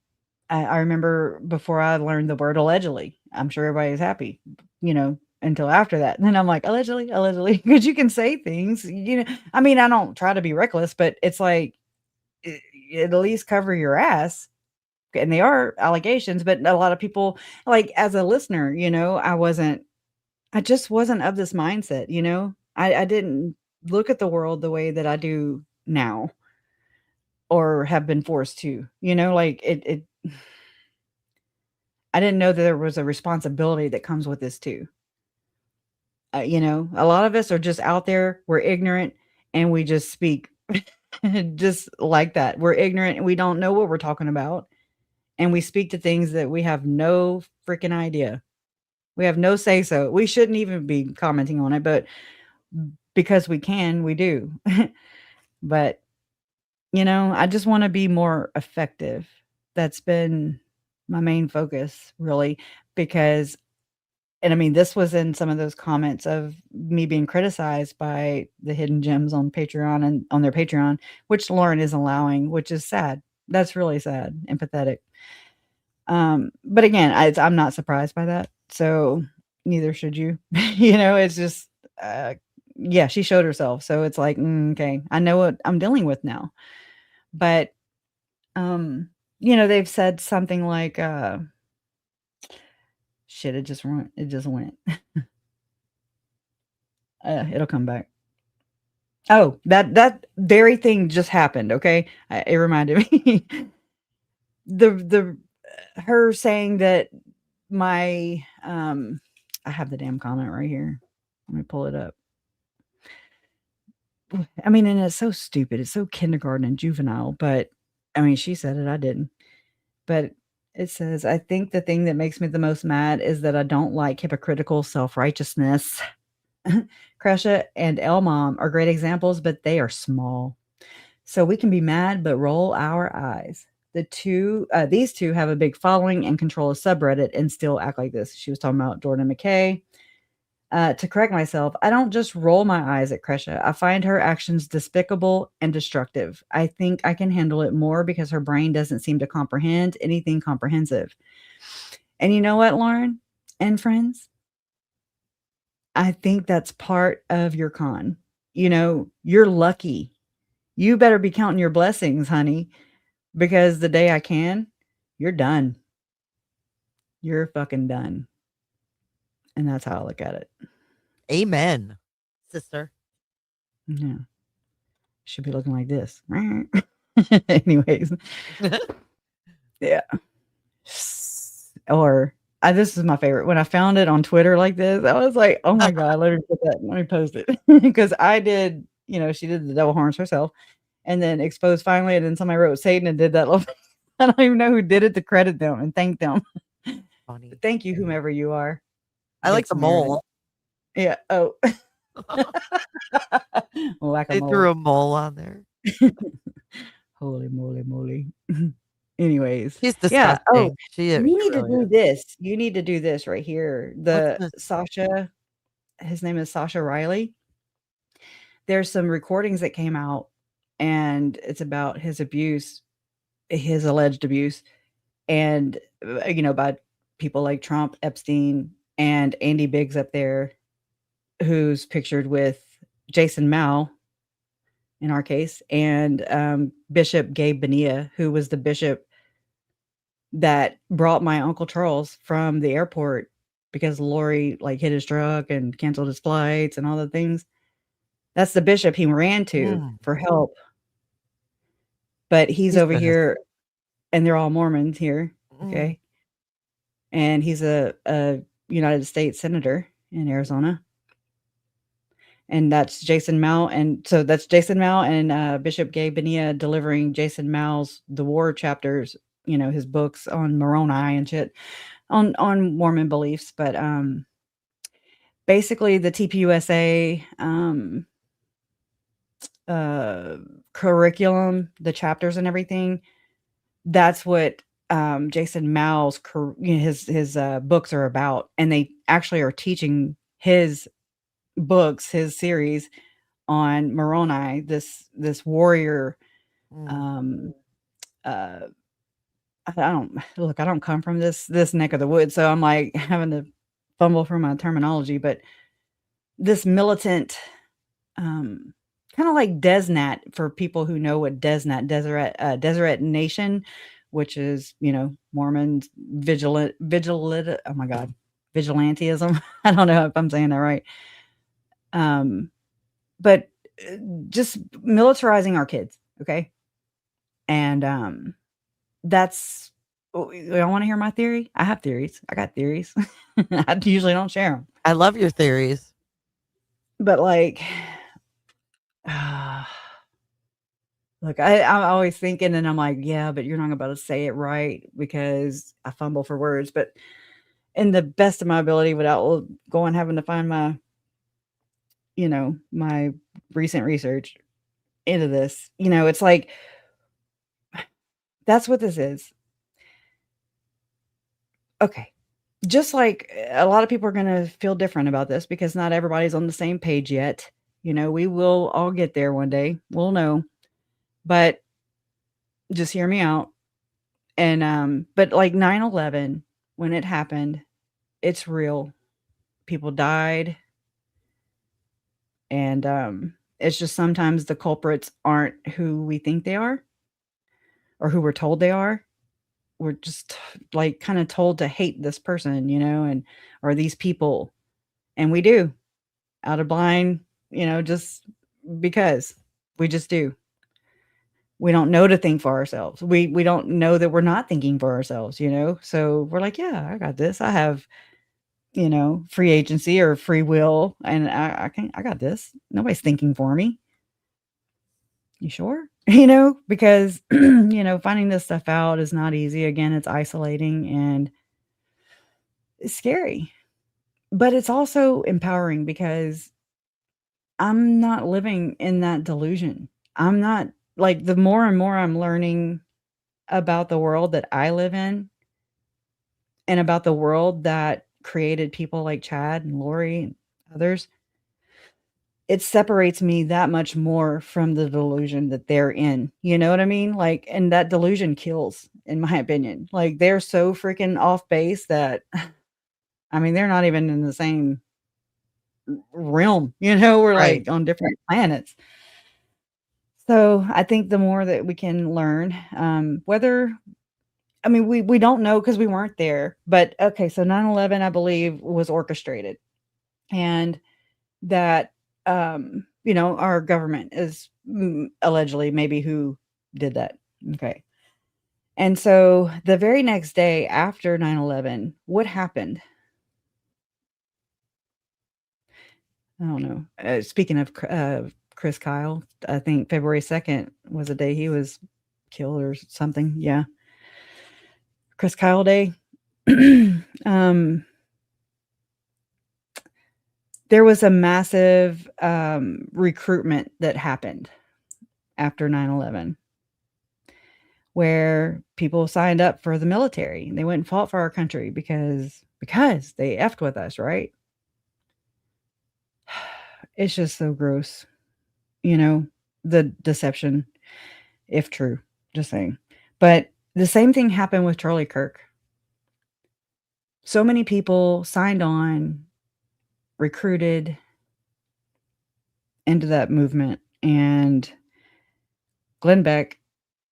I remember before I learned the word allegedly, I'm sure everybody's happy, you know, until after that. And then I'm like, allegedly, because you can say things, you know. I mean, I don't try to be reckless, but it's like, at least cover your ass. And they are allegations, but a lot of people, like as a listener, you know, I just wasn't of this mindset, you know. I didn't look at the world the way that I do now or have been forced to, you know, like it I didn't know that there was a responsibility that comes with this too. You know, a lot of us are just out there, we're ignorant, and we just speak just like that. We're ignorant and we don't know what we're talking about. And we speak to things that we have no freaking idea. We have no say so. We shouldn't even be commenting on it, but because we can, we do. But, you know, I just want to be more effective. That's been my main focus, really, because and I mean, this was in some of those comments of me being criticized by the hidden gems on Patreon and on their Patreon, which Lauren is allowing, which is sad. That's really sad and pathetic. But again, I'm not surprised by that. So neither should you. You know, it's just, yeah, she showed herself. So it's like, okay, I know what I'm dealing with now. But, you know, they've said something like, shit, it just went. It'll come back. Oh, that very thing just happened, okay? It reminded me. The her saying that my, I have the damn comment right here. Let me pull it up. I mean, and it's so stupid. It's so kindergarten and juvenile, but I mean, she said it, I didn't. But it says, "I think the thing that makes me the most mad is that I don't like hypocritical self-righteousness." Kresha and El Mom are great examples, but they are small. So we can be mad, but roll our eyes. These two have a big following and control a subreddit and still act like this. She was talking about Jordan McKay. To correct myself, I don't just roll my eyes at Kresha. I find her actions despicable and destructive. I think I can handle it more because her brain doesn't seem to comprehend anything comprehensive. And you know what, Lauren and friends? I think that's part of your con. You know, you're lucky. You better be counting your blessings, honey, because the day I can, you're done. You're fucking done. And that's how I look at it. Amen, sister. Yeah. Should be looking like this. Anyways. Yeah. Or this is my favorite. When I found it on Twitter like this, I was like, oh my God, let me post it. Because I did, you know, she did the devil horns herself and then exposed finally. And then somebody wrote Satan and did that little I don't even know who did it to credit them and thank them. Funny. Thank you, whomever you are. I like the mole. Yeah. Oh. They Whack-a-mole. threw a mole on there. Holy moly moly. Anyways, She's yeah. Oh, disgusting. She you need to really do is. this. You need to do this right here. What's The this? Sasha, his name is Sasha Riley. There's some recordings that came out, and it's about his abuse, his alleged abuse, and by people like Trump, Epstein, and Andy Biggs up there, who's pictured with Jason Mao in our case, and Bishop Gabe Bonilla, who was the bishop that brought my Uncle Charles from the airport because Lori like hit his truck and canceled his flights and all the things. That's the bishop he ran to for help. But he's over here, and they're all Mormons here, okay? And he's a United States senator in Arizona. And that's Jason Mao, and so that's Jason Mao and Bishop Gabe Bonilla delivering Jason Mao's The War chapters, his books on Moroni and shit, on Mormon beliefs. But basically the TPUSA curriculum, the chapters and everything, that's what Jason Mao's his books are about, and they actually are teaching his books, his series on Moroni, this warrior. I don't come from this neck of the woods, so I'm like having to fumble for my terminology, but this militant, kind of like DesNat, for people who know what DesNat, Deseret Nation, which is, Mormons, vigilant, oh my God, vigilantism. I don't know if I'm saying that right. But just militarizing our kids. Okay. And, that's, I want to hear my theory. I have theories. I got theories. I usually don't share them. I love your theories. But like, look, I'm always thinking, and I'm like, yeah, but you're not about to say it right because I fumble for words. But in the best of my ability, without going having to find my, my recent research into this, it's like, that's what this is. Okay. Just like a lot of people are going to feel different about this because not everybody's on the same page yet. We will all get there one day. We'll know. But just hear me out. And but like 9/11, when it happened, it's real. People died. And it's just sometimes the culprits aren't who we think they are or who we're told they are. We're just like kind of told to hate this person, or these people. And we do, out of blind, just because we just do. We don't know to think for ourselves. We don't know that we're not thinking for ourselves, So we're like, yeah, I got this. I have, free agency or free will, and I got this. Nobody's thinking for me. You sure? Because, finding this stuff out is not easy. Again, it's isolating and it's scary, but it's also empowering because I'm not living in that delusion. I'm not like, the more and more I'm learning about the world that I live in and about the world that created people like Chad and Lori and others, it separates me that much more from the delusion that they're in. You know what I mean? Like, and that delusion kills, in my opinion. Like, they're so freaking off base that, I mean, they're not even in the same realm, we're Right. like on different planets. So I think the more that we can learn, we don't know because we weren't there, but okay. So 9/11, I believe, was orchestrated, and that, our government is allegedly maybe who did that. Okay. And so the very next day after 9/11, what happened? I don't know. Speaking of Chris Kyle, I think February 2nd was the day he was killed or something. Yeah. Chris Kyle Day. there was a massive recruitment that happened after 9/11, where people signed up for the military. They went and fought for our country because they effed with us, right? It's just so gross, the deception, if true, just saying. But the same thing happened with Charlie Kirk. So many people signed on, recruited into that movement, and Glenn Beck,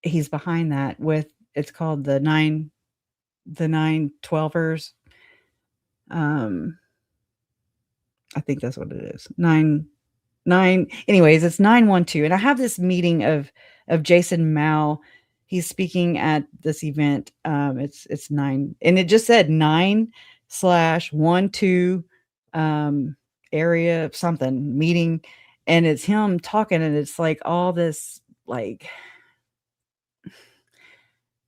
he's behind that with, it's called the 9/12ers. I think that's what it is. 9 anyways, it's 9/12. And I have this meeting of Jason Mao. He's speaking at this event. It's 9, and it just said 9/12 area something meeting, and it's him talking, and it's like all this, like,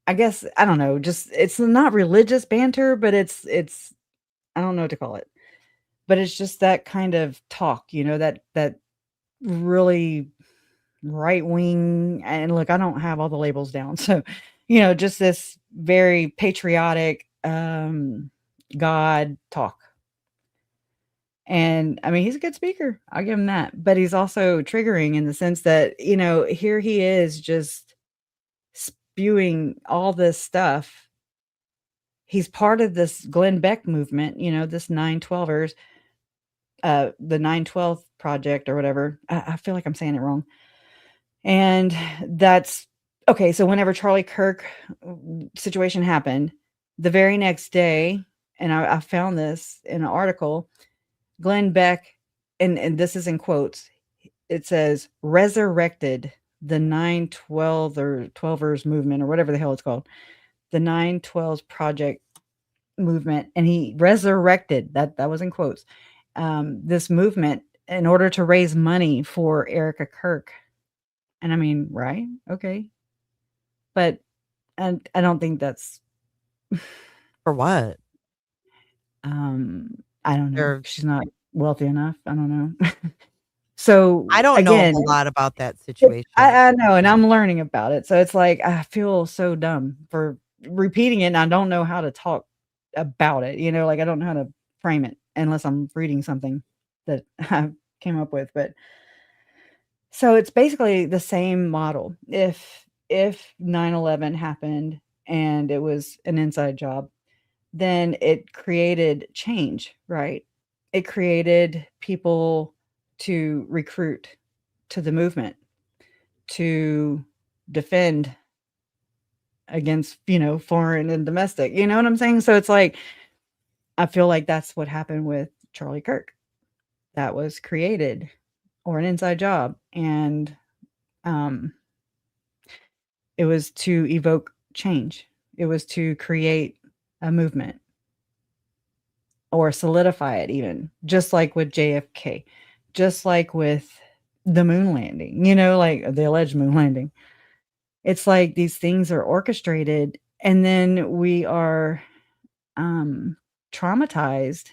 I guess, I don't know, just, it's not religious banter, but it's I don't know what to call it. But it's just that kind of talk, that really right wing, and look, I don't have all the labels down. So, just this very patriotic God talk. And I mean, he's a good speaker. I'll give him that. But he's also triggering in the sense that, here he is just spewing all this stuff. He's part of this Glenn Beck movement, this 9/12ers, the 9/12 project or whatever. I feel like I'm saying it wrong. And that's okay. So whenever Charlie Kirk situation happened, the very next day, and I found this in an article, Glenn Beck, and this is in quotes, it says, resurrected the 9/12 or 12ers movement, or whatever the hell it's called, the 9/12 project movement. And he resurrected, that was in quotes, this movement in order to raise money for Erica Kirk. And I mean, right? Okay. But I don't think that's For what? I don't know. They're- She's not wealthy enough. I don't know. So I don't again, know a lot about that situation. I know, and I'm learning about it. So it's like, I feel so dumb for repeating it, and I don't know how to talk about it. Like, I don't know how to frame it unless I'm reading something that I came up with. But so it's basically the same model. If 9/11 happened and it was an inside job, then it created change, right? It created people to recruit to the movement, to defend against, foreign and domestic. You know what I'm saying? So it's like, I feel like that's what happened with Charlie Kirk. That was created, or an inside job. And it was to evoke change. It was to create a movement or solidify it, even just like with JFK, just like with the moon landing, like the alleged moon landing. It's like these things are orchestrated, and then we are traumatized,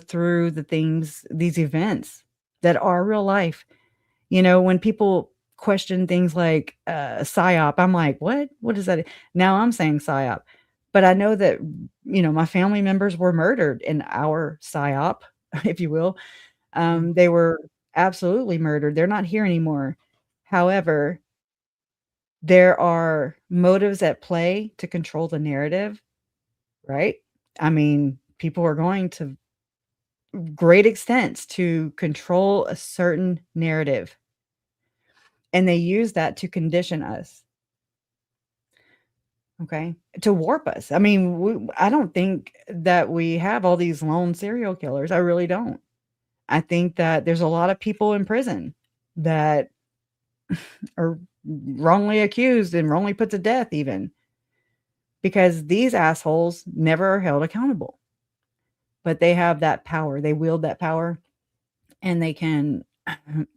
through these events that are real life. When people question things like psyop, I'm like, what is that? Now I'm saying psyop, but I know that, my family members were murdered in our psyop, if you will. They were absolutely murdered. They're not here anymore. However, there are motives at play to control the narrative, right? I mean, people are going to great extents to control a certain narrative, and they use that to condition us. Okay, to warp us. I mean, I don't think that we have all these lone serial killers. I really don't. I think that there's a lot of people in prison that are wrongly accused and wrongly put to death, even because these assholes never are held accountable. But they have that power. They wield that power, and they can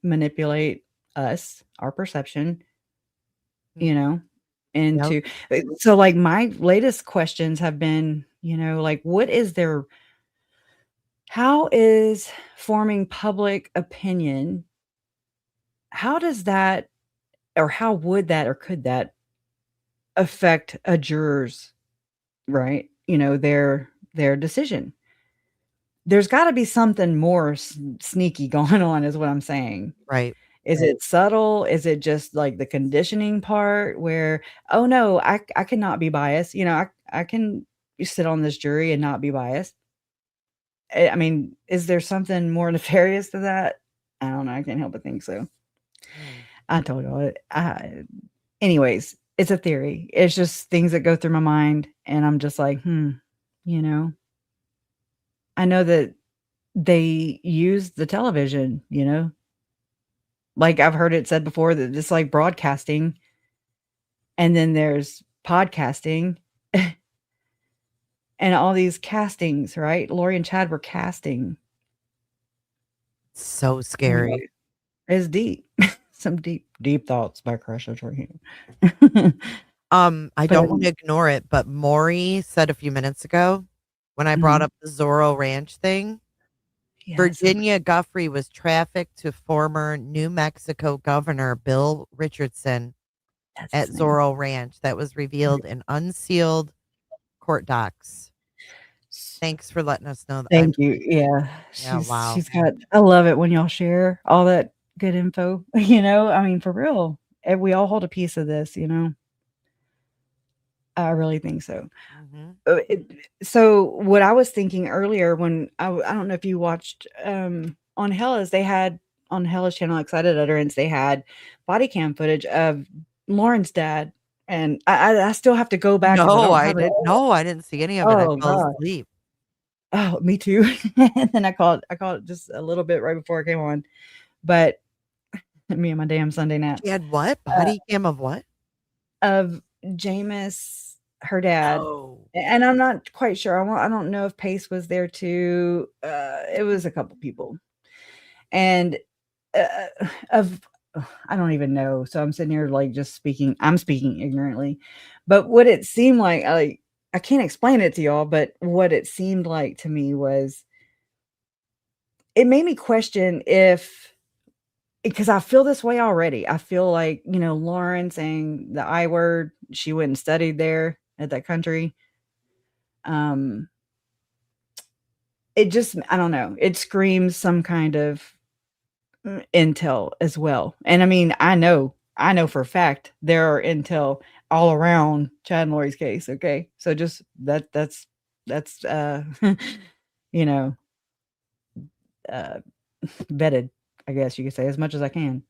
manipulate us, our perception, into. So like, my latest questions have been, like, what is their How is forming public opinion, how does that, or how would that, or could that affect a juror's, right? Their decision. There's got to be something more sneaky going on, is what I'm saying. Right. Is it subtle? Is it just like the conditioning part where, oh no, I cannot be biased. I can sit on this jury and not be biased. I mean, is there something more nefarious to that? I don't know. I can't help but think so. I told y'all. Anyways, it's a theory. It's just things that go through my mind, and I'm just like, you know. I know that they use the television, like I've heard it said before that it's like broadcasting, and then there's podcasting, and all these castings, right? Lori and Chad were casting. So scary. It's deep. Some deep thoughts by Crusher Trujillo. I don't want to ignore it, but Maury said a few minutes ago when I brought up the Zorro Ranch thing, Virginia Guffrey was trafficked to former New Mexico Governor Bill Richardson at Zorro Ranch. That was revealed in unsealed court docs. Thanks for letting us know that. Thank you. Yeah. Wow. She's got, I love it when y'all share all that good info, I mean, for real. We all hold a piece of this, I really think so. So what I was thinking earlier when I don't know if you watched on Hella's, they had on Hella's channel, Excited Utterance, they had body cam footage of Lauren's dad. And I still have to go back. I didn't see any of it. I fell asleep. Oh, me too. And then I called it just a little bit right before I came on. But me and my damn Sunday nap. She had what? Body cam of what? Of Jameis, her dad. Oh. And I'm not quite sure. I don't know if Pace was there too. It was a couple people. And I don't even know. So I'm sitting here like just speaking. I'm speaking ignorantly. But what it seemed like, I can't explain it to y'all, but what it seemed like to me was, it made me question because I feel this way already. I feel like, Lauren saying the I word, she went and studied there at that country. It just, I don't know. It screams some kind of intel as well. And I mean, I know for a fact there are intel all around Chad and Lori's case. Okay. So just that's vetted, I guess you could say, as much as I can.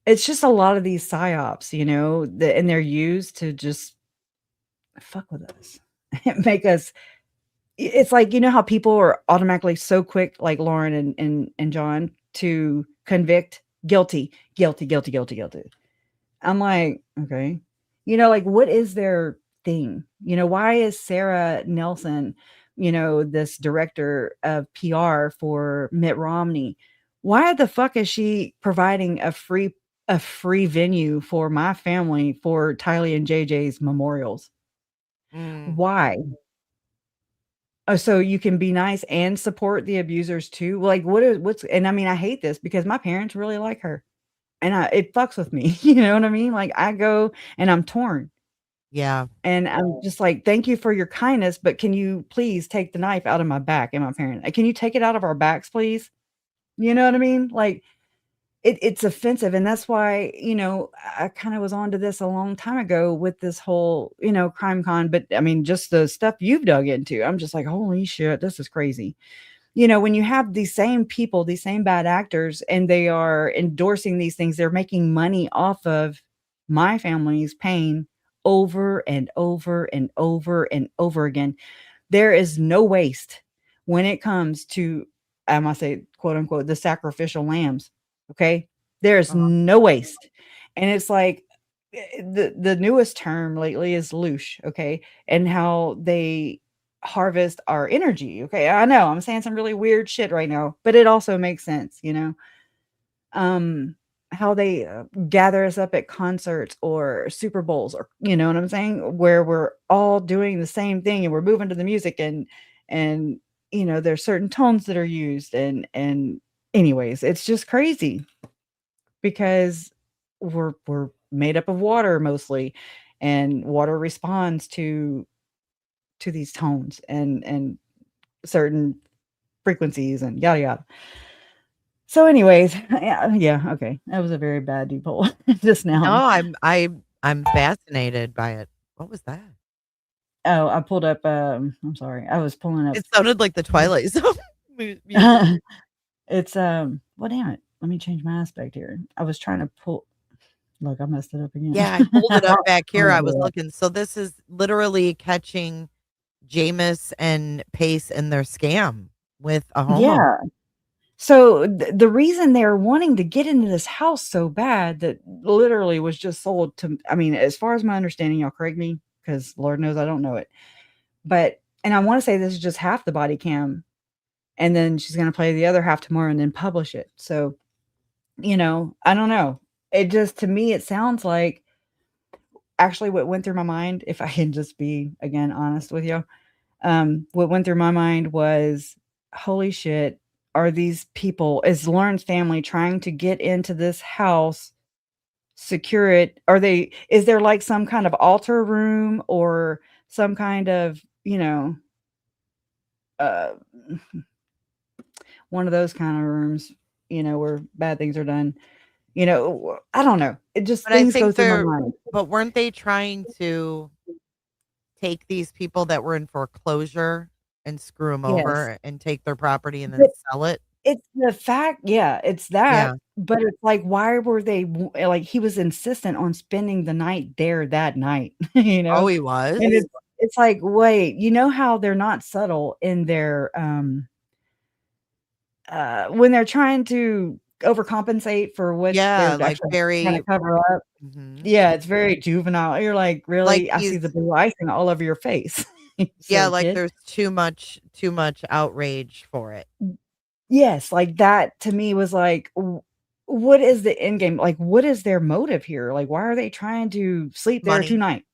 It's just a lot of these psyops, and they're used to just fuck with us. Make us, it's like, how people are automatically so quick, like Lauren and John, to convict guilty. I'm like, okay. Like, what is their thing? Why is Sarah Nelson, this director of PR for Mitt Romney, why the fuck is she providing a free venue for my family for Tylee and JJ's memorials? Why? Oh, so you can be nice and support the abusers too? Like, and I mean, I hate this because my parents really like her. And it fucks with me. You know what I mean? Like, I go and I'm torn. Yeah. And I'm just like, thank you for your kindness, but can you please take the knife out of my back and my parent? Can you take it out of our backs, please? You know what I mean? Like, it's offensive. And that's why, I kind of was onto this a long time ago with this whole, crime con. But I mean, just the stuff you've dug into, I'm just like, holy shit, this is crazy. When you have these same people, these same bad actors, and they are endorsing these things, they're making money off of my family's pain over and over and over and over again. There is no waste when it comes to, I must say, quote unquote, the sacrificial lambs. Okay. There's no waste. And it's like the newest term lately is loosh. Okay. And how they harvest our energy. Okay. I know I'm saying some really weird shit right now, but it also makes sense, how they gather us up at concerts or Super Bowls, or you know what I'm saying, where we're all doing the same thing and we're moving to the music, and you know there's certain tones that are used, and anyways, it's just crazy because we're made up of water mostly, and water responds to these tones and certain frequencies and yada yada. So anyways, yeah, okay. That was a very bad deep hole just No, now. I'm fascinated by it. What was that? Oh, I pulled up, I'm sorry. I was pulling up It sounded like the Twilight Zone music. it's, well, damn it. Let me change my aspect here. I was trying to pull look, I messed it up again. Yeah, I pulled it up back here. I was Yeah. looking. So this is literally catching Jameis and Pace in their scam with a homeowner. Yeah. So the reason they're wanting to get into this house so bad that literally was just sold to, I mean, as far as my understanding, y'all correct me because Lord knows I don't know it. But and I want to say this is just half the body cam, and then she's going to play the other half tomorrow and then publish it. So, you know, I don't know. It just, to me, it sounds like actually what went through my mind, if I can just be again honest with you, what went through my mind was, holy shit, are these people, is Lauren's family trying to get into this house, secure it? Are they, is there like some kind of altar room or some kind of, you know, uh, one of those kind of rooms, you know, where bad things are done? You know, I don't know. It just, But I things go think through my mind. but weren't they trying to take these people that were in foreclosure and screw them Yes. over and take their property and then But sell it? it's the fact, yeah, it's that, Yeah. but it's like, why were they like, he was insistent on spending the night there that night, you Oh, know? he was? And it's like, wait, you know how they're not subtle in their, when they're trying to overcompensate for what Yeah, they're like actually trying very to cover up? Mhm. Yeah, it's very juvenile. You're like, Like "Really? I see he's the blue icing all over your face, you Yeah, silly like kid." there's too much outrage for it. Yes, like, that to me was like, w what is the end game? Like, what is their motive here? Like, why are they trying to sleep there Money. tonight?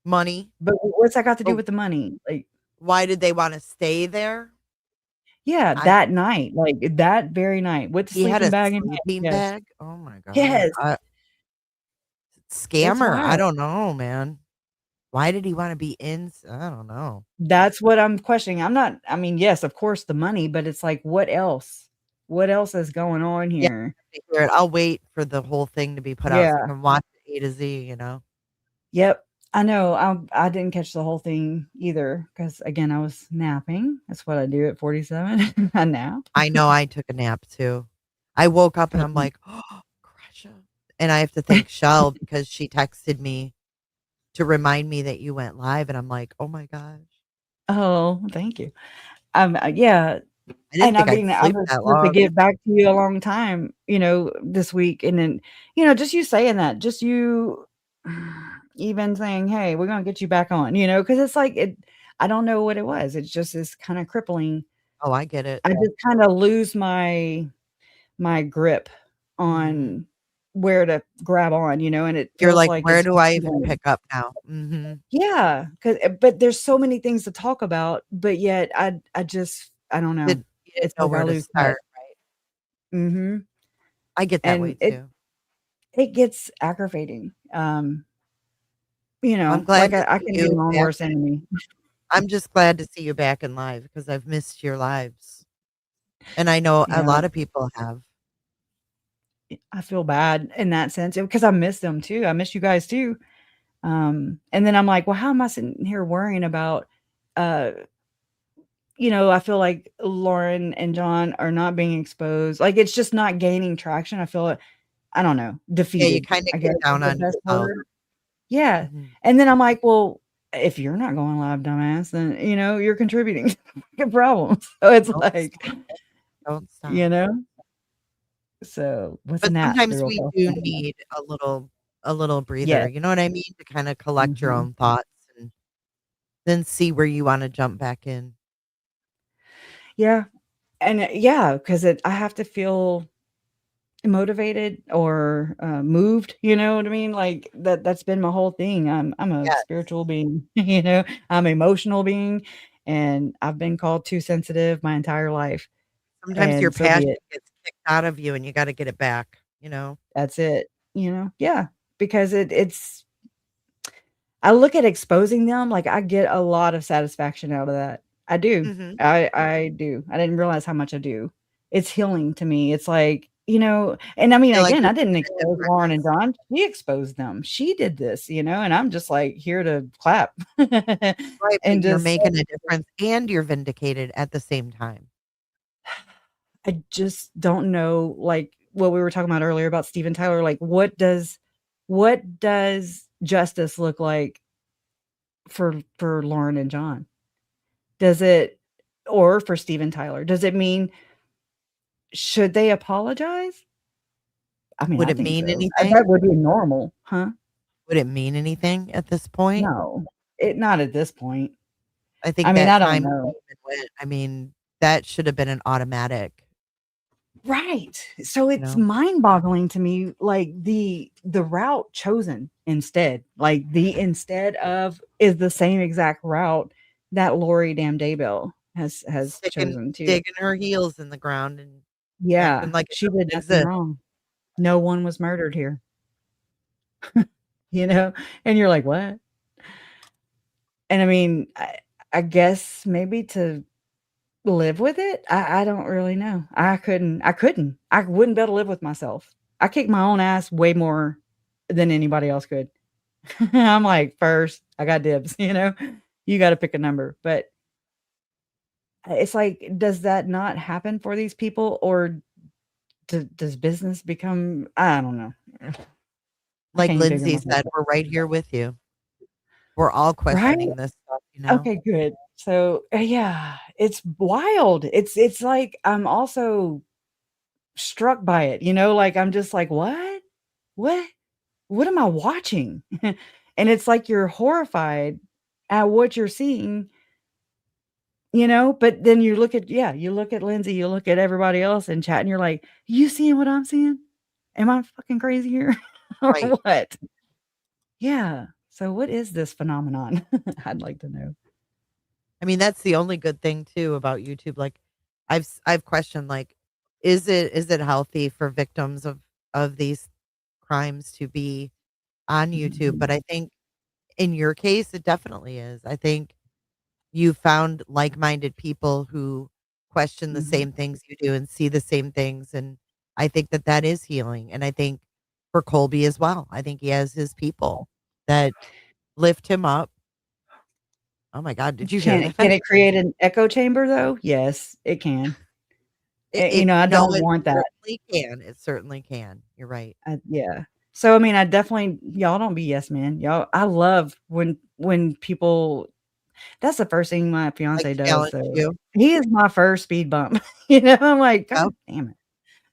Money. But what's that got to do But with the money? Like, why did they wanna stay there? yeah, I that night, like, that very night with the He had sleeping a bag in hand. sleeping Yes. bag? Oh my god. Yes. It's Scammer. I wild. don't know, man. Why did he wanna be I don't know. That's what I'm questioning. I'm not, I mean, yes, of course, the money, but it's like, what else? What else is going on Yeah, here? I have to hear it. I'll wait for the whole thing to be put out so I Yeah. can watch it A to Z, you know? Yep. I know. I didn't catch the whole thing either because, again, I was napping. That's what I do at 47. I nap. I know I took a nap too. I woke up and I'm like, "Oh, Gresha." And I have to thank Shell because she texted me to remind me that you went live, and I'm like, "Oh my gosh." Oh, thank you. Yeah, I didn't and I think I'd mean, I sleep was that supposed to long. get back to you a long time, you know, this week, and then, you know, just you saying that, just you even saying, "Hey, we're gonna get you back on," you know, because it's like I don't know what it was. It's just this kind of crippling. Oh, I get it. I just kind of lose my grip Mhm. on where to grab on, you know, and it You're feels like, like "Where it's do just I even pick up now?" Mhm. yeah, but there's so many things to talk about, but yet I just, I don't know. You didn't It's know like I where to lose touch. start, right? Mhm. I get that way And it too. it gets aggravating. You I'm know, glad like to I see can be you my own back. worst enemy. I'm just glad to see you back in live because I've missed your lives, and I know a Yeah, lot of people have. I feel bad in that sense because I miss them too. I miss you guys too. And then I'm like, well, how am I sitting here worrying about, uh, you know, I feel like Lauren and John are not being exposed. Like it's just not gaining traction. I feel, I don't know, Yeah, you defeated, kinda I get guess is down the on best yourself. word. Yeah. Mhm. And then I'm like, well, if you're not going live, dumbass, then you know you're contributing to the problem. So it's Don't like, stop, don't stop. you know. So what's a But nap? The sometimes real we do question. need a little breather, Yes. you know what I mean? To kinda collect your Mhm. own thoughts and then see where you wanna jump back in. Yeah. And yeah, because it, I have to feel motivated or moved, you know what I mean? Like that's been my whole thing. I'm a Yes. spiritual being, you know, I'm an emotional being, and I've been called too sensitive my entire life. Sometimes your And so be passion it. gets kicked out of you and you gotta get it back, you know? That's it, you know? Yeah, because it's I look at exposing them, like, I get a lot of satisfaction out of that. I do. Mhm. I do. I didn't realize how much I do. It's healing to me. It's like, you know, and I mean, Feel like again, you're I didn't making a expose Lauren and difference. John. She exposed them. She did this, you know, and I'm just like here to clap Right, but and you're just making a difference and you're vindicated at the same time. I just don't know, like, what we were talking about earlier about Steven Tyler, like, what does justice look like for Lauren and John? Does it or for Steven Tyler, does it mean should they apologize? I mean, Would I it think mean so. anything? That would be normal, huh? Would it mean anything at this point? No, not at this point. I I think mean, that I don't time know. came and went. I mean, that should have been an automatic, Right. So you it's know? mind-boggling to me, like, the route chosen instead, like, the instead of is the same exact route that Lori Damn Daybell has Sticking chosen too. digging her heels in the ground and acting Yeah, like it she did doesn't nothing exist. wrong. No one was murdered here, you know? And you're like, "What?" And I mean, I guess maybe to live with it? I don't really know. I couldn't. I wouldn't be able to live with myself. I kick my own ass way more than anybody else could. I'm like, "First, I got dibs," you know? You gotta pick a number, but it's like, does that not happen for these people, or does business become I don't know. I Like can't figure Lindsay my head said, out. we're right here with you. We're all Right? questioning this stuff, you know? Okay, good. So, yeah, it's wild. It's like I'm also struck by it, you know, like, I'm just like, "What? What? What am I watching?" And it's like you're horrified at what you're seeing, you know, but then you look at yeah, you look at Lindsay, you look at everybody else in chat, and you're like, "You seeing what I'm seeing? Am I fucking crazy here or Right. what?" Yeah. So what is this phenomenon? I'd like to know. I mean, that's the only good thing too about YouTube. Like, I've questioned like, is it healthy for victims of these crimes to be on YouTube? Mhm. But I think in your case, it definitely is. I think you found like-minded people who question the Mhm. same things you do and see the same things, and I think that that is healing. And I think for Colby as well. I think he has his people that lift him up. Oh my God, did you hear Can that? it create an echo chamber though? Yes, it can. You know, I No, don't it want that. certainly can. It certainly can. You're right. Yeah. So, I mean, I definitely y'all don't be yes men. Y'all I love when people that's the first thing my Like fiancé does, challenge so you. he is my first speed bump, you know, I'm like, Yep. "God damn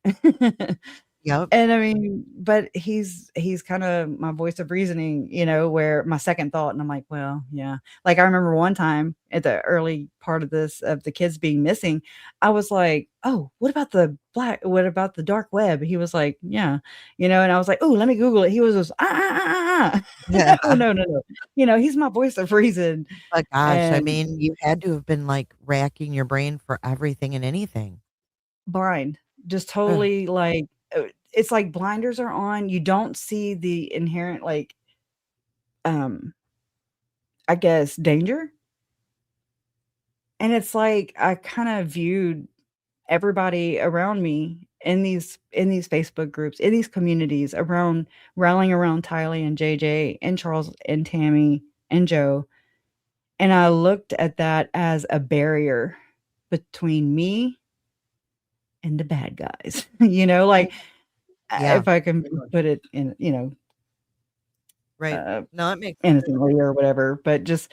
it." Yep. And I mean, but he's kinda my voice of reasoning, you know, where my second thought, and I'm like, "Well, yeah." Like, I remember one time at the early part of this of the kids being missing, I was like, "Oh, what about the dark web?" He was like, "Yeah." You know, and I was like, "Oh, let me Google it." He was just, Yeah. No, no, no, no. You know, he's my voice of reason, But gosh, I and mean, you had to have been like racking your brain for everything and anything. blind, just Ugh. totally, like, it's like blinders are on, you don't see the inherent, like, um I guess, danger? And it's like I kinda viewed everybody around me in these Facebook groups, in these communities around rallying around Tylee and JJ and Charles and Tammy and Joe, and I looked at that as a barrier between me and the bad guys, you know, Mm, like, yeah. if I can put it in, Right. uh, No, it makes sense. innocently or whatever, but just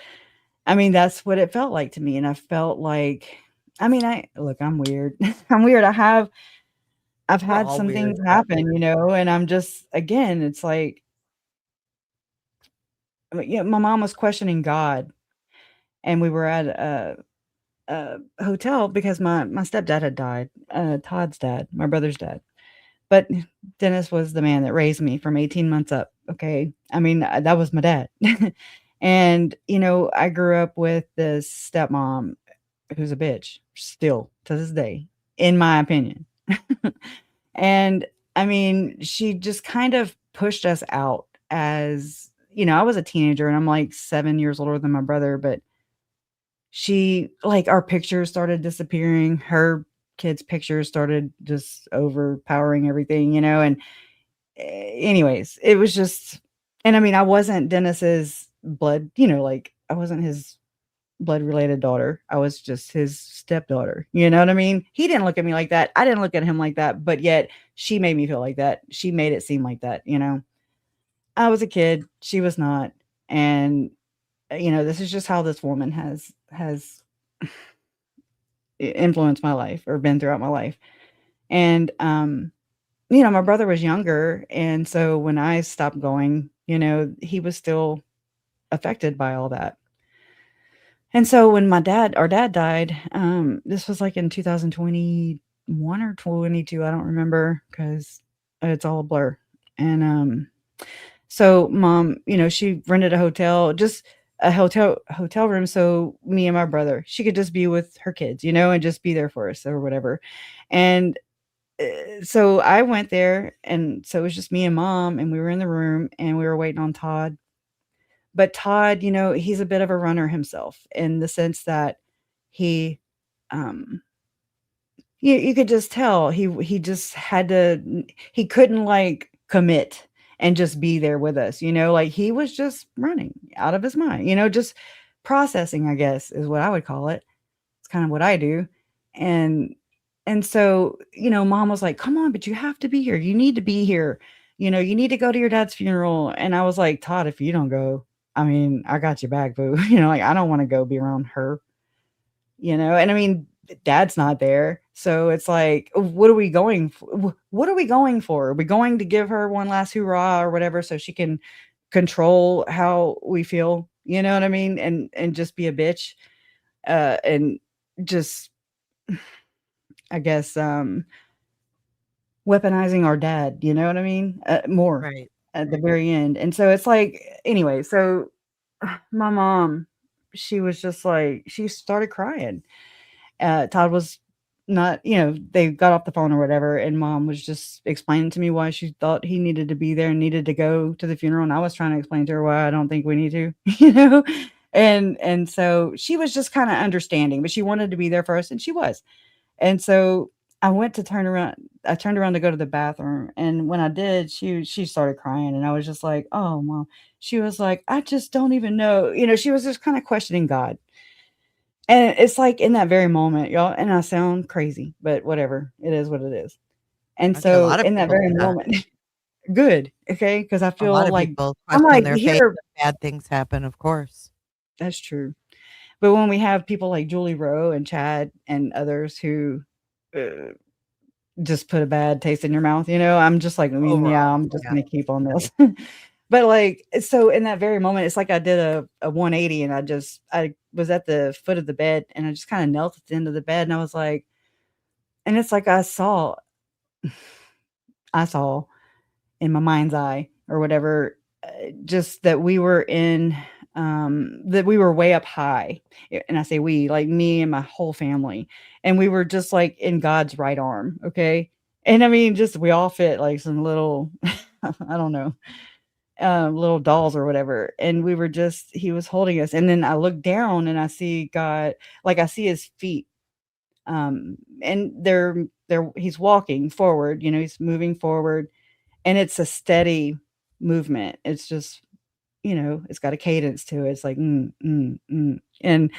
I mean, that's what it felt like to me, and I felt like I mean, I look, I'm weird. I'm weird. I've We're had all some weird. things happen, you know, and I'm just again, it's like, I mean, my mom was questioning God, and we were at a hotel because my stepdad had died, Todd's dad, my brother's dad. But Dennis was the man that raised me from 18 months up. Okay. I mean, that was my dad. And, I grew up with this stepmom who's a bitch still to this day, in my opinion. And I mean, she just kind of pushed us out as, I was a teenager and I'm like 7 years older than my brother, but she like our pictures started disappearing. Her kids' pictures started just overpowering everything, and anyways, it was just, and I mean, I wasn't Dennis's blood, like I wasn't his blood related daughter. I was just his stepdaughter. You know what I mean? He didn't look at me like that. I didn't look at him like that, but yet she made me feel like that. She made it seem like that, I was a kid, she was not. And this is just how this woman has influenced my life or been throughout my life. And my brother was younger, and so when I stopped going, he was still affected by all that. And so when our dad died, this was like in 2021 or 22, I don't remember because it's all a blur. And so mom, she rented a hotel, just a hotel room, so me and my brother, she could just be with her kids, and just be there for us or whatever. And so I went there, and so it was just me and mom, and we were in the room, and we were waiting on Todd. But Todd, he's a bit of a runner himself in the sense that he, um, you could just tell he just had to, he couldn't like commit and just be there with us, like he was just running out of his mind, just processing, I guess, is what I would call it. It's kind of what I do. And and so, mom was like, "Come on, but you have to be here. You need to be here. You need to go to your dad's funeral." And I was like, "Todd, if you don't go, I mean, I got your back, boo." Like I don't want to go be around her, and I mean, dad's not there. So it's like, what are we going for? What are we going for? Are we going to give her one last hoorah or whatever so she can control how we feel? You know what I mean? And just be a bitch. And just, I guess, weaponizing our dad, you know what I mean? More Right. at the very end. And so it's like, anyway, so my mom, she was just like, she started crying. Todd was not, they got off the phone or whatever, and mom was just explaining to me why she thought he needed to be there and needed to go to the funeral. And I was trying to explain to her why I don't think we need to, and so she was just kind of understanding, but she wanted to be there for us, and she was. And so I went to turn around. I turned around to go to the bathroom, and when I did, she started crying, and I was just like, "Oh, mom." She was like, "I just don't even know." She was just kind of questioning God. And it's like in that very moment, y'all, and I sound crazy, but whatever. It is what it is. And I think a so lot of in that people very do that. moment, good, okay, because I A lot feel of like people I'm question like their faith here. when bad things happen, of course. That's true. But when we have people like Julie Rowe and Chad and others who uh, just put a bad taste in your mouth, I'm just like, yeah, Overall, I'm just yeah. gonna keep on this. But like, so in that very moment, it's like I did a 180, and I was at the foot of the bed, and I just kind of knelt at the end of the bed, and I was like, and it's like I saw in my mind's eye or whatever, just that we were that we were way up high. And I say we, like me and my whole family. And we were just like in God's right arm. Okay. And I mean, just we all fit like some little, I don't know, little dolls or whatever. And we were just, he was holding us. And then I look down and I see God, like I see his feet. And he's walking forward, he's moving forward, and it's a steady movement. It's just, it's got a cadence to it. It's like, and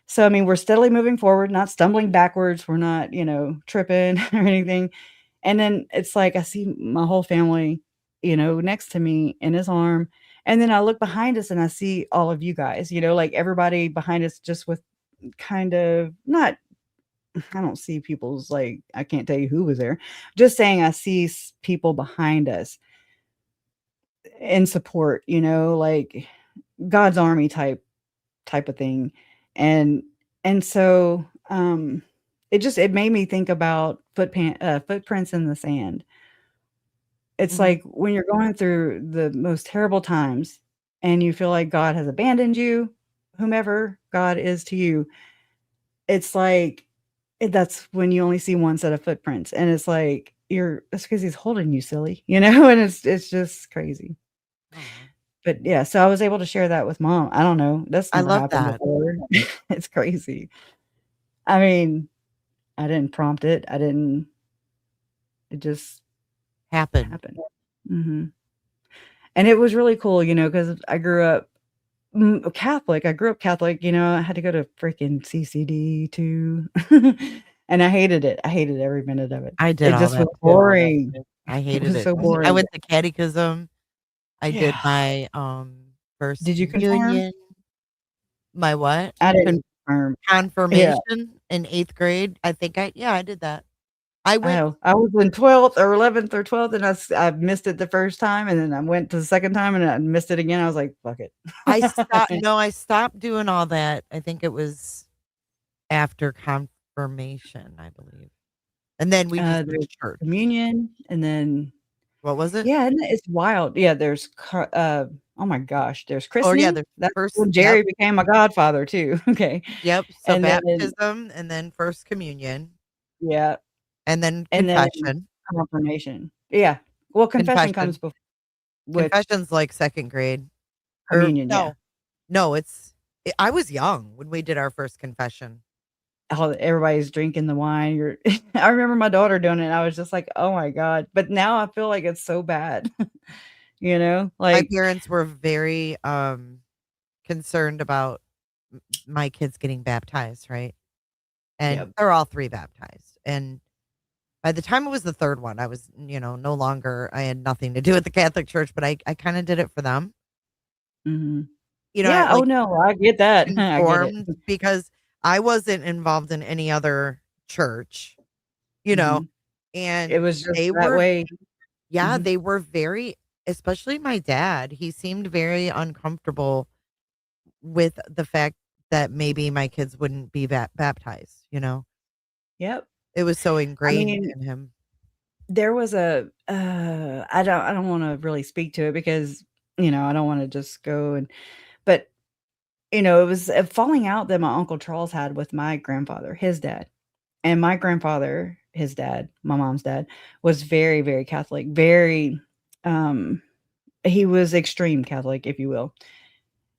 so, I mean, we're steadily moving forward, not stumbling backwards. We're not, tripping or anything. And then it's like, I see my whole family, next to me in his arm. And then I look behind us and I see all of you guys, like everybody behind us, just with kind of not, I don't see people's, like, I can't tell you who was there. Just saying I see people behind us in support, like God's army type of thing. And so it made me think about footprints in the sand. It's like when you're going through the most terrible times and you feel like God has abandoned you, whomever God is to you, it's like that's when you only see one set of footprints, and it's like that's because he's holding you, silly, and it's just crazy. Aw. But yeah, so I was able to share that with mom. I don't know, that's I never love happened that. before. It's crazy. I mean, I didn't prompt it. It just Happened. happened. Mhm. And it was really cool, because I grew up Catholic. I grew up Catholic, I had to go to freaking CCD too. And I hated it. I hated every minute of it. I did It all just that was too. boring. I It hated was it. so I boring. went to catechism. I did Yeah. my first Did you confirm? communion. My what? I didn't confirm. Yeah. Confirmation in 8th grade. I think I did that. I went I was in 12th or 11th or 12th, and I missed it the first time, and then I went to the second time, and I missed it again. I was like, "Fuck it." I stopped doing all that. I think it was after confirmation, I believe. And then we just went There's to church. communion, and then What was it? yeah, it's wild. Yeah, oh my gosh, there's Oh, yeah, christening. the That's first when yep, Jerry became my godfather too. Okay. yep. So And then baptism and then first communion yeah, and then and then confession. confirmation. Yeah. Well, confession comes Confession. with Confession's like 2nd grade. Or communion, yeah. no. No, I was young when we did our first confession. How everybody's drinking the wine. I remember my daughter doing it, and I was just like, "Oh my god." But now I feel like it's so bad. My Like parents were very concerned about my kids getting baptized, right? And yep. they're all 3 baptized. And by the time it was the 3rd one, I was, no longer I had nothing to do with the Catholic Church, but I kind of did it for them. Mhm. I Yeah, oh like no, I get that. I get it. conformed because I wasn't involved in any other church, you know, Mhm. It and was just they that were way. yeah, Mhm. they were very especially my dad, he seemed very uncomfortable with the fact that maybe my kids wouldn't be baptized. Yep. It was so I ingrained mean, in him. there was I don't wanna really speak to it because, I don't wanna just go but, it was a falling out that my Uncle Charles had with my grandfather, his dad. And my grandfather, his dad, my mom's dad, was very, very Catholic, very, um he was extreme Catholic, if you will.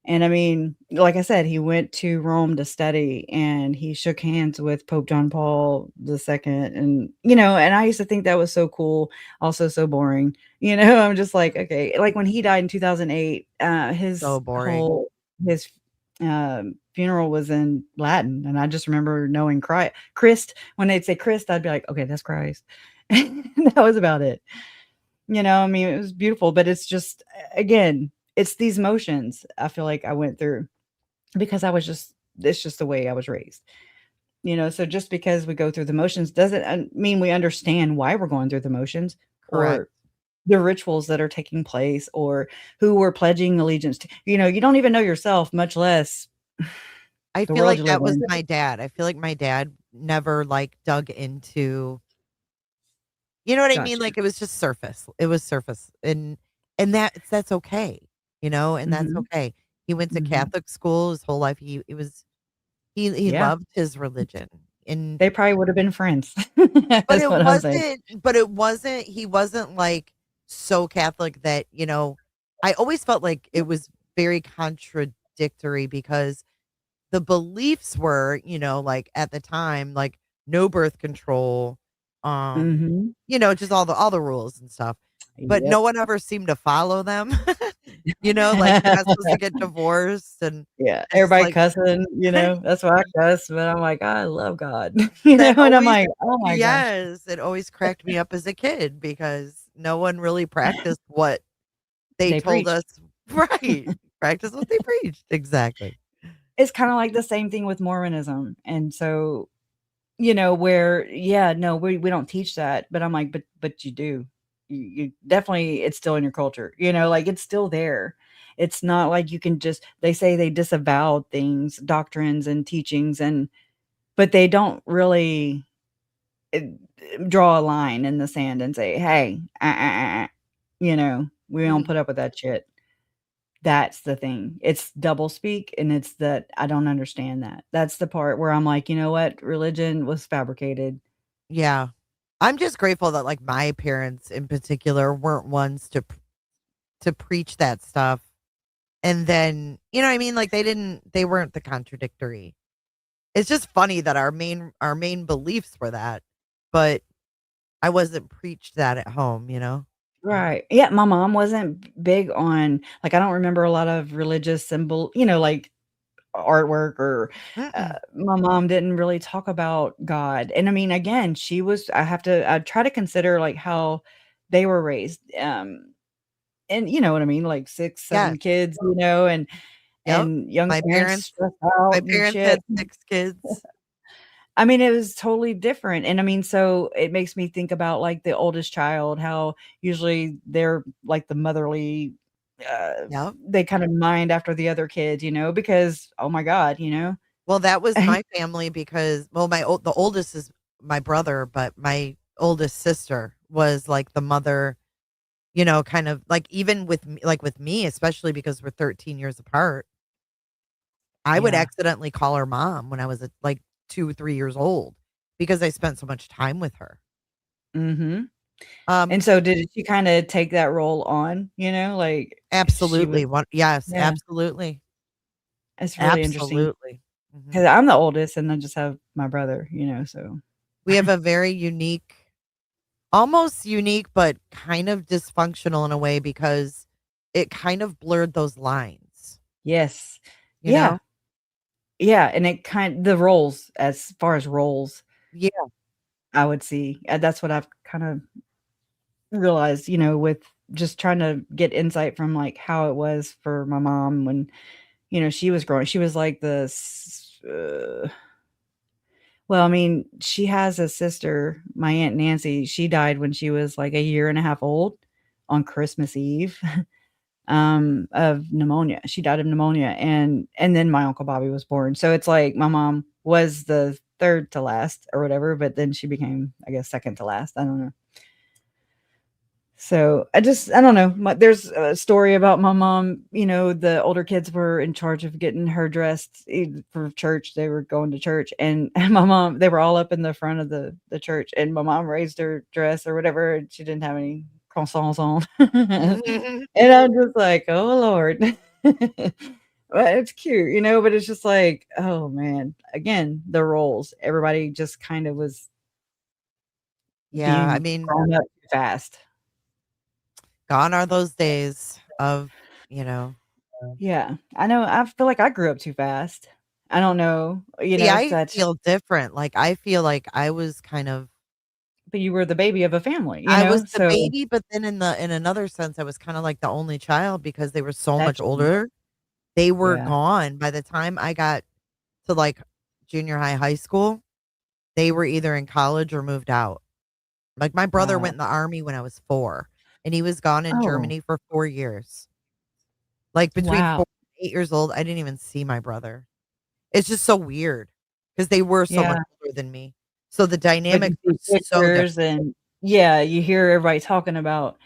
And I mean, like I said, he went to Rome to study and he shook hands with Pope John Paul II. And I used to think that was so cool, also so boring. I'm just like, okay, like when he died in 2008, So boring. his funeral was in Latin. And I just remember knowing Christ. When they'd say Christ, I'd be like, okay, that's Christ. That was about it. I mean, it was beautiful, but it's just, again, it's these motions I feel like I went through because it's just the way I was raised. So just because we go through the motions doesn't mean we understand why we're going through the motions Correct. or the rituals that are taking place or who we're pledging allegiance to. You don't even know yourself, much less I the feel world like you that live was in. my dad. I feel like my dad never like dug into you know what I mean? Gotcha. Like it was just surface. It was surface. And that's okay, and that's Mhm. okay. He went to Mhm. Catholic school his whole life. He Yeah. loved his religion. And They probably would have been friends. but That's it what I'm saying. wasn't he wasn't like so Catholic that I always felt like it was very contradictory because the beliefs were, like at the time, like no birth control, um, Mhm. just all the rules and stuff. But no Yep. one ever seemed to follow them. Like you're not supposed to get divorced and Yeah, it's just everybody like cussing, that's why I cuss, but I'm like, "I love God," that and I'm always like, "Oh my gosh." yes, it always cracked me up as a kid because no one really practiced what they They told preach. us. Right. Practice what they preached. Exactly. It's kinda like the same thing with Mormonism, and so, where yeah, no, we don't teach that, but I'm like, "But you do. You definitely it's still in your culture," like, it's still there. It's not like you can just they say they disavow things, doctrines and teachings, but they don't really, eh, draw a line in the sand and say, "Hey, We don't Mhm. put up with that shit. That's the thing. It's double speak, and it's that I don't understand that. That's the part where I'm like, "You know what? Religion was fabricated." Yeah. I'm just grateful that, like, my parents in particular weren't ones to preach that stuff, and then you know what I mean? Like, they weren't the contradictory. It's just funny that our main beliefs were that, but I wasn't preached that at home, you know? Right. Yeah, my mom wasn't big on like, I don't remember a lot of religious symbol, like artwork or, Mm-mm. my mom didn't really talk about God. And I mean, again, I try to consider like how they were raised. And you know what I mean? Like 6, 7 Yes. kids, Yep. and young My parents parents stressed my out and parents had shit. 6 kids. I mean, it was totally different, and I mean, so it makes me think about, like, the oldest child, how usually they're, like, the motherly, uh, Yep. they kinda mind after the other kids, because, oh my god, you know? Well, that was my family because well, the oldest is my brother, but my oldest sister was like the mother, kind of like even with me, especially because we're 13 years apart, I would Yeah. accidentally call her mom when I was like 2 or 3 years old because I spent so much time with her. Mhm. Um, And so did she kinda take that role on, like, she was absolutely. Yes, yeah, absolutely. it's really interesting Absolutely. because 'cause Mhm. I'm the oldest and I just have my brother, so We have a very unique almost unique, but kind of dysfunctional in a way because it kind of blurred those lines, yes. you Yeah. know? Yeah, and the roles as far as roles, Yeah, I would see, that's what I've kinda realized, with just trying to get insight from, like, how it was for my mom when, she was growing. She was like well, I mean, she has a sister, my Aunt Nancy, she died when she was, like, a year and a half old on Christmas Eve, of pneumonia. She died of pneumonia, and then my Uncle Bobby was born. So it's like my mom was the 3rd to last or whatever, but then she became, I guess, 2nd to last. I don't know. So, I don't know, there's a story about my mom, the older kids were in charge of getting her dressed for church, they were going to church, and my mom they were all up in the front of the church, and my mom raised her dress or whatever, and she didn't have any croissants on. mhm. And I'm just like, "Oh, Lord." But it's cute, but it's just like, oh, man. Again, the roles, everybody just kind of was Yeah, I being mean, grown up too fast. gone are those days of, you know Yeah, I know, I feel like I grew up too fast. I don't know, See, if I that's feel different, like, I feel like I was kind of but you were the baby of a family, I was the so baby, but then in another sense, I was kinda like the only child because they were so much that's true. older. They were Yeah. gone by the time I got to, like, junior high, high school, they were either in college or moved out. Like, my brother went Wow. in the army when I was 4, and he was gone in Oh, Germany for 4 years. Like, between wow. 4 and 8 years old, I didn't even see my brother. It's just so weird because they were so much Yeah, older than me. So the but you dynamics were see so different. pictures and yeah, you hear everybody talking about,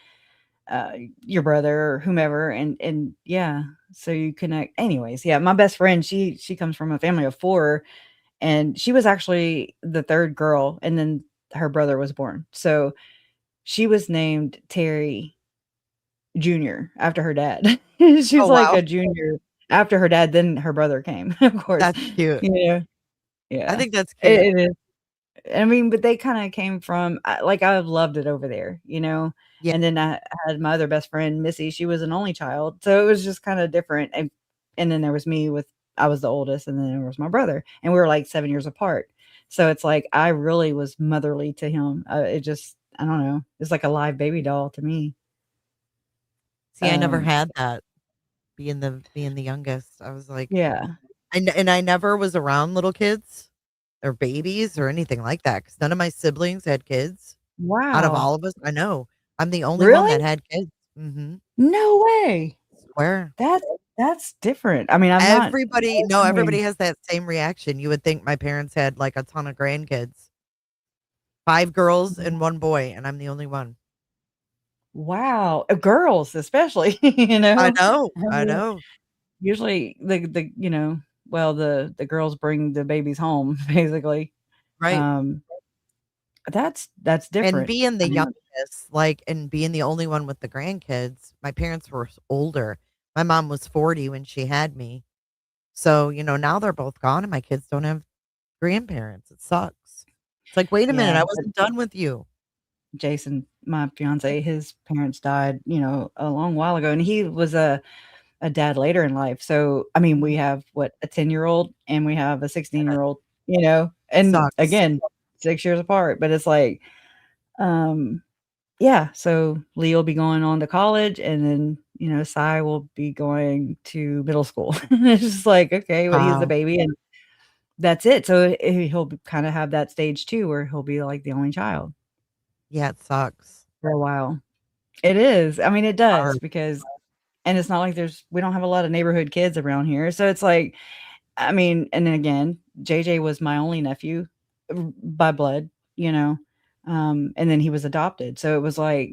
your brother or whomever, and yeah, so you connect anyways, yeah, my best friend, she comes from a family of 4, and she was actually the 3rd girl, and then her brother was born, so she was named Terry Junior after her dad. Oh, She's like wow. a junior after her dad, then her brother came, of course. That's cute. Yeah, I yeah. think that's cute. It is. I mean, but they kinda came from like, I loved it over there, Yeah. and then I had my other best friend, Missy, she was an only child, so it was just kinda different, and then there was me with I was the oldest, and then there was my brother, and we were, like, 7 years apart. So it's like, I really was motherly to him. It just I don't know, it's like a live baby doll to me. See, I never Um, had that being the youngest. I was like yeah. and I never was around little kids or babies or anything like that because none of my siblings had kids. Out of Wow. all of us, I know. I'm the only one Really? that had kids. Mhm. No way. Swear. That's that's different. I mean, I'm not Everybody all no, everybody family has that same reaction. You would think my parents had, like, a ton of grandkids. 5 girls and 1 boy, and I'm the only one. Wow, girls especially, I know. I I mean, know. usually well, the girls bring the babies home, basically. Right. Um, that's And different. being I the mean, youngest, like, and being the only one with the grandkids, my parents were older. My mom was 40 when she had me. So, now they're both gone and my kids don't have grandparents. It sucks. It's like, wait a minute, yeah, I but wasn't done with you. Jason, my fiance, his parents died, a long while ago, and he was a dad later in life. So, I mean, we Mhm. have what, a 10-year-old and we have a Yeah, 16-year-old, it and sucks. again, 6 years apart, but it's like, um, yeah, so Lee will be going on to college and then, Cy will be going to middle school. It's just like, okay, but he's the Wow. baby and that's it. So he'll kind of have that stage too where he'll be like the only child Yeah, it sucks. for a while. It is. I mean, it does Hard. because and it's not like we don't have a lot of neighborhood kids around here. So it's like, I mean, and then again, JJ was my only nephew by blood, and then he was adopted. So it was like,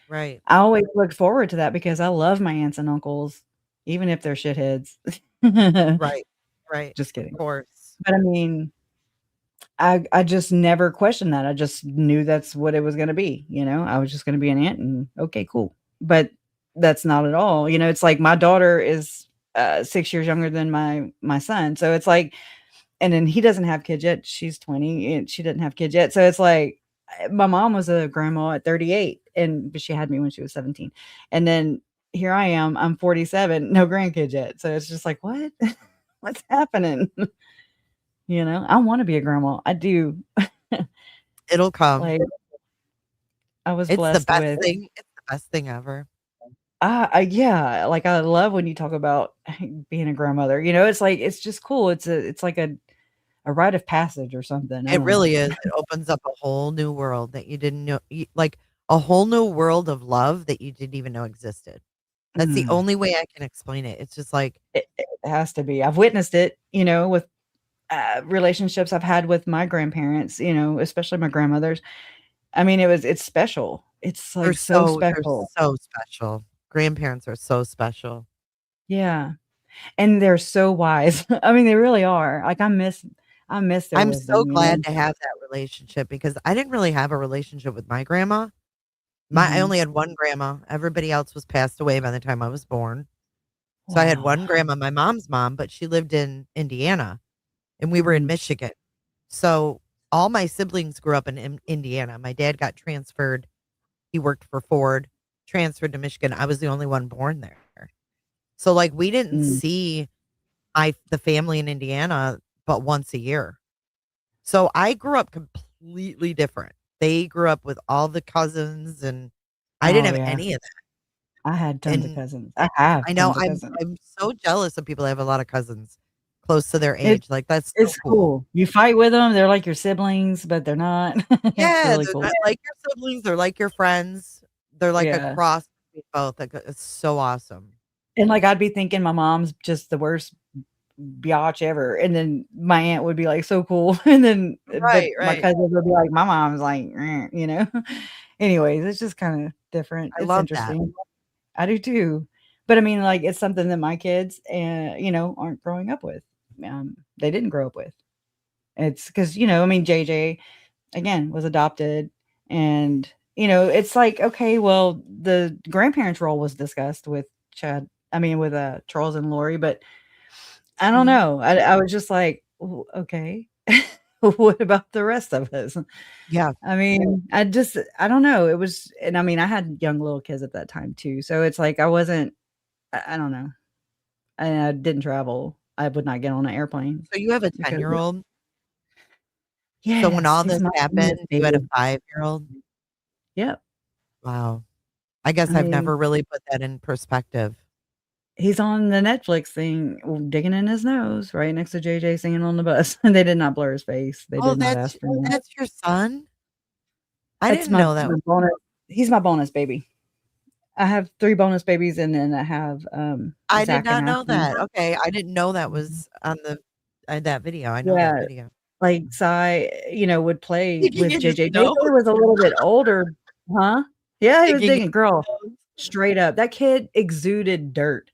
Right. I always looked forward to that because I love my aunts and uncles, even if they're shitheads. Right. Right. Just Of kidding. course. But I mean, I just never questioned that. I just knew that's what it was gonna be, I was just gonna be an aunt and okay, cool. But that's not at all, it's like my daughter is, 6 years younger than my son, so it's like and then he doesn't have kids yet, she's 20, and she didn't have kids yet, so it's like, my mom was a grandma at 38, but she had me when she was 17, and then here I am, I'm 47, no grandkids yet, so it's just like, "What? What's happening?" I wanna be a grandma, I do. It'll come. Like, I was It's the blessed best with thing. It's the best thing ever. yeah, like, I love when you talk about being a grandmother, it's like it's just cool, it's like a rite of passage or something, I It don't know. really is. It opens up a whole new world that you didn't know, like a whole new world of love that you didn't even know existed. That's the Mm, only way I can explain it. It's just like, it has to be. I've witnessed it, with, relationships I've had with my grandparents, especially my grandmothers. I mean, it's special. It's, like, so they're special. so special. Grandparents are so special. Yeah, and they're so wise. I mean, they really are. Like, I miss their I'm so wisdom, glad to have that relationship because I didn't really have a relationship with my grandma. I Mhm. only had one grandma. Everybody else was passed away by the time I was born. So I had Wow. one grandma, my mom's mom, but she lived in Indiana and we were in Mm, Michigan. So all my siblings grew up in Indiana. My dad got transferred. He worked for Ford, transferred to Michigan. I was the only one born there. So like we didn't mm. see the family in Indiana but once a year. So I grew up completely different. They grew up with all the cousins and I didn't Oh, have yeah. any of I had that. tons of And cousins. I have I know tons of cousins. I'm so jealous of people that have a lot of cousins close to their It age. Like that's so it's cool. cool. You fight with them, they're like your siblings, but they're not. It's Yeah, really they're cool. not like your siblings, they're like your friends. They're like a Yeah. cross between both. Like it's so awesome. And, like, I'd be thinking my mom's just the worst biatch ever, and then my aunt would be, like, so cool, and then but Right, my right. cousins would be like, "My mom's like, Anyways, it's just kinda different. I It's love that. interesting. I do too. But, I mean, like, it's something that my kids, aren't growing up with. They didn't grow up with. It's because I mean, JJ, again, was adopted, and, it's like, okay, well, the grandparents' role was discussed with with, Charles and Lori, but I don't Mhm. know. I was just like, "Ooh, okay. What about the rest of us?" Yeah. I mean, I don't know. It was and I mean, I had young little kids at that time too, so it's like I wasn't I don't know. I didn't travel. I would not get on an airplane So you have a because 10-year-old? So when yes, all he's this my happened, bonus you had a baby. 5-year-old? Yep. Wow. I guess I I've mean, never really put that in perspective. he's on the Netflix thing, digging in his nose right next to JJ singing on the bus. They did not blur his face. They Oh, did not ask for him. that's your son? I It's didn't know that. my bonus he's my bonus baby. I have 3 bonus babies, and then I have, I did Zach and not know Ashley. that. Okay, I didn't know that Mhm. was on the that video. I know that Yeah, video. like, Cy, would play Digging with in his JJ. JJ nose. was a little bit older. Huh? Yeah, he was Digging digging, girl, straight up. That kid exuded dirt.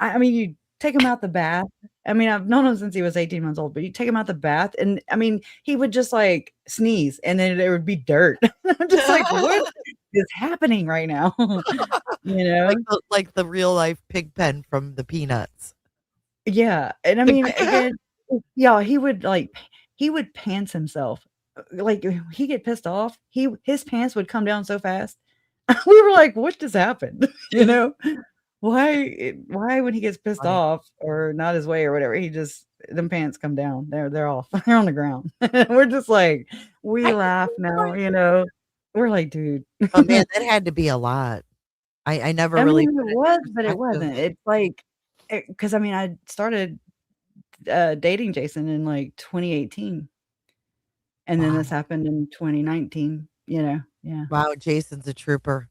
I mean, you take him out the bath. I mean, I've known him since he was 18 months old, but you take him out the bath, and I mean, he would just like sneeze, and then there would be dirt. I'm just like, what is happening right now? You know? like the real life pig pen from the Peanuts. Yeah, and I mean, again, yeah, he would pants himself. Like, he get pissed off, his pants would come down so fast. We were like, "What just happened?" You know? Why when he gets pissed Funny. off or not his way or whatever, he just them pants come down. They're off. They're on the ground. We're just like, we laugh now, you know? We're like, "Dude." Oh, man, that had to be a lot. I never I really mean, put it it was, in but it perspective. wasn't. It's like, because I mean, I started, dating Jason in, like, 2018, and then this Wow. happened in 2019, you know? Yeah. Wow, Jason's a trooper.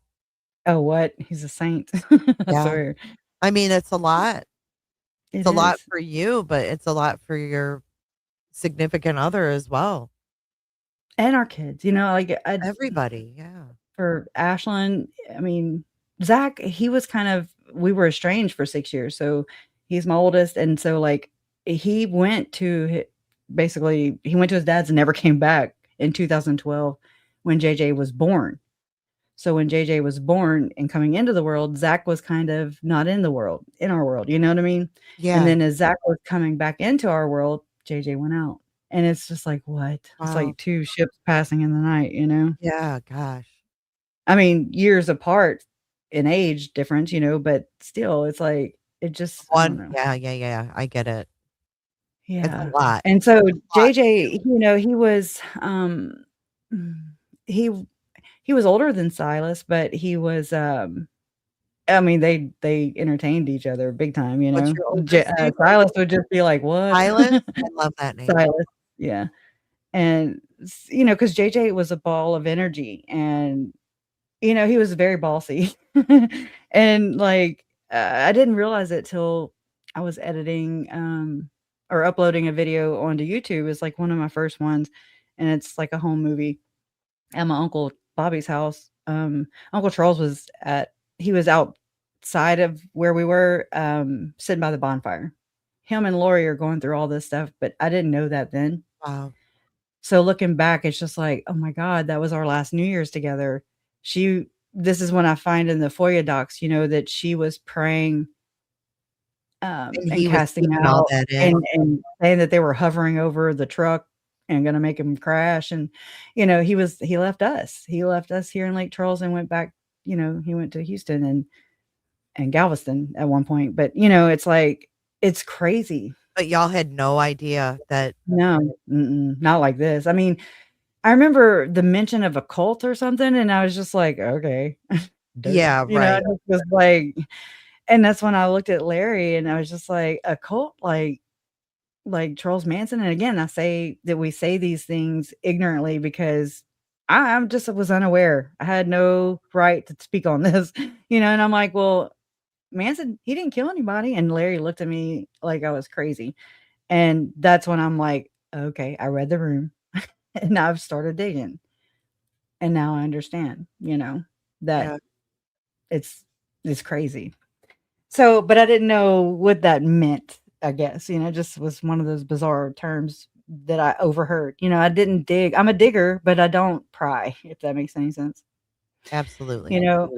Oh, what? He's a saint. I Yeah. swear. I mean, it's a lot. It's It a lot is. for you, but it's a lot for your significant other as well. And our kids, you know, like, Everybody, yeah. for Ashlyn, I mean, Zach, he was kind of we were estranged for 6 years, so he's my oldest, and so, like, he went to basically, he went to his dad's and never came back in 2012 when JJ was born. So when JJ was born and coming into the world, Zach was kind of not in our world, you know what I mean? And Yeah. then as Zach was coming back into our world, JJ went out. And it's just like, what? It's Wow. like 2 ships passing in the night, you know? Yeah, gosh. I mean, years apart in age difference, you know, but still, it's like, it just I don't One, know. yeah, I get it. It's a Yeah. lot. And so It's a lot to JJ, do. you know, he was, he he was older than Silas, but he was, I mean, they entertained each other big time, you What's know? your oldest name? Silas would just be like, "What?" Silas? I love that name. Silas, yeah, and you know, because JJ was a ball of energy, and you know, he was very bossy, and like, I didn't realize it till I was editing, or uploading a video onto YouTube. It's like one of my first ones, and it's like a home movie at my uncle Bobby's house. Uncle Charles he was outside of where we were, sitting by the bonfire. Him and Lori are going through all this stuff, but I didn't know that then. Wow. So looking back, it's just like, oh my God, that was our last New Year's together. This is when I find in the FOIA docs, you know, that she was praying, And and he was casting keeping all out, that in. and saying that they were hovering over the truck and gonna make him crash, and, you know, he left us. He left us here in Lake Charles and went back, you know, he went to Houston and Galveston at one point, but, you know, it's like, it's crazy. But y'all had no idea that No, not like this. I mean, I remember the mention of a cult or something, and I was just like, "Okay." Duh. yeah, You know, I right. just was like, and that's when I looked at Larry and I was just like, "A cult like Charles Manson?" And again, I say that we say these things ignorantly because I'm just was unaware. I had no right to speak on this, you know, and I'm like, "Well, Manson, he didn't kill anybody." And Larry looked at me like I was crazy. And that's when I'm like, "Okay, I read the room." And I've started digging. And now I understand, you know, that Yeah. it's it's crazy. So, but I didn't know what that meant, I guess, you know, it just was one of those bizarre terms that I overheard. You know, I didn't dig. I'm a digger, but I don't pry, if that makes any sense. You Absolutely. know,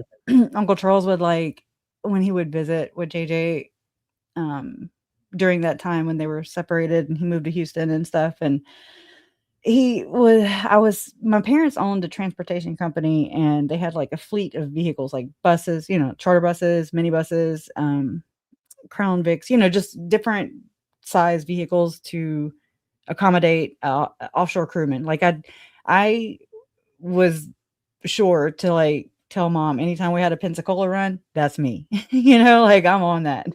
Uncle Charles would like when he would visit with JJ, um, during that time when they were separated and he moved to Houston and stuff, and my parents owned a transportation company, and they had, like, a fleet of vehicles, like buses, you know, charter buses, minibuses, Crown Vics, you know, just different size vehicles to accommodate, offshore crewmen. Like, I was sure to, like, tell mom anytime we had a Pensacola run, that's me. You know, like, I'm on that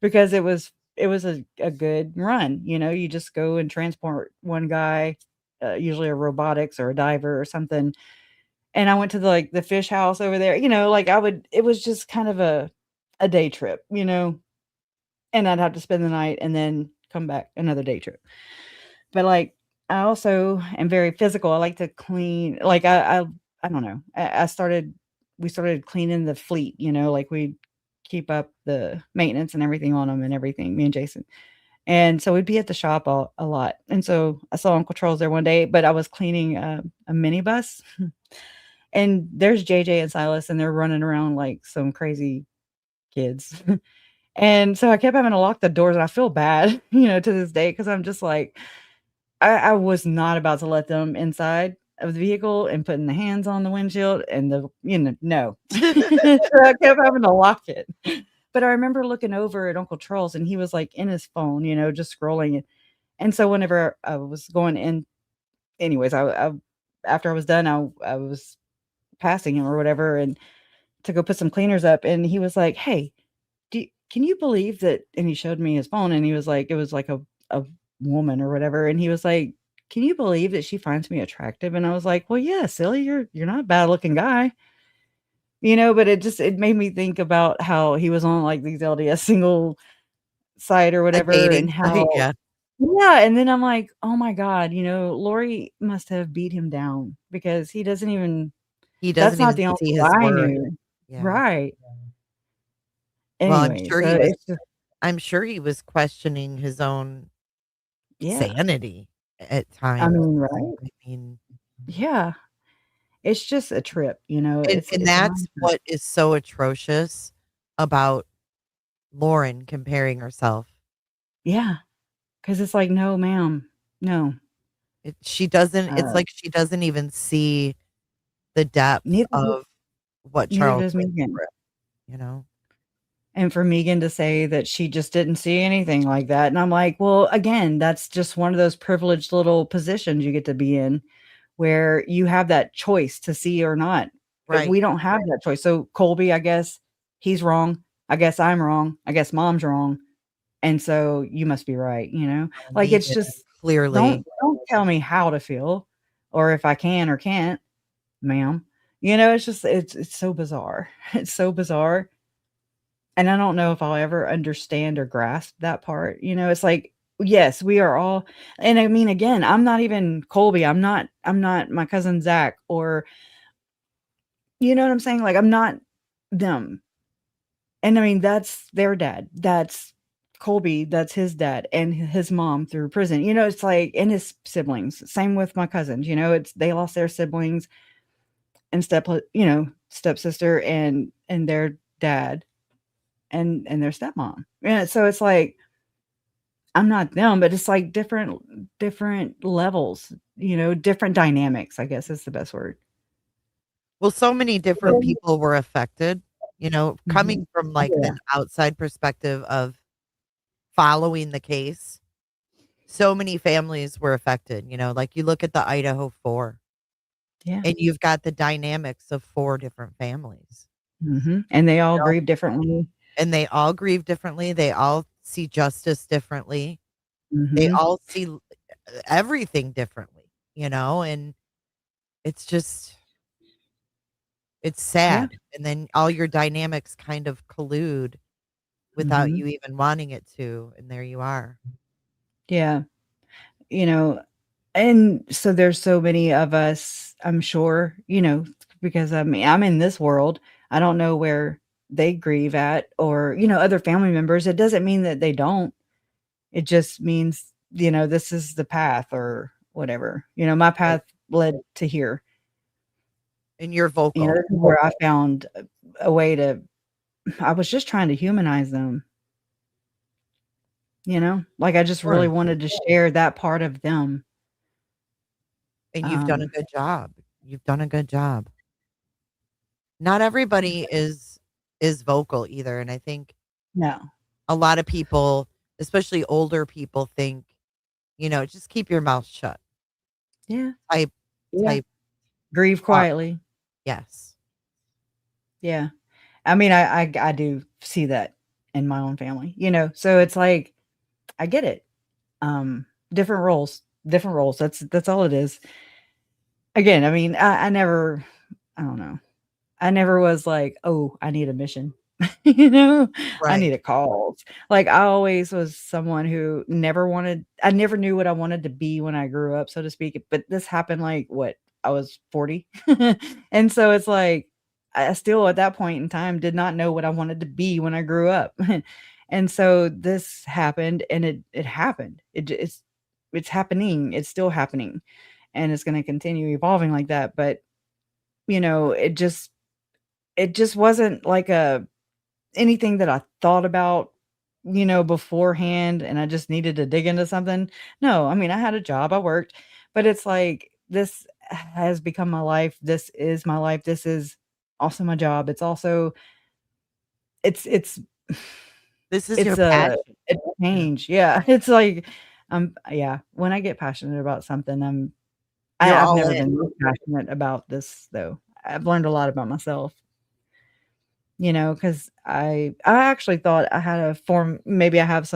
because it was a good run, you know, you just go and transport one guy, usually a robotics or a diver or something, and I went to the fish house over there, you know, like, it was just kind of a day trip, you know, and I'd have to spend the night and then come back, another day trip. But, like, I also am very physical, I like to clean, like, I don't know, I started we started cleaning the fleet, like we'd keep up the maintenance and everything on them and everything, me and Jason. And so we'd be at the shop a lot. And so I saw Uncle Charles there one day, but I was cleaning a minibus. And there's JJ and Silas, and they're running around like some crazy kids. And so I kept having to lock the doors, and I feel bad, to this day, because I'm just like, I was not about to let them inside of the vehicle and putting the hands on the windshield and no. So I kept having to lock it. But I remember looking over at Uncle Charles, and he was like in his phone, just scrolling it. And so whenever I was going in, anyways, I after I was done, I was passing him or whatever, and to go put some cleaners up, and he was like, "Hey, can you believe that?" And he showed me his phone, and he was like, it was like a woman or whatever, and he was like, "Can you believe that she finds me attractive?" And I was like, "Well, yeah, silly, you're not a bad looking guy." But it made me think about how he was on like these LDS single site or whatever, dating and how site, yeah. yeah, and then I'm like, oh my God, Lori must have beat him down because he doesn't even He that's doesn't not even the only see his one I worth. knew. Yeah. Right. Well, I'm Anyway, sure so he was it's just I'm sure he was questioning his own yeah. sanity at I times. mean, right? I mean, Yeah. It's just a trip, and it's a that's mind trip. what is so atrocious about Lauren comparing herself. Yeah, because it's like, "No, ma'am. No." She doesn't it's Uh, like she doesn't even see the depth neither do of what neither Charles does went Megan. through, you know? And for Megan to say that she just didn't see anything like that, and I'm like, "Well, again, that's just one of those privileged little positions you get to be in where you have that choice to see or not." Right. We don't have that choice. So, Colby, I guess he's wrong. I guess I'm wrong. I guess mom's wrong. And so you must be right? Like, it's Megan just clearly don't tell me how to feel or if I can or can't, ma'am. It's just it's so bizarre. It's so bizarre. And I don't know if I'll ever understand or grasp that part. It's like, yes, we are all, and I mean, again, I'm not even Colby. I'm not my cousin Zach, or you know what I'm saying? Like, I'm not them. And I mean, that's their dad. That's Colby, that's his dad and his mom through prison. It's like, and his siblings. Same with my cousins. It's they lost their siblings and stepsister and their dad and their stepmom. Yeah, so it's like I'm not them, but it's like different levels, different dynamics, I guess is the best word. well, so many different people were affected, coming Mhm. from, like, Yeah, an outside perspective of following the case. So many families were affected, like, you look at the Idaho 4, yeah. and you've got the dynamics of 4 different families. Mhm, and they all grieve differently. And they all grieve differently, they all see justice differently, they Mhm. all see everything differently, and it's just it's Yeah. sad, and then all your dynamics kind of collude without Mhm. you even wanting it to, and there you are. Yeah. You know, and so there's so many of us, I'm sure, because I mean, I'm in this world. I don't know where they grieve at or, other family members. It doesn't mean that they don't. It just means, this is the path or whatever. My Right, path led to here. and you're vocal. This is where I found a way to I was just trying to humanize them, Like I just really Sure, wanted to share that part of them. and you've done a Um, good job. You've done a good job. Not everybody is vocal either, and I think no. a lot of people, especially older people, think, just keep your mouth shut Yeah. type Yeah. type Grieve talk. quietly. Yes. Yeah. I mean, I do see that in my own family, so it's like, I get it. Different roles, different roles. That's all it is. Again, I mean, I never, I don't know. I never was like, "Oh, I need a mission." You know? I need Right. a cause. Like, I always was someone who I never knew what I wanted to be when I grew up, so to speak, but this happened, like, what? I was 40. And so it's like, I still at that point in time did not know what I wanted to be when I grew up. And so this happened, and it happened. It's happening. It's still happening, and it's going to continue evolving like that. But it just wasn't like anything that I thought about, beforehand, and I just needed to dig into something. No, I mean, I had a job, I worked, but it's like this has become my life. This is my life. This is also my job. It's also it's This is your it's passion. a Yeah. change. Yeah. It's like yeah, when I get passionate about something, You're I've all never in. been this passionate about this though. I've learned a lot about myself. Because I actually thought I had a form, maybe I have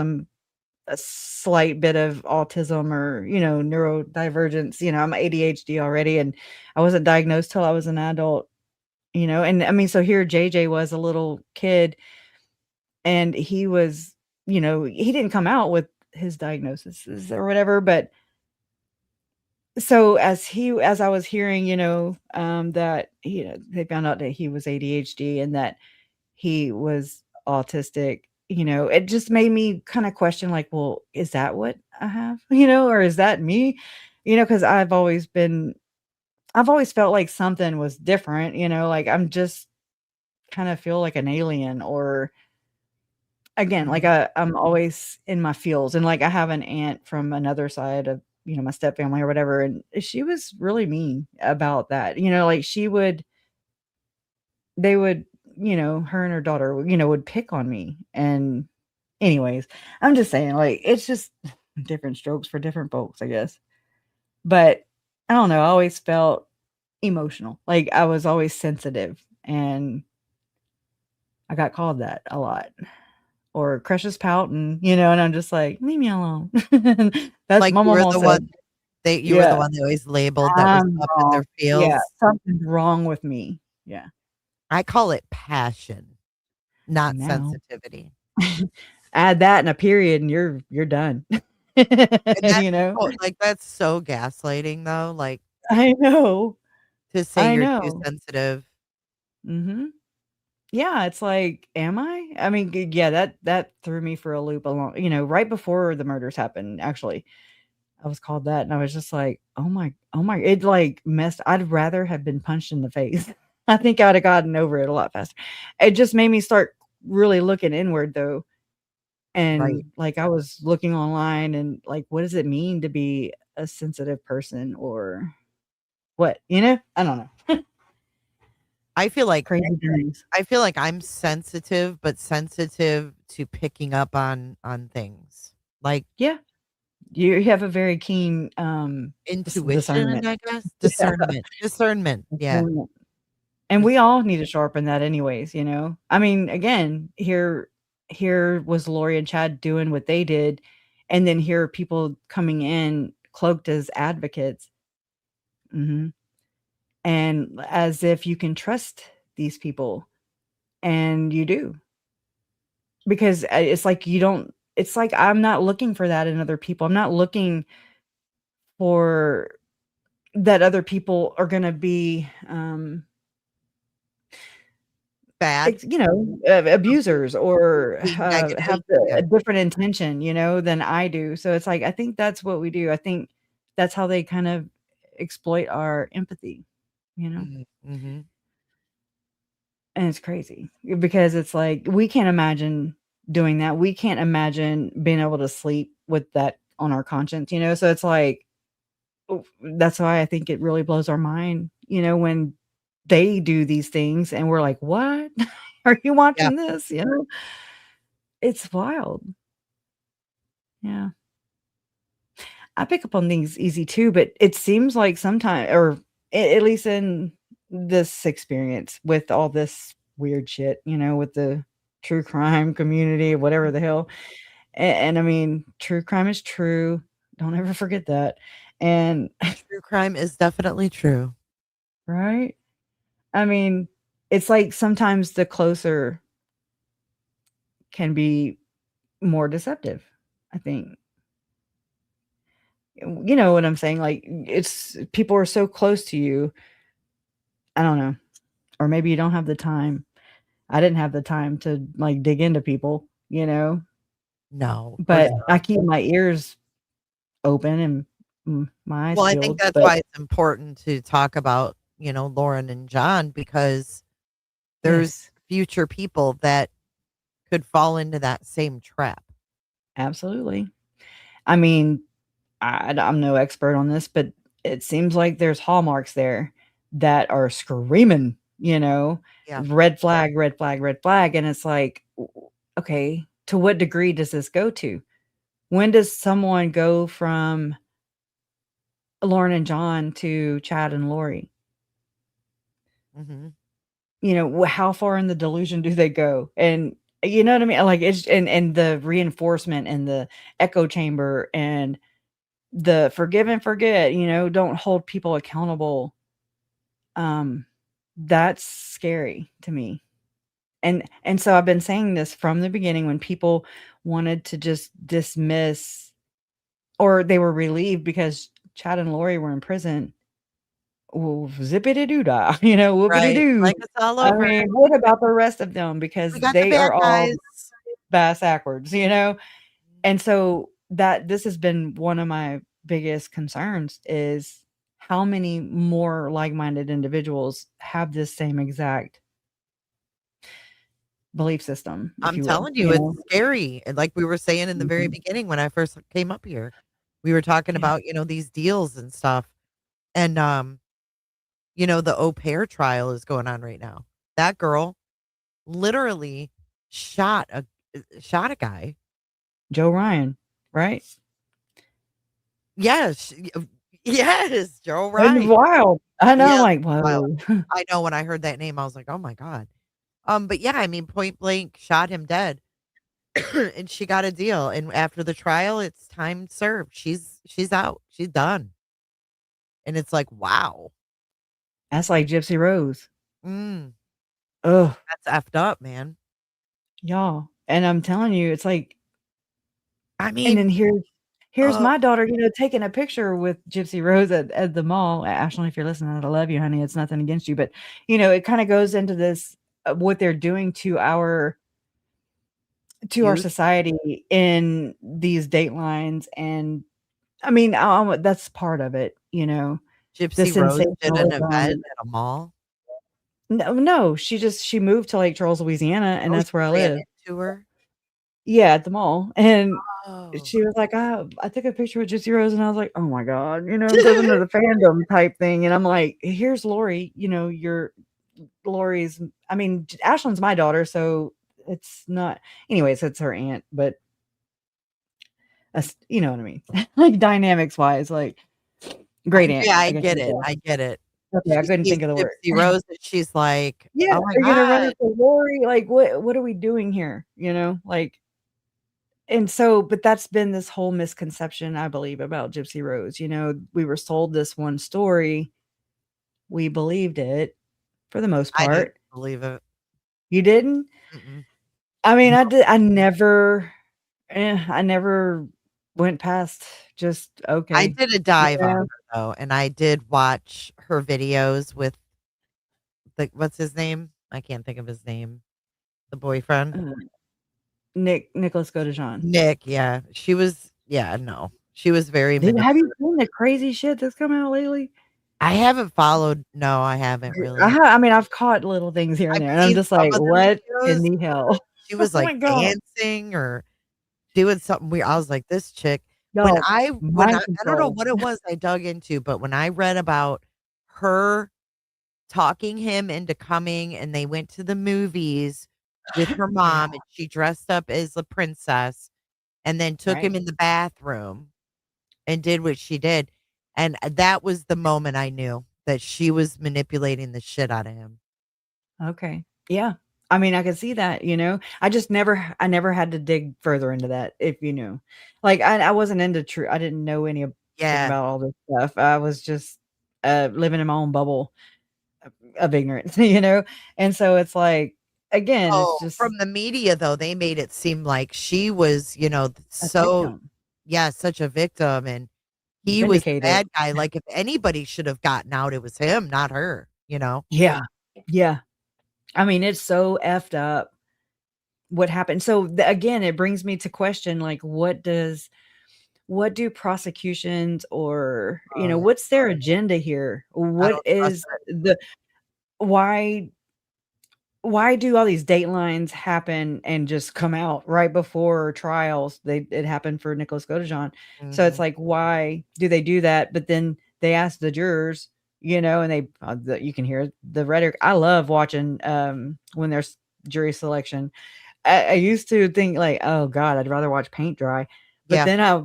a slight bit of autism or, neurodivergence. I'm ADHD already, and I wasn't diagnosed till I was an adult, and I mean, so here JJ was a little kid, and he was, he didn't come out with his diagnosis or whatever, but so as I was hearing, that, they found out that he was ADHD and that he was autistic, it just made me kind of question, like, well, is that what I have, or is that me? Because I've always felt like something was different, like I'm just kind of feel like an alien, or again, like Mhm. I'm always in my feels. And like I have an aunt from another side of, my step family or whatever, and she was really mean about that. Like they would, her and her daughter, would pick on me. And anyways, I'm just saying, like, it's just different strokes for different folks, I guess. But I don't know, I always felt emotional. Like I was always sensitive, and I got called that a lot. Or crushes pouting, and I'm just like, leave me alone. That's Like my you were mama the said. one you were the Yeah, one that always labeled that was I'm up in wrong. their Yeah, feels. something's wrong with me. Yeah. I call it passion, not Now sensitivity. add that in a period and you're done. And that's You know? like, that's so gaslighting though, like, I know. to say I you're too know. sensitive. Mhm. Yeah, it's like, am I? I mean, yeah, that threw me for a loop along, right before the murders happened, actually. I was called that, and I was just like, oh my," it, like, messed I'd rather have been punched in the face. I think I'd have gotten over it a lot faster. It just made me start really looking inward, though, Right. and, like, I was looking online and, like, what does it mean to be a sensitive person, or what, I don't know. I feel like Crazy things. I feel like I'm sensitive, but sensitive to picking up on things. Like Yeah. You have a very keen, intuition, discernment. I guess? Yeah. Discernment, yeah. Discernment. And we Dis all need to sharpen that anyways, I mean, again, here was Lori and Chad doing what they did, and then here are people coming in cloaked as advocates. Mhm. And as if you can trust these people, and you do. Because, it's like you don't it's like I'm not looking for that in other people. I'm not looking for that other people are gonna be, bad, abusers, or, being have negative, yeah. a different intention, than I do. So it's like, I think that's what we do. I think that's how they kind of exploit our empathy, you know? Mhm, mhm. And it's crazy because it's like, we can't imagine doing that. We can't imagine being able to sleep with that on our conscience, So it's like, that's why I think it really blows our mind, when they do these things and we're like, "What? Are you Yeah. watching this?" It's wild. Yeah. I pick up on things easy too, but it seems like sometimes, or at least in this experience with all this weird shit, with the true crime community, whatever the hell. And I mean, true crime is true. Don't ever forget that. And True crime is definitely true. right? I mean, it's like sometimes the closer can be more deceptive, I think. You know what I'm saying? Like, it's people are so close to you. I don't know. or maybe you don't have the time. I didn't have the time to like dig into people, No, of course but I not. keep my ears open and my eyes Well, I think peeled. that's But why it's important to talk about, Lauren and John, because there's yes, future people that could fall into that same trap. absolutely. I mean, I'm no expert on this, but it seems like there's hallmarks there that are screaming, Yeah. red flag, red flag, red flag. And it's like, okay, to what degree does this go to? When does someone go from Lauren and John to Chad and Lori? Hmm. How far in the delusion do they go? And you know what I mean? Like it's and the reinforcement and the echo chamber and the forgive and forget, don't hold people accountable. That's scary to me. And so I've been saying this from the beginning when people wanted to just dismiss or they were relieved because Chad and Lori were in prison. Well, zippity doo dah, whoopity Right. doo. Like it's all I over. mean, what about the rest of them? We Because got the they bad are all guys. bass backwards, And so this has been one of my biggest concerns is how many more like-minded individuals have this same exact belief system, if I'm you will, telling you, it's scary. And like we were saying in the very Mhm. beginning when I first came up here, we were talking Yeah. about, these deals and stuff. And the au pair trial is going on right now. That girl literally shot a guy. Joe Ryan, right? Yes. Yes, Joe And Wright. wow. I know, I'm Yeah, like, wild. "Whoa." I know when I heard that name, I was like, "Oh my god." But yeah, I mean, point blank shot him dead. And she got a deal. And after the trial, it's time served. She's out. She's done. And it's like, wow. That's like Gypsy Rose. Mm, Ugh, that's effed up, man. y'all. And I'm telling you, it's like I and mean, then here's uh, my daughter, taking a picture with Gypsy Rose at the mall. Ashley, if you're listening, I love you, honey. It's nothing against you, but it kind of goes into this what they're doing to our youth, society in these datelines, and I mean, that's part of it, the Gypsy Rose did an event sensationalism. at a mall. No, she moved to Lake Charles, Louisiana, and Oh, that's she where I ran live. into her. Yeah, at the mall, and Oh. she was like, I took a picture with Gypsy Rose," and I was like, "Oh my god," it goes into the fandom type thing, and I'm like, "Here's Lori, your Lori's." I mean, Ashlyn's my daughter, so it's not. Anyways, it's her aunt, but you know what I mean, like dynamics wise, like great aunt. Yeah, I I guess get you it. could I get it. say. Okay, I She couldn't sees think of the word. Gypsy Rose and she's like, Yeah, "Oh my are you gonna run god." into Lori? Like, what are we doing here? Like. And so, but that's been this whole misconception, I believe, about Gypsy Rose. We were sold this one story. We believed it for the most I didn't part. believe it. You didn't? Mm-mm. I mean, No. I did. I never went past just I okay. did a dive on Yeah. her though, and I did watch her videos with what's his name? I can't think of his name. The boyfriend? Uh, Nicholas Godejohn. Nick, yeah. No. She was very Dude, have you manipulative. seen the crazy shit that's come out lately? I haven't followed. No, I haven't really. I mean, I've caught little things here and I've there, and I'm seen just some like, of the what in videos. the hell? She Oh was like my god, dancing or doing something weird. I was like, this chick. When no I when mind I don't know control. what it was I dug into, but when I read about her talking him into coming and they went to the movies with her Yeah, mom and she dressed up as a princess and then took him right. in the bathroom and did what she did. And that was the moment I knew that she was manipulating the shit out of him. Okay. Yeah. I mean, I could see that, I never had to dig further into that, if you knew. Like, I wasn't into true I didn't know anything Yeah. about all this stuff. I was just, living in my own bubble of ignorance, And so it's like, again, it's Oh, just from the media though, they made it seem like she was, a so victim, yeah, such a victim and he was the vindicated. bad guy. Like if anybody should have gotten out, it was him, not her. Yeah. Yeah. I mean, it's so effed up what happened. So again, it brings me to question, like, what do prosecutions or, Oh, yeah. what's their agenda here? I What don't trust is the why why do all these datelines happen and just come out right before trials? It happened for Nicholas Godejohn. it. So it's Mhm. like, why do they do that? But then they ask the jurors, and you can hear the rhetoric. I love watching when there's jury selection. I used to think like, oh God, I'd rather watch paint dry. But Yeah. then I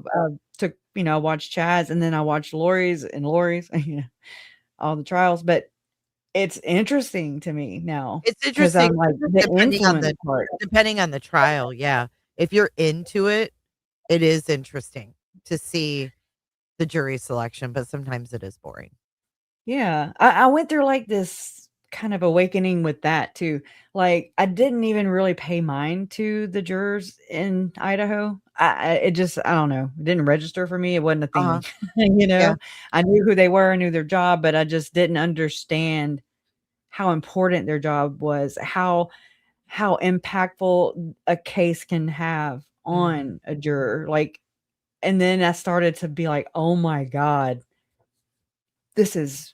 took, I watched Chad's, and then I watched Lori's, all the trials. But it's interesting to me now It's because interesting I'm like the depending on influence the part. trial, yeah. If you're into it, it is interesting to see the jury selection, but sometimes it is boring. Yeah, I went through like this kind of awakening with that too. Like I didn't even really pay mind to the jurors in Idaho. It just, I don't know, it didn't register for me. It wasn't a Uh-huh. thing. Yeah. I knew who they were, I knew their job, but I just didn't understand how important their job was, how impactful a case can have Mhm. on a juror. Like, and then I started to be like, oh my God, this is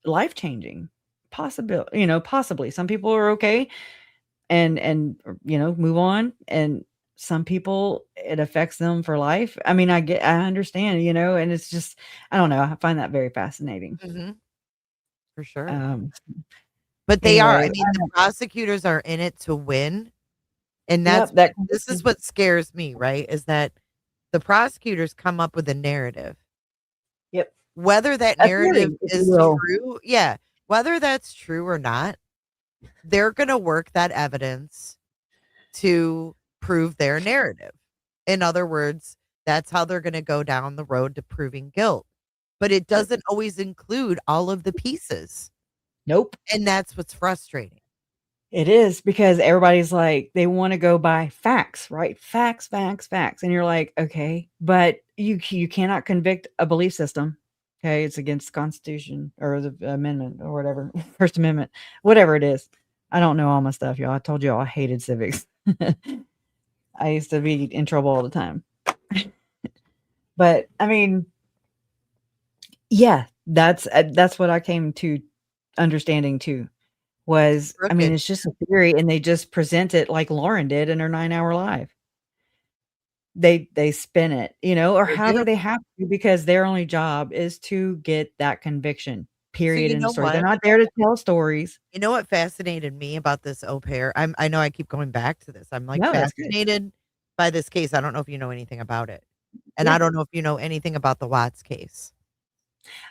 life changing. Possibly. Some people are okay and move on, and some people it affects them for life. I mean, I understand, and it's just, I don't know. I find that very fascinating. Mhm. For sure. Um, But they are. I Anyways, mean, the prosecutors are in it to win, and yep, this is what scares me, right? Is that the prosecutors come up with a narrative. yep, Whether that a narrative theory, if you is will. true, yeah, whether that's true or not, they're gonna work that evidence to prove their narrative. In other words, that's how they're gonna go down the road to proving guilt. But it Yep. doesn't always include all of the pieces, Nope. and that's what's frustrating. It is, because everybody's like, they want to go by facts, right? Facts, facts, facts. And you're like, okay, but you cannot convict a belief system. Okay, it's against the Constitution or the amendment or whatever, First Amendment, whatever it is. I don't know all my stuff, y'all. I told you all I hated civics. I used to be in trouble all the time. But I mean, yeah, that's what I came to understanding too. Was, I mean, Crooked. it's just a theory, and they just present it like Lauren did in her 9-hour live. They spin it, or They however do. they have to, because their only job is to get that conviction, So period, you in the know story. They're what? not there to tell stories. You know what fascinated me about this au pair? I know I keep going back to this. I'm like No, that's good. fascinated by this case. I don't know if you know anything about it. And I Yeah, don't know if you know anything about the Watts case.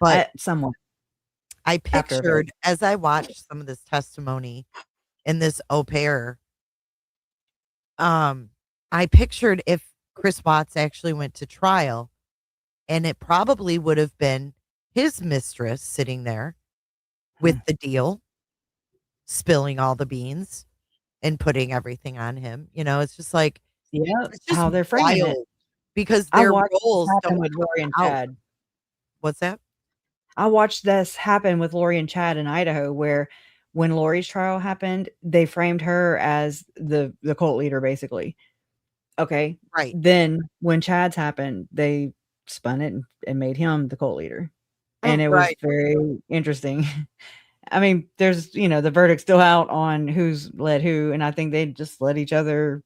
But somewhat I after a bit. pictured as I watched some of this testimony in this au pair, um, I pictured if Chris Watts actually went to trial, and it probably would have been his mistress sitting there with the deal, spilling all the beans and putting everything on him. It's just like Yeah, it's just how they're framing it. wild because I their watched this roles happen don't with Lori and come out. Chad. What's that? I watched this happen with Lori and Chad in Idaho, where when Lori's trial happened, they framed her as the cult leader, basically. Okay. Right. Then when Chad's happened, they spun it and made him the cult leader. And Oh, it was right. very interesting. I mean, there's, the verdict's still out on who's led who, and I think they just led each other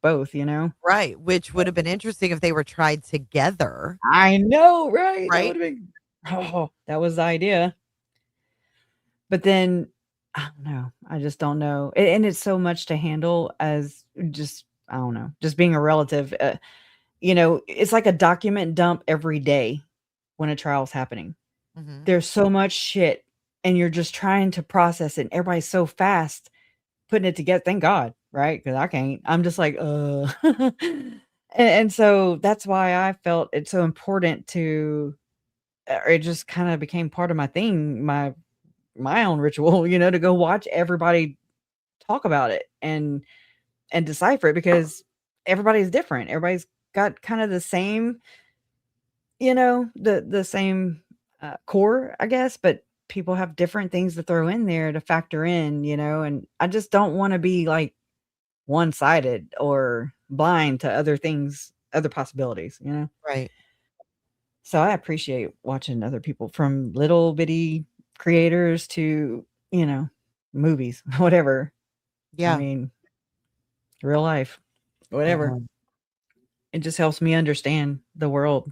both. Right. Which would have been interesting if they were tried together. I know, right? That would Right. have been, oh, that was the idea. But then I don't know. I just don't know. And it's so much to handle as just, I don't know, just being a relative. It's like a document dump every day when a trial's happening. Hmm. There's so much shit, and you're just trying to process it. And everybody's so fast putting it together. Thank God, right? Because I can't. I'm just like, and so that's why I felt it's so important to, it just kind of became part of my thing, my own ritual, to go watch everybody talk about it and decipher it, because everybody's different. Everybody's got kind of the same, the same core, I guess, but people have different things to throw in there to factor in, and I just don't want to be like one-sided or blind to other things, other possibilities, Right. So I appreciate watching other people, from little bitty creators to, movies, whatever. I Yeah. mean, real life, whatever. Mhm. It just helps me understand the world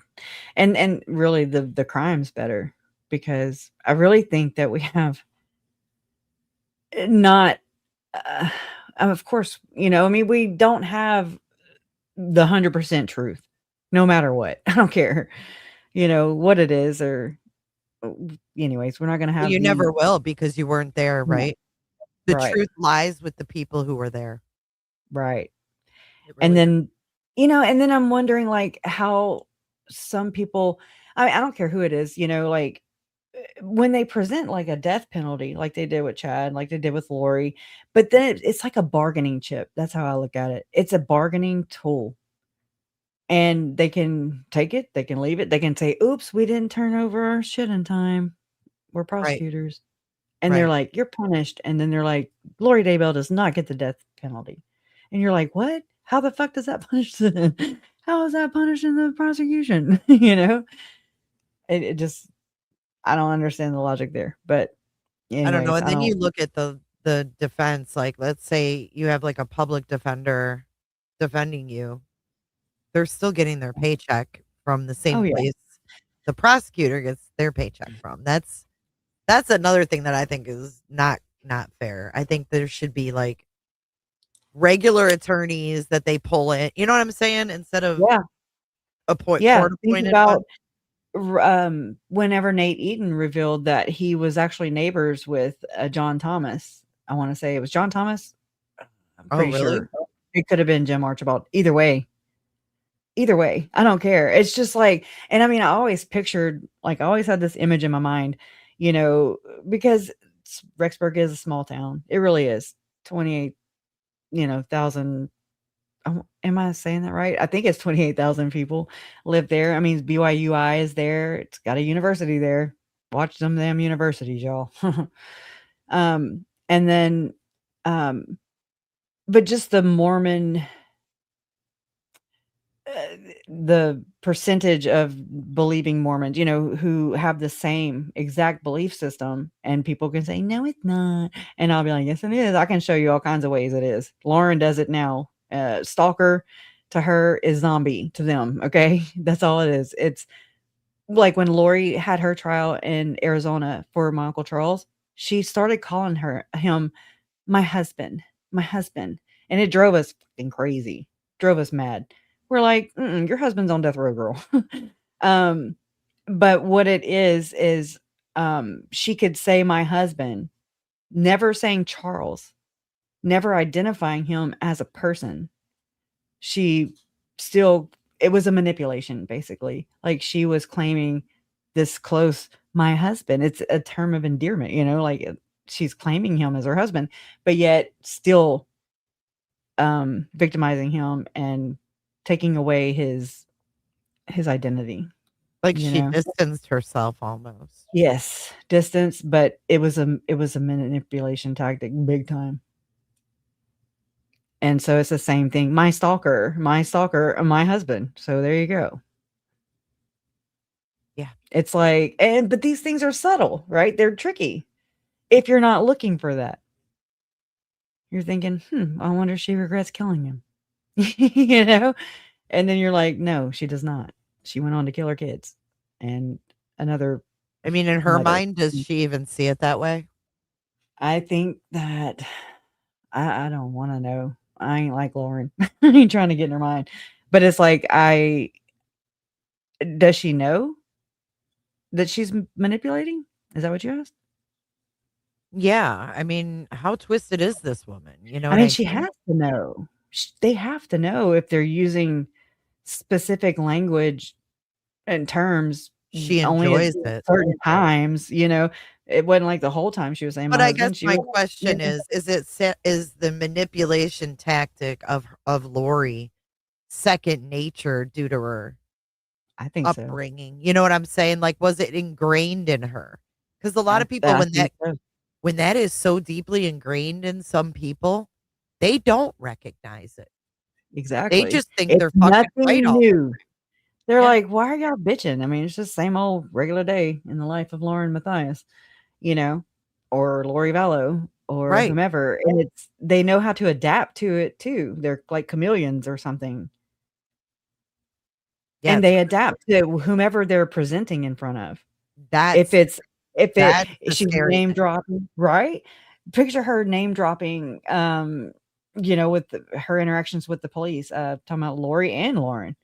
and really the crimes better, because I really think that we have not, uh, of course, I mean, we don't have the 100% truth, no matter what. I don't care, what it is, or anyways, we're not going to Well, have you never will, because you weren't there, no, right? The right, truth lies with the people who were there. right. It And really does. then, and then I'm wondering, like, how some people, I don't care who it is, like, when they present like a death penalty, like they did with Chad, like they did with Lori, but then it's like a bargaining chip. That's how I look at it. It's a bargaining tool. And they can take it, they can leave it, they can say, oops, we didn't turn over our shit in time. We're Right. prosecutors. And they're Right. like, you're punished. And then they're like, Lori Daybell does not get the death penalty. And you're like, what? How the fuck does that punish how is that punishing the prosecution? It just, I don't understand the logic there. But I don't know. anyways, And I then you don't. look at the defense, like let's say you have like a public defender defending you. They're still getting their paycheck from the Oh same yeah, place the prosecutor gets their paycheck from. That's another thing that I think is not fair. I think there should be like regular attorneys that they pull in. You know what I'm saying? Instead of yeah, yeah. court Think appointed one. about whenever Nate Eaton revealed that he was actually neighbors with John Thomas. I want to say it was John Thomas. I'm Oh, pretty really? sure it could have been Jim Archibald. Either way, I don't care. It's just like, and I mean, I always pictured, like, I always had this image in my mind, because Rexburg is a small town. It really is. 28, thousand. Am I saying that right? I think it's 28,000 people live there. I mean, BYUI is there. It's got a university there. Watch them damn universities, y'all. And then, um, but just the Mormon, the percentage of believing Mormons, who have the same exact belief system, and people can say, no, it's not. And I'll be like, yes, it is. I can show you all kinds of ways it is. Lauren does it now. Stalker to her is zombie to them. Okay. That's all it is. It's like when Lori had her trial in Arizona for my Uncle Charles, she started calling him my husband, my husband. And it drove us fucking crazy, drove us mad. We're like, your husband's on death row, girl. um, but what it is, she could say my husband, never saying Charles, never identifying him as a person. She still, it was a manipulation, basically. Like, she was claiming this close, my husband. It's a term of endearment, like she's claiming him as her husband, but yet still victimizing him and taking away his identity, Like you she know? distanced herself almost. Yes, distance, but it was a manipulation tactic, big time. And so it's the same thing. My stalker, my husband. So there you go. Yeah. It's like, but these things are subtle, right? They're tricky. If you're not looking for that, you're thinking, I wonder if she regrets killing him. And then you're like, no, she does not. She went on to kill her kids and another I mean, in her mother. mind, does she even see it that way? I think that I don't want to know. I ain't like Lauren. I ain't trying to get in her mind. But it's like, does she know that she's manipulating? Is that what you asked? Yeah. I mean, how twisted is this woman? You know I what mean, I she mean? has to know. They have to know if they're using specific language and terms She only at enjoys it. certain times, It wasn't like the whole time she was saying But my I guess husband. She my was, question is the manipulation tactic of Lori second nature due to her I think so. upbringing? You know what I'm saying? Like, was it ingrained in her? Because a lot of people, I think so. when that is so deeply ingrained in some people, they don't recognize it. They Exactly. just think It's they're fucking right nothing all new. They're Yeah. like, "Why are y'all bitching?" I mean, it's just same old regular day in the life of Lauren Matthias, you know, or Lori Vallow or Right. whomever. And it's they know how to adapt to it too. They're like chameleons or something. Yeah, And it's they adapt to whomever they're presenting in front of. If that's it's if it that's the she's scary name thing. dropping, right? Picture her name dropping, with her interactions with the police, talking about Lori and Lauren.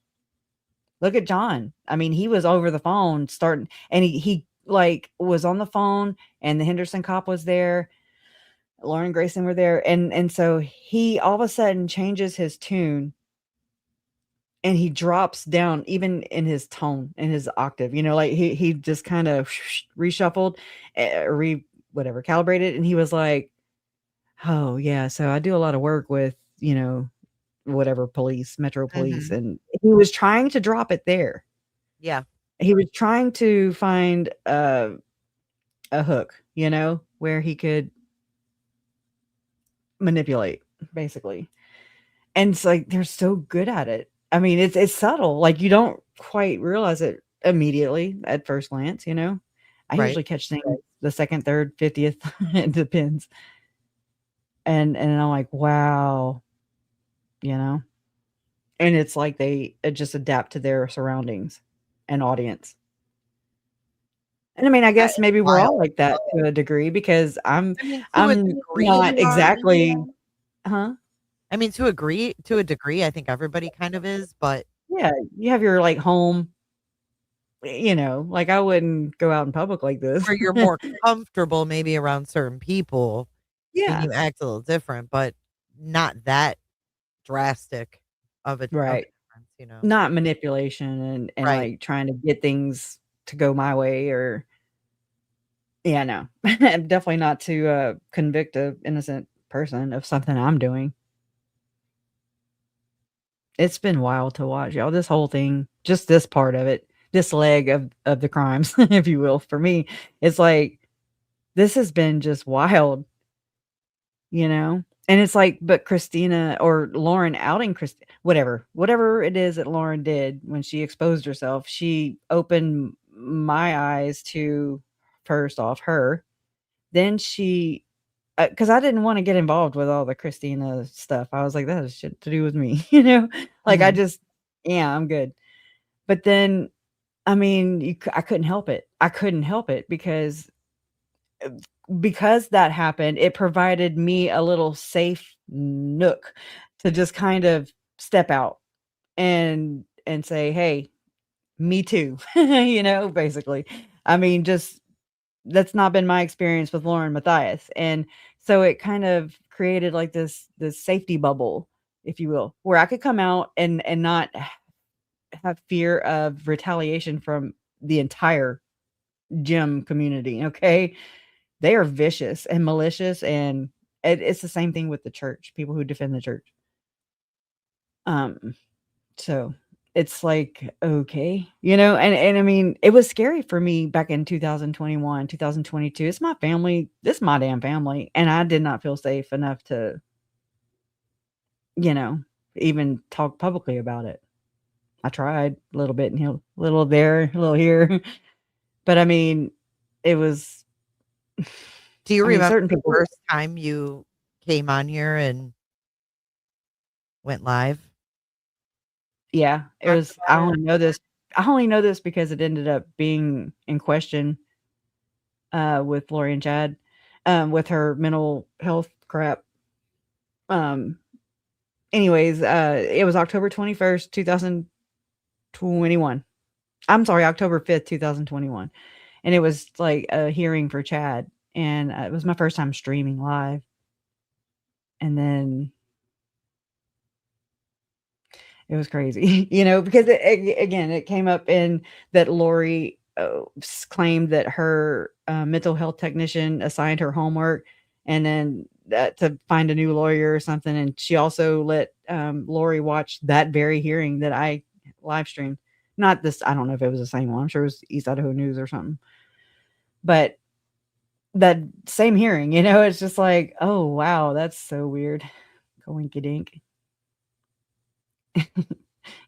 Look at John. I mean, he was over the phone starting and he like was on the phone and the Henderson cop was there. Lauren and Grayson were there. And so he all of a sudden changes his tune and he drops down even in his tone, in his octave, like he just kind of reshuffled, whatever, calibrated. And he was like, "Oh yeah, so I do a lot of work with, whatever police, Metro Police." Mhm. And he was trying to drop it there. Yeah. He was trying to find a hook, where he could manipulate, basically. And it's like they're so good at it. I mean, it's subtle. Like you don't quite realize it immediately at first glance, I Right. usually catch things the second, third, 50th. It depends. And I'm like, wow, you know? And it's like they just adapt to their surroundings and audience. And I mean, I That guess is maybe we're wild. all like that to a degree because I'm I mean, to a I'm degree, not we are. exactly. Huh? I mean, to a degree, I think everybody kind of is, but Yeah, you have your, like, home, like, I wouldn't go out in public like this. where you're more comfortable maybe around certain people and Yeah, you act a little different, but not that drastic of a right. difference. Not manipulation and, Right. like, trying to get things to go my way or yeah, no. Definitely not to, convict a innocent person of something I'm doing. It's been wild to watch, y'all. This whole thing, just this part of it, this leg of the crimes, if you will, for me, it's like, this has been just wild. And it's like, but Christina or Lauren outing whatever it is that Lauren did when she exposed herself, she opened my eyes to, first off, her. Then she, because I didn't want to get involved with all the Christina stuff. I was like, that has shit to do with me, like Mhm. yeah, I'm good. But then, I mean, I couldn't help it. I couldn't help it because that happened, it provided me a little safe nook to just kind of step out and say, "Hey, me too." Basically. I mean, just that's not been my experience with Lauren Matthias. And so it kind of created like this safety bubble, if you will, where I could come out and not have fear of retaliation from the entire gym community, okay? They are vicious and malicious, and it's the same thing with the church, people who defend the church. Um, so it's like, okay, and I mean, it was scary for me back in 2021, 2022. It's my family, this my damn family, and I did not feel safe enough to, you know, even talk publicly about it. I tried a little bit and a little there, a little here, but I mean, it was. Do you I mean, remember certain the people. first time you came on here and went live? Yeah, it Talked was. I about it? only know this. I only know this because it ended up being in question, with Lori and Chad, with her mental health crap. Um, anyways, it was October 21st, 2021. I'm sorry, October 5th, 2021, and it was like a hearing for Chad, and it was my first time streaming live, and then it was crazy, because again, it came up in that Lori claimed that her mental health technician assigned her homework and then to find a new lawyer or something. And she also let Lori watch that very hearing that I live streamed. Not this, I don't know if it was the same one. I'm sure it was East Idaho News or something. But that same hearing, you know, it's just like, oh wow, that's so weird. Coinky dink.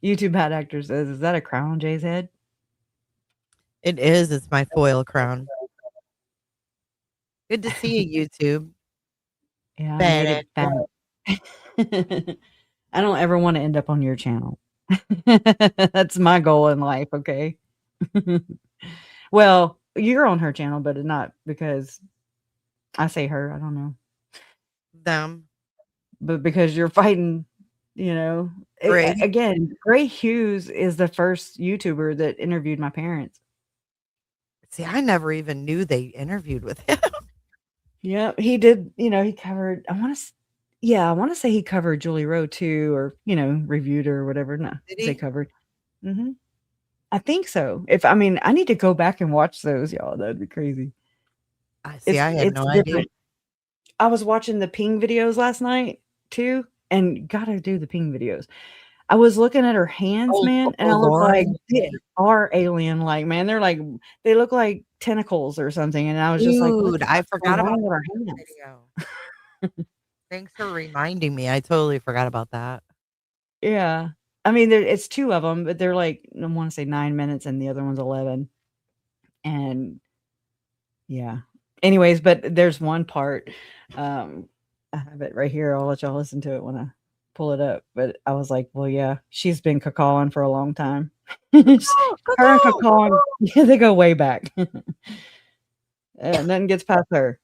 YouTube bad actor says, is that a crown on Jay's head? It is. It's my foil crown. Good to see you, YouTube. Yeah, I made it back. I don't ever want to end up on your channel. That's my goal in life, okay? Well, you're on her channel, but not because I say her, I don't know. Them. But because you're fighting, you know. Gray. Again, Gray Hughes is the first YouTuber that interviewed my parents. See, I never even knew they interviewed with him. Yeah, he did, you know, he covered, I want to say he covered Julie Rowe too, or, you know, reviewed her or whatever. No, Did they he? covered. I think so. I need to go back and watch those, y'all. That'd be crazy. I had no idea. I was watching the Ping videos last night too, and gotta do the Ping videos. I was looking at her hands, man, and I was like, they are alien-like, man. They're like, they look like tentacles or something, and I was just like, dude, I forgot about her that hands. video. Thanks for reminding me. I totally forgot about that. Yeah. I mean, it's two of them, but they're like, I want to say 9 minutes and the other one's 11. And yeah. Anyways, but there's one part. I have it right here. I'll let y'all listen to it when I pull it up. But I was like, well, yeah, she's been cacawing for a long time. Her and cacawing, yeah, they go way back. Nothing gets past her.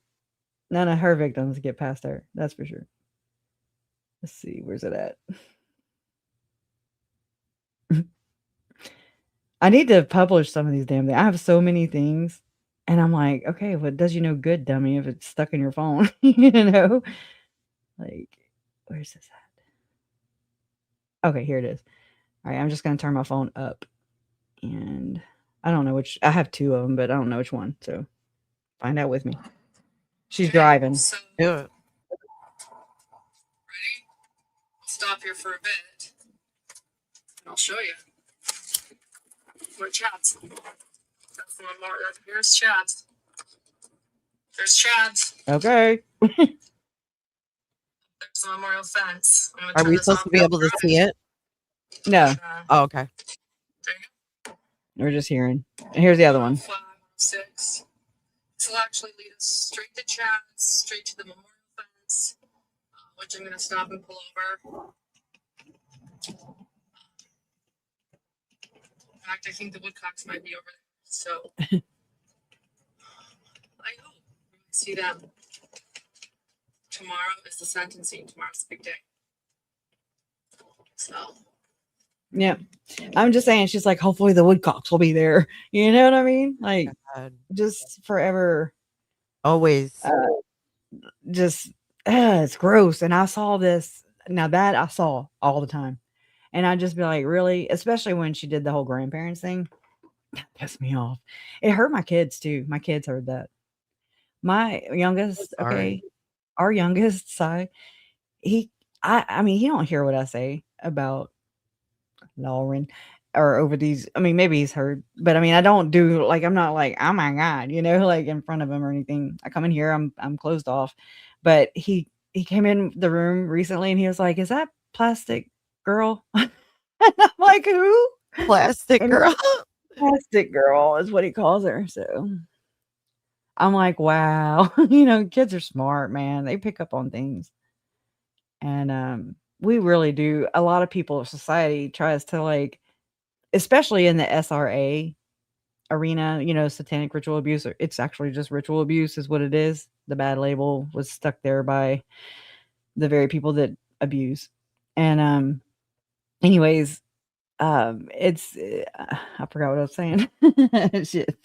None of her victims get past her. That's for sure. Let's see. Where's it at? I need to publish some of these damn things. I have so many things. And I'm like, okay, well, it does you no good, dummy, if it's stuck in your phone. You know? Like, where's this at? Okay, here it is. All right, I'm just going to turn my phone up. And I don't know which. I have two of them, but I don't know which one. So find out with me. She's driving. So, Do it. ready? I'll stop here for a bit. And I'll show you. Where Chad's. That's the one more. Here's Chad's. There's Chad's. Okay. There's the memorial fence. Are we supposed to be able to see it? No. Oh, okay. There you go. We're just hearing. And here's the other one. Flag 6. This will actually lead us straight to Chad's, straight to the memorial fence, which I'm going to stop and pull over. In fact, I think the woodcocks might be over there. So I hope we see them. Tomorrow is the sentencing. Tomorrow's the big day. So Yeah. I'm just saying, she's like, hopefully the woodcocks will be there. You know what I mean? Like, God. just forever. Always. It's gross. And I saw this. Now that I saw all the time. And I'd just be like, really? Especially when she did the whole grandparents thing. That pissed me off. It hurt my kids too. My kids heard that. My youngest, okay, our youngest, Si, I mean, he don't hear what I say about Lauren or over these. I mean, maybe he's heard, but I mean, I don't do like, I'm not like, oh my God, you know, like in front of him or anything. I come in here, I'm closed off. But he came in the room recently and he was like, is that Plastic Girl? And I'm like, who? Plastic Girl. Plastic Girl is what he calls her. So I'm like, wow, you know, kids are smart, man. They pick up on things. And we really do. A lot of people of society tries to, like, especially in the SRA arena, you know, satanic ritual abuse. It's actually just ritual abuse is what it is. The bad label was stuck there by the very people that abuse. And anyways, it's I forgot what I was saying. Shit.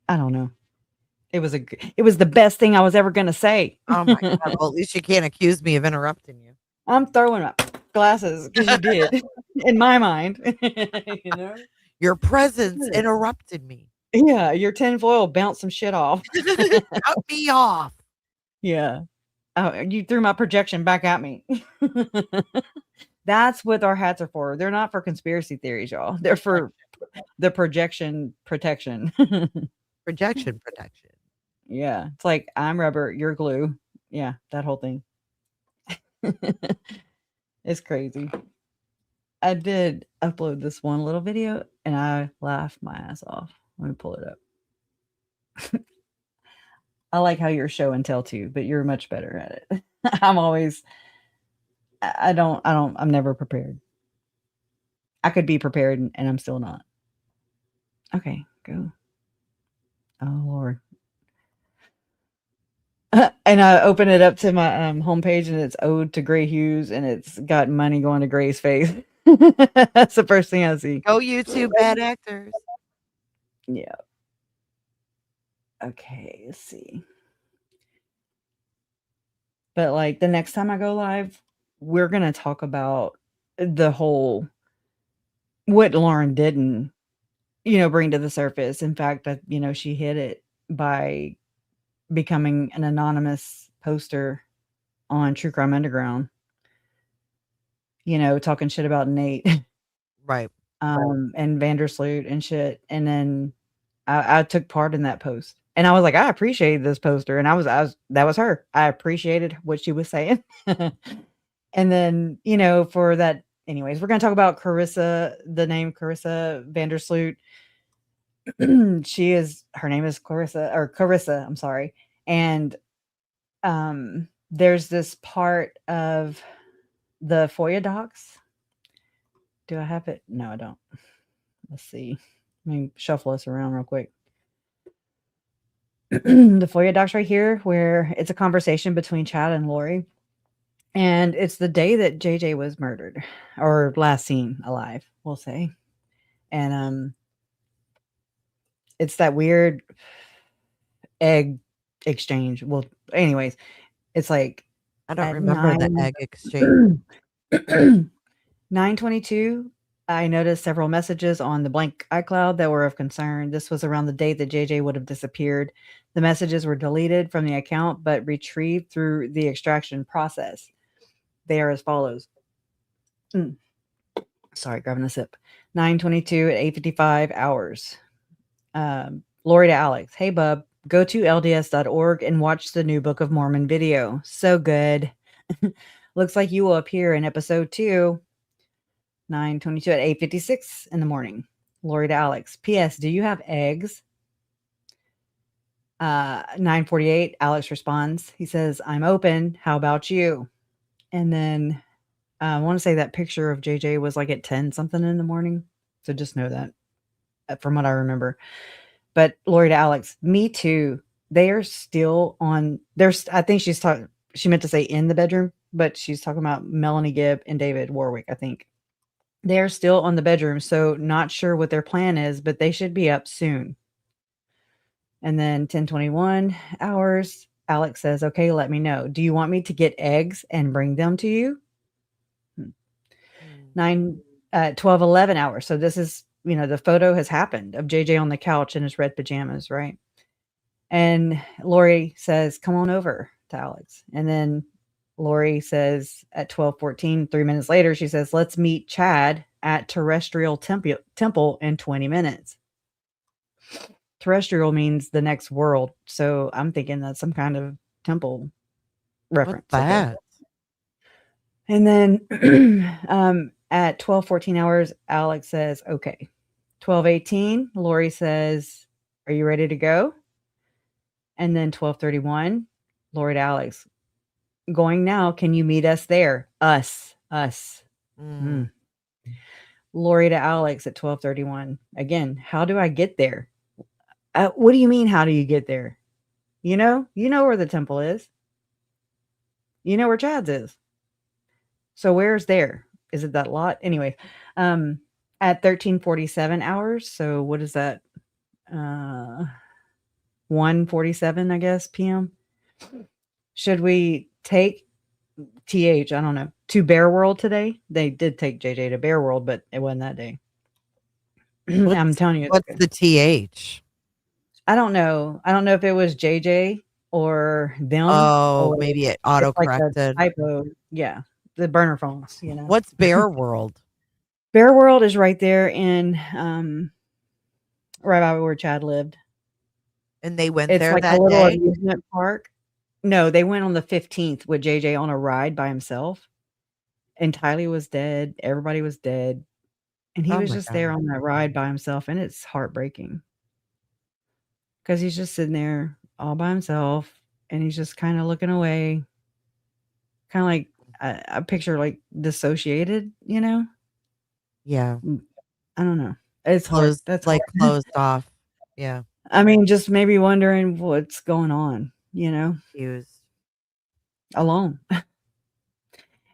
I don't know. It was the best thing I was ever gonna say. Oh my God. Well, at least you can't accuse me of interrupting you. I'm throwing up glasses because you did in my mind. You know, Your presence interrupted me. yeah, your tinfoil bounced some shit off. Cut me off. Yeah, you threw my projection back at me. That's what our hats are for. They're not for conspiracy theories, y'all. They're for The projection protection. Projection protection. Yeah. It's like, I'm rubber, you're glue. Yeah, that whole thing. It's crazy. I did upload this one little video and I laughed my ass off. Let me pull it up. I like how you're show and tell too, but you're much better at it. I'm never prepared. I could be prepared and I'm still not. Okay, go. Oh Lord. And I open it up to my homepage and it's Ode to Gray Hues and it's got money going to Gray's face. That's the first thing I see. Go YouTube bad actors. Yeah. Okay, let's see. But like the next time I go live, we're going to talk about the whole what Lauren didn't, bring to the surface. In fact, that, she hid it by becoming an anonymous poster on True Crime Underground, talking shit about Nate. Right. And VanderSloot and shit. And then I took part in that post. And I was like, I appreciated this poster. And that was her. I appreciated what she was saying. And then, for that, anyways, we're going to talk about Carissa, the name Carissa VanderSloot. Her name is Carissa, I'm sorry. And there's this part of the FOIA docs. Do I have it? No, I don't. Let's see. Let me shuffle this around real quick. The FOIA docs right here, where it's a conversation between Chad and Lori. And it's the day that JJ was murdered, or last seen alive, we'll say. And it's that weird egg exchange. Well, anyways, it's like I don't remember the egg exchange. 9:22. I noticed several messages on the blank iCloud that were of concern. This was around the date that JJ would have disappeared. The messages were deleted from the account, but retrieved through the extraction process. They are as follows. Sorry, grabbing a sip. 9:22 at 8:55 hours. Lori to Alex. Hey, bub. Go to LDS.org and watch the new Book of Mormon video. So good. Looks like you will appear in episode 2. 9:22 at 8:56 in the morning. Lori to Alex. P.S. Do you have eggs? 9:48. Alex responds. He says, I'm open. How about you? And then I want to say that picture of JJ was like at 10 something in the morning. So just know that from what I remember. But Lori to Alex, me too. They are still on. I think she meant to say in the bedroom, but she's talking about Melanie Gibb and David Warwick, I think. They're still on the bedroom, so not sure what their plan is, but they should be up soon. And then 10:21 hours, Alex says, okay, let me know. Do you want me to get eggs and bring them to you? 12:11 hours. So this is, the photo has happened of JJ on the couch in his red pajamas, right? And Lori says, come on over to Alex. And then Lori says at 12:14, 3 minutes later, she says, let's meet Chad at Terrestrial Temple in 20 minutes. Terrestrial means the next world. So I'm thinking that's some kind of temple reference. What's that? Okay. And then at 12:14 hours, Alex says, okay. 12:18, Lori says, are you ready to go? And then 12:31, Lori to Alex, going now. Can you meet us there? Us. Lori to Alex at 12:31. Again, how do I get there? What do you mean? How do you get there? You know where the temple is. You know where Chad's is. So where's there? Is it that lot? Anyway, at 13:47 hours. So what is that? 1:47, I guess, PM. Should we take TH? I don't know. To Bear World today? They did take JJ to Bear World, but it wasn't that day. I'm telling you. What's the TH? I don't know. I don't know if it was JJ or them. Oh, or maybe it auto corrected. Like typo. Yeah. The burner phones, What's Bear World? Bear World is right there in right by where Chad lived. And they went It's there like a that little day? amusement park. No, they went on the 15th with JJ on a ride by himself, and Tylee was dead, everybody was dead, and he Oh was my just there god. on that ride by himself, and it's heartbreaking. 'Cause he's just sitting there all by himself, and he's just kinda looking away. Kinda like I picture, like, dissociated, you know? Yeah. I don't know. It's hard. That's hard. Closed off. Yeah. I mean, just maybe wondering what's going on, you know? Confused. Alone.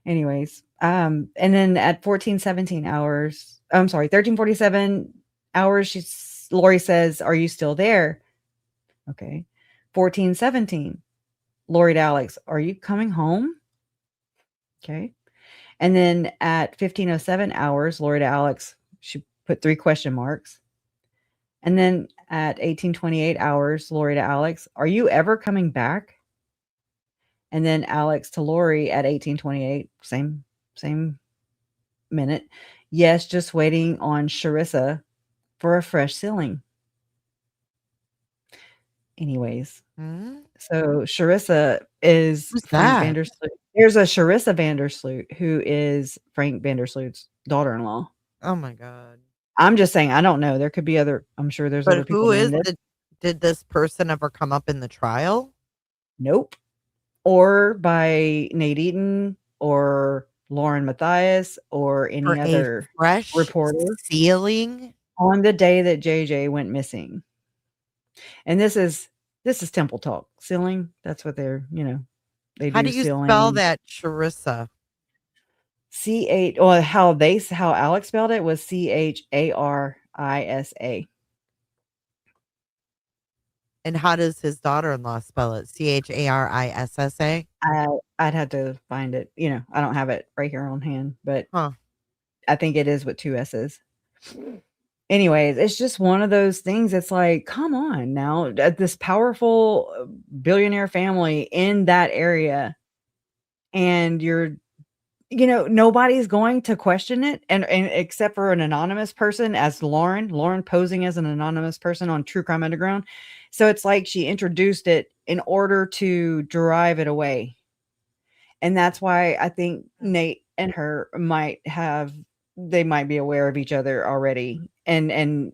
Anyways, and then at 14:17 hours, I'm sorry, 13:47 hours, Lori says, "Are you still there?" Okay. 14:17, Lori to Alex, "Are you coming home?" Okay. And then at 15:07 hours, Lori to Alex, she put 3 question marks. And then at 18:28 hours, Lori to Alex, "Are you ever coming back?" And then Alex to Lori at 18:28, same minute. "Yes, just waiting on Sharissa for a fresh ceiling." Anyways, Hmm? so Sharissa is Who's Frank that? VanderSloot. There's a Sharissa VanderSloot who is Frank VanderSloot's daughter-in-law. Oh my god. I'm just saying, I don't know. There could be other I'm sure there's other But people who is named this. did this person ever come up in the trial? Nope. Or by Nate Eaton or Lauren Matthias or For any a other fresh reporter ceiling? on the day that JJ went missing. And this is Temple Talk. Ceiling, that's what they're, they How do do you spell ceiling. that, Charissa? C8 or how Alex spelled it was CHARISA. And how does his daughter-in-law spell it? CHARISSA? I'd have to find it. I don't have it right here on hand, but Huh. I think it is with 2 S's. Anyways, it's just one of those things. It's like, come on now, this powerful billionaire family in that area, and nobody's going to question it, and except for an anonymous person, as Lauren posing as an anonymous person on True Crime Underground. So it's like she introduced it in order to drive it away. And that's why I think Nate and her might be aware of each other already. And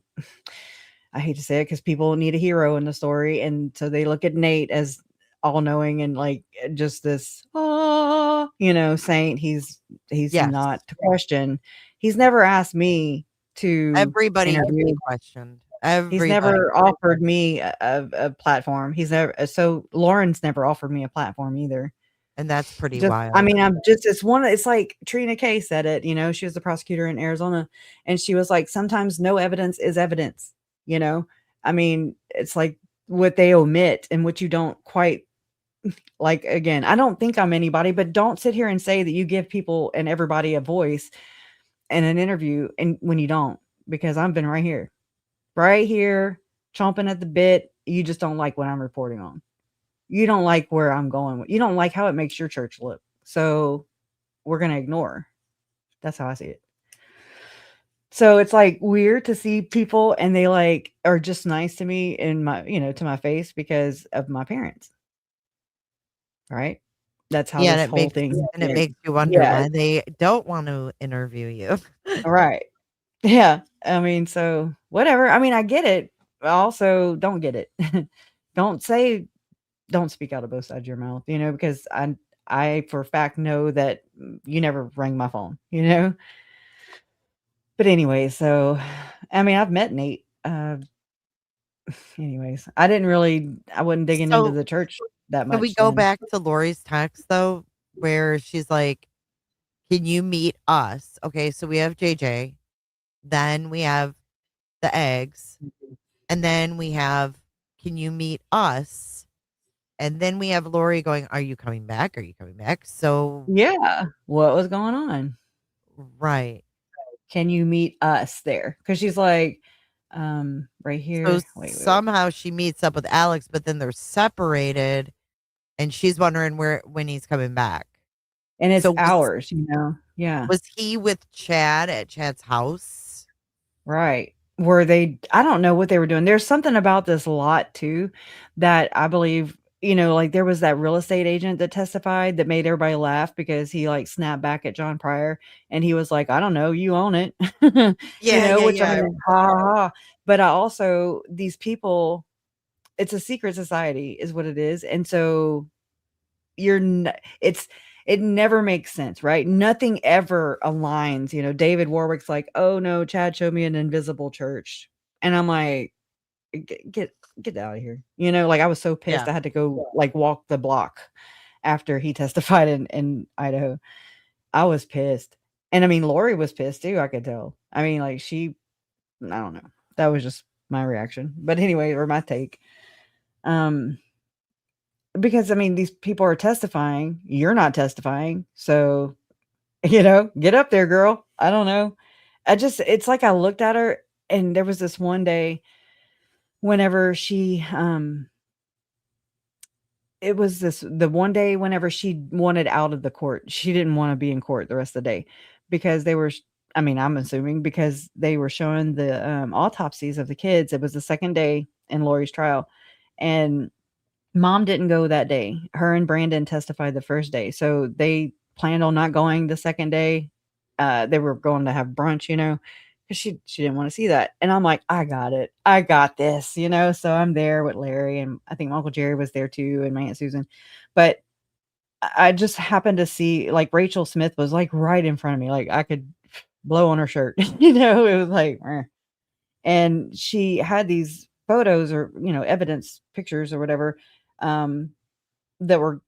I hate to say it because people need a hero in the story. And so they look at Nate as all knowing and like just this, saint. He's Yes. not to question. He's never asked me to Everybody can interview. be questioned. He's Everybody. never offered me a platform. He's never, so Lauren's never offered me a platform either. And that's pretty Just, wild. I mean, it's like Trina K said it, she was the prosecutor in Arizona, and she was like, sometimes no evidence is evidence, I mean, it's like what they omit and what you don't quite like. Again, I don't think I'm anybody, but don't sit here and say that you give people and everybody a voice in an interview and when you don't, because I've been right here, chomping at the bit. You just don't like what I'm reporting on. You don't like where I'm going. You don't like how it makes your church look. So we're going to ignore. That's how I see it. So it's like weird to see people and they like are just nice to me in my, to my face because of my parents. Right? That's how this whole thing. And it makes you wonder why they don't want to interview you. Right. Yeah. I mean, so whatever. I mean, I get it. I also don't get it. Don't speak out of both sides of your mouth, because I for a fact know that you never rang my phone, But anyway, so I mean, I've met Nate. Anyways, I wasn't digging into the church that much. Can we go back to Lori's text though, where she's like, "Can you meet us?" Okay, so we have JJ, then we have the eggs, and then we have, "Can you meet us?" And then we have Lori going, "Are you coming back? Are you coming back?" So yeah, what was going on? Right. Can you meet us there? Because she's like, right here. So somehow she meets up with Alex, but then they're separated, and she's wondering when he's coming back. And it's hours, Yeah. Was he with Chad at Chad's house? Right. Were they I don't know what they were doing. There's something about this lot too that I believe, like there was that real estate agent that testified that made everybody laugh because he like snapped back at John Pryor and he was like, I don't know, you own it. Yeah, yeah, Which I yeah. mean, ha ha ha. But I also these people, it's a secret society is what it is. And so you're n it's it never makes sense, right? Nothing ever aligns, David Warwick's like, "Oh, no, Chad showed me an invisible church." And I'm like, Get out of here." Like, I was so pissed, Yeah. I had to go, like, walk the block after he testified in Idaho. I was pissed. And, I mean, Lori was pissed too, I could tell. I mean, like, I don't know. That was just my reaction. But anyway, or my take. Um Because, I mean, these people are testifying, you're not testifying, so, get up there, girl. I don't know. It's like I looked at her, and there was this one day whenever it was the one day whenever she wanted out of the court. She didn't wanna be in court the rest of the day because they were I mean, I'm assuming because they were showing the, autopsies of the kids. It was the 2nd day in Lori's trial, and Mom didn't go that day. Her and Brandon testified the 1st day, so they planned on not going the 2nd day. They were going to have brunch, because she didn't wanna see that, and I'm like, "I got it. I got this," so I'm there with Larry, and I think Uncle Jerry was there too, and my Aunt Susan, but I just happened to see, like, Rachel Smith was, like, right in front of me, like, I could blow on her shirt, It was like, "Eh." And she had these photos or, evidence pictures or whatever, um, that were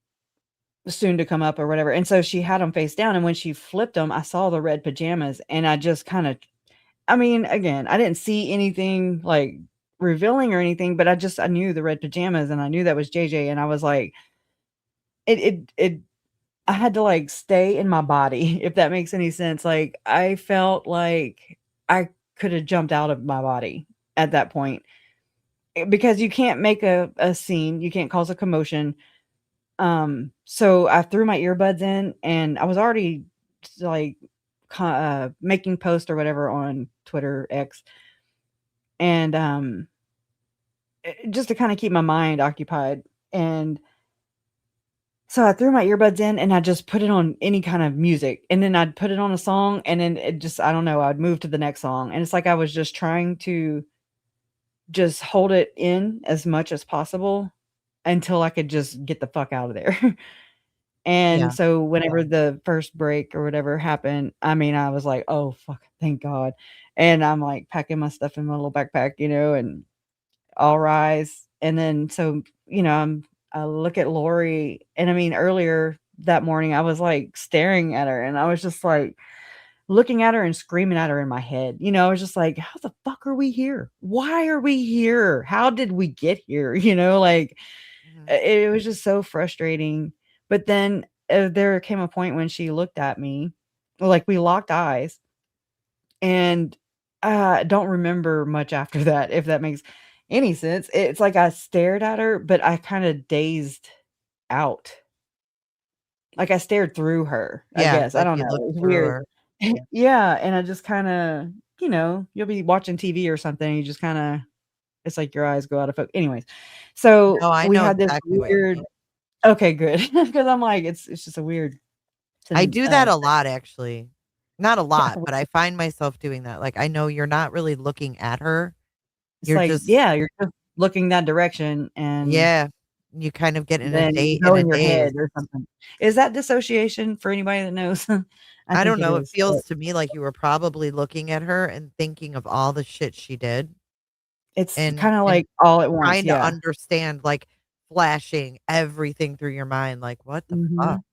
soon to come up or whatever, and so she had them face down, and when she flipped them, I saw the red pajamas, and I just kinda I mean, again, I didn't see anything, like, revealing or anything, but I knew the red pajamas, and I knew that was JJ, and I was like it I had to, like, stay in my body, if that makes any sense. Like, I felt like I coulda jumped out of my body at that point, because you can't make a scene, you can't cause a commotion. So I threw my earbuds in, and I was already like making posts or whatever on Twitter X, and just to kind of keep my mind occupied. And so I threw my earbuds in, and I just put it on any kind of music, and then I'd put it on a song, and then it just I don't know, I'd move to the next song, and it's like I was just trying to just hold it in as much as possible until I could just get the fuck out of there. And Yeah. so whenever the first break or whatever happened, I mean, I was like, "Oh, fuck, thank God." And I'm, like, packing my stuff in my little backpack, and all rise. And then so, I look at Lori, and I mean, earlier that morning, I was, like, staring at her, and I was just, like, looking at her and screaming at her in my head. I was just like, "How the fuck are we here? Why are we here? How did we get here?" Like, Mhm. it was just so frustrating. But then, there came a point when she looked at me, like, we locked eyes, and I don't remember much after that, if that makes any sense. It's like I stared at her, but I kinda dazed out. Like, I stared through her, I Yeah, guess. I like don't you know, looked it was through weird. her. Yeah, and I just kinda, you'll be watching TV or something, and you just kinda it's like your eyes go out of focus. Anyways, so No, I we know had this exactly what you weird mean. okay, good, because I'm like, it's just a weird I sen do that a lot, actually. Not a yeah, lot, but I find myself doing that. Like, I know you're not really looking at her. it's You're like, just yeah, you're just looking that direction, and yeah, you kind of get in a then you date go in a in your daze. head or something. Is that dissociation for anybody that knows? I I think don't it know, it is, but feels to me like you were probably looking at her and thinking of all the shit she did it's and kinda and like all at once, trying to yeah. understand, like, flashing everything through your mind, like, "What the fuck?" Mhm.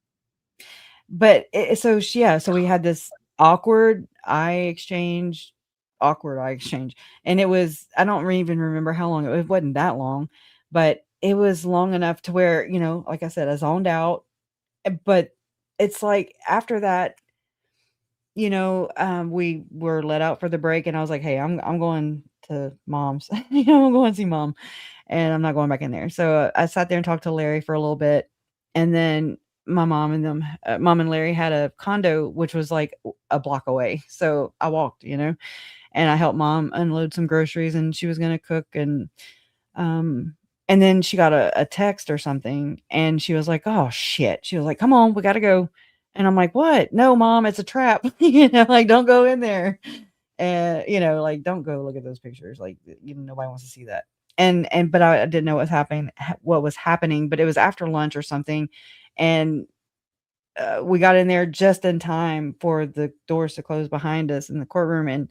But so yeah, so we had this awkward eye exchange, and it was I don't even remember how long it wasn't that long, but it was long enough to where, like I said, I zoned out, but it's like after that, we were let out for the break, and I was like, "Hey, I'm going to mom's, I'm going to see mom, and I'm not going back in there." So I sat there and talked to Larry for a little bit, and then my mom and them, mom and Larry had a condo, which was like a block away. So I walked, and I helped mom unload some groceries, and she was going to cook. Um, and then she got a text or something, and she was like, oh shit. She was like, come on, we got to go. And I'm like, what? No, mom, it's a trap. Like, don't go in there. And, like, don't go look at those pictures. Like, nobody wants to see that. But I didn't know what was happening, but it was after lunch or something. And we got in there just in time for the doors to close behind us in the courtroom. And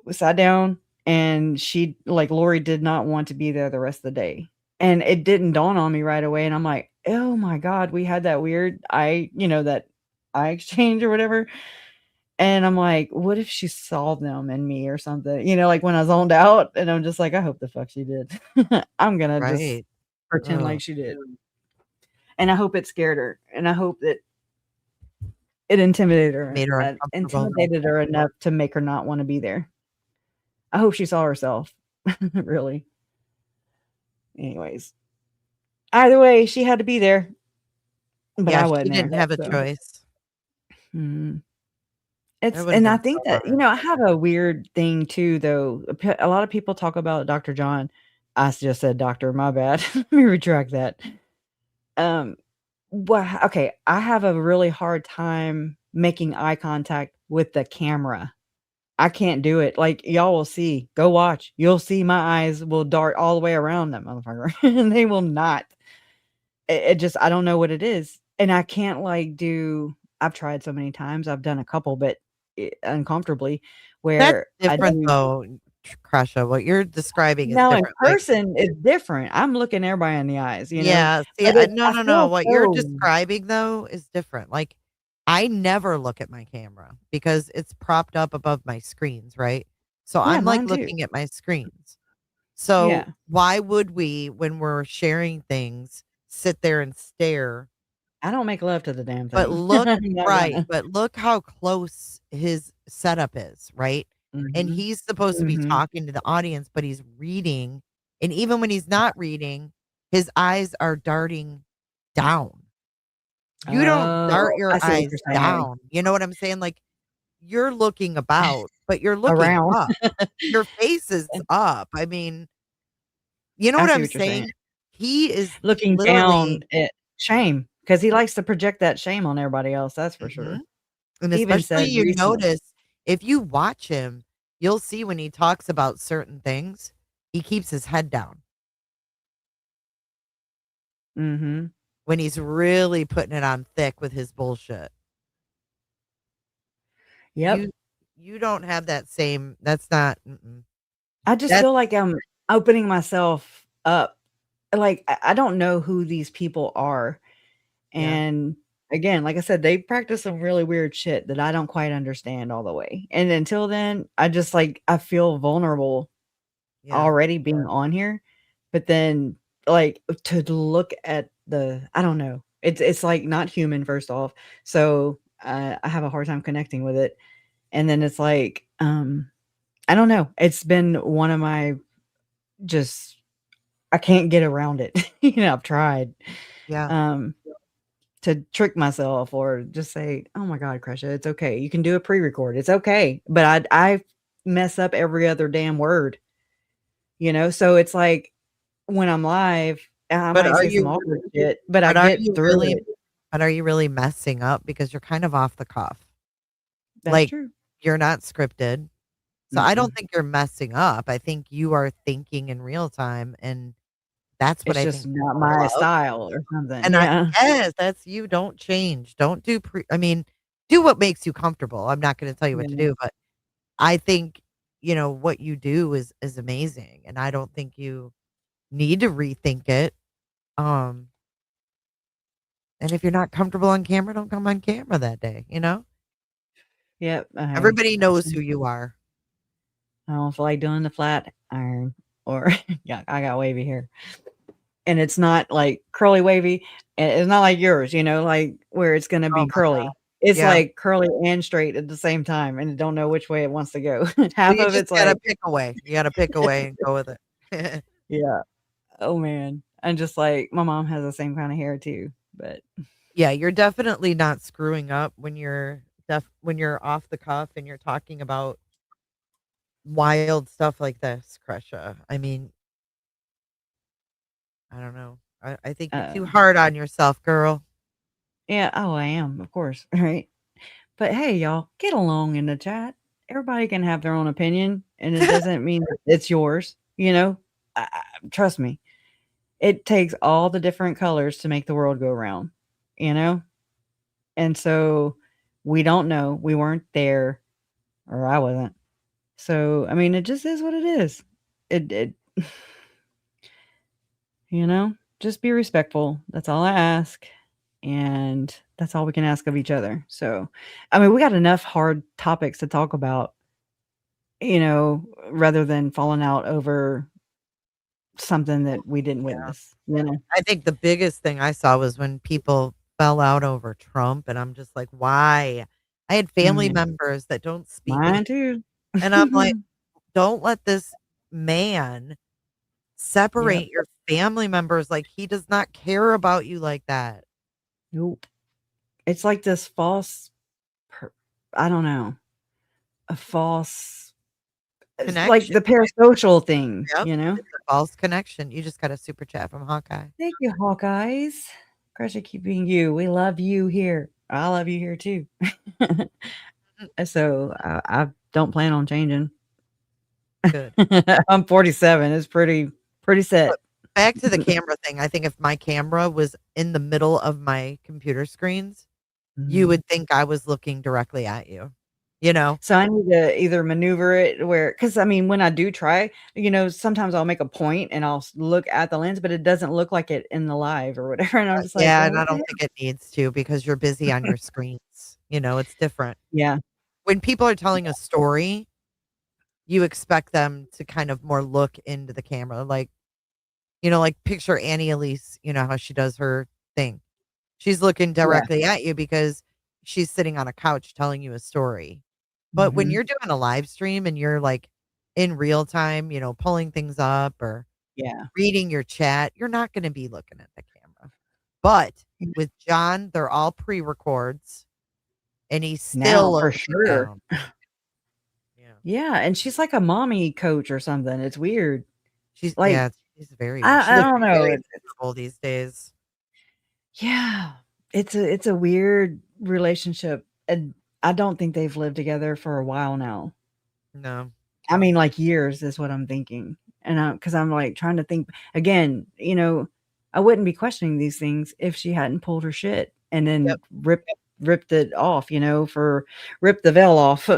we sat down, and Lori did not want to be there the rest of the day. And it didn't dawn on me right away. And I'm like, oh my God, we had that weird that eye exchange or whatever. And I'm like, what if she saw them and me or something? Like when I zoned out, and I'm just like, I hope the fuck she did. I'm gonna just Right. pretend like she did. And I hope it scared her. And I hope that it intimidated her. Made her uncomfortable. Intimidated her enough to make her not want to be there. I hope she saw herself. Really. Anyways. Either way, she had to be there. But I wasn't. She didn't have a choice. And That would've I been think so that, hard. I have a weird thing too, though. A lot of people talk about Dr. John. I just said doctor, my bad. Let me retract that. Well, okay, I have a really hard time making eye contact with the camera. I can't do it. Like, y'all will see. Go watch. You'll see my eyes will dart all the way around that motherfucker. And they will not. It just, I don't know what it is. And I can't I've tried so many times. I've done a couple, but uncomfortably, That's where different though, Crusha. What you're describing is now in different. Like, person is different. I'm looking everybody in the eyes, yeah. See, But no. What you're so describing though is different. Like, I never look at my camera because it's propped up above my screens, right? So Yeah, I'm like mine too. looking at my screens. So Yeah. why would we, when we're sharing things, sit there and stare? I don't make love to the damn thing. But look, I'm not right? gonna. But look how close his setup is, right? And Mhm. he's supposed to be Mhm. talking to the audience, but he's reading. And even when he's not reading, his eyes are darting down. You don't dart Oh, your I see what eyes you're saying. down. You know what I'm saying? Like, you're looking about, but you're looking Around. up. Your face is up. I mean, you know I what see I'm what you're saying? saying. He is Looking down literally at shame, because he likes to project that shame on everybody else, that's for sure. Mhm. And He even especially said you recently. notice if you watch him, you'll see when he talks about certain things, he keeps his head down. Mhm. When he's really putting it on thick with his bullshit. Yep. You don't have that same, that's not, I just that's feel like I'm opening myself up. Like, I don't know who these people are. yeah. And again, like I said, they practice some really weird shit that I don't quite understand all the way. And until then, I just I feel vulnerable Yeah. already being on here. But then, to look at I don't know. It's like not human, first off. So I have a hard time connecting with it. And then it's like, I don't know. It's been one of my just, I can't get around it. I've tried. Yeah. To trick myself or just say, "Oh my God, Crusha, it's okay. You can do a pre-record. It's okay." But I mess up every other damn word, So it's like when I'm live, I But might are say some you awkward shit, but I but are get you through really it. but are you really messing up because you're kind of off the cuff? That's Like, true. you're not scripted. So I don't Mm-mm. think you're messing up. I think you are thinking in real time, and that's what It's I just think not people my love. style or something. And Yeah. yes, that's you. Don't change. Don't do I mean, do what makes you comfortable. I'm not going to tell you what to Yeah. do, but I think, what you do is amazing. And I don't think you need to rethink it. Um, and if you're not comfortable on camera, don't come on camera that day. Yep. Everybody knows who you are. I don't feel like doing the flat iron or yeah, I got wavy hair. And it's not like curly wavy. And it's not like yours, like where it's gonna Oh be my God. curly. It's Yeah. like curly and straight at the same time, and don't know which way it wants to go. Well, Half you of just it's gotta like, pick away. You gotta pick away and go with it. yeah. Oh man. And just like my mom has the same kind of hair too. But Yeah, you're definitely not screwing up when you're off the cuff and you're talking about wild stuff like this, Kresha. I mean, I don't know. I think you're too um, hard on yourself, girl. yeah, oh, I am, of course, right? But hey, y'all, get along in the chat. Everybody can have their own opinion, and it doesn't mean that it's yours. Trust me, it takes all the different colors to make the world go round. You know, and so we don't know. We weren't there, or I wasn't. So I mean, it just is what it is. It just be respectful. That's all I ask. And that's all we can ask of each other. So, I mean, we got enough hard topics to talk about, rather than falling out over something that we didn't witness. I think the biggest thing I saw was when people fell out over Trump, and I'm just like, why? I had family members that don't speak any, Mine too. and I'm like, don't let this man Yep. separate your family members. Like, he does not care about you like that. Nope. It's like this false, I don't know, a false, it's like the parasocial thing, Yep. It's a false connection. You just got a super chat from Hawkeye. Thank you, Hawkeyes. Crush keeping you. We love you here. I love you here too. So I don't plan on changing. Good. I'm 47. It's pretty set. But back to the camera thing. I think if my camera was in the middle of my computer screens, you would think I was looking directly at you. So I need to either maneuver it because I mean, when I do try, sometimes I'll make a point and I'll look at the lens, but it doesn't look like it in the live or whatever. And I'm just like, yeah, well, and I don't think it needs to because you're busy on your screens. It's different. Yeah. When people are telling a story, you expect them to kind of more look into the camera. Like picture Annie Elise, how she does her thing. She's looking directly at you because she's sitting on a couch telling you a story. But when you're doing a live stream and you're like in real time, pulling things up or reading your chat, you're not going to be looking at the camera. But with John, they're all pre-records and he's still now, for sure. Down. Yeah, and she's like a mommy coach or something. It's weird. She's like, she's very. I don't know. It's these days. Yeah, it's a weird relationship, and I don't think they've lived together for a while now. No, I mean like years is what I'm thinking, and because I'm like trying to think again. I wouldn't be questioning these things if she hadn't pulled her shit and then ripped it off. Ripped the veil off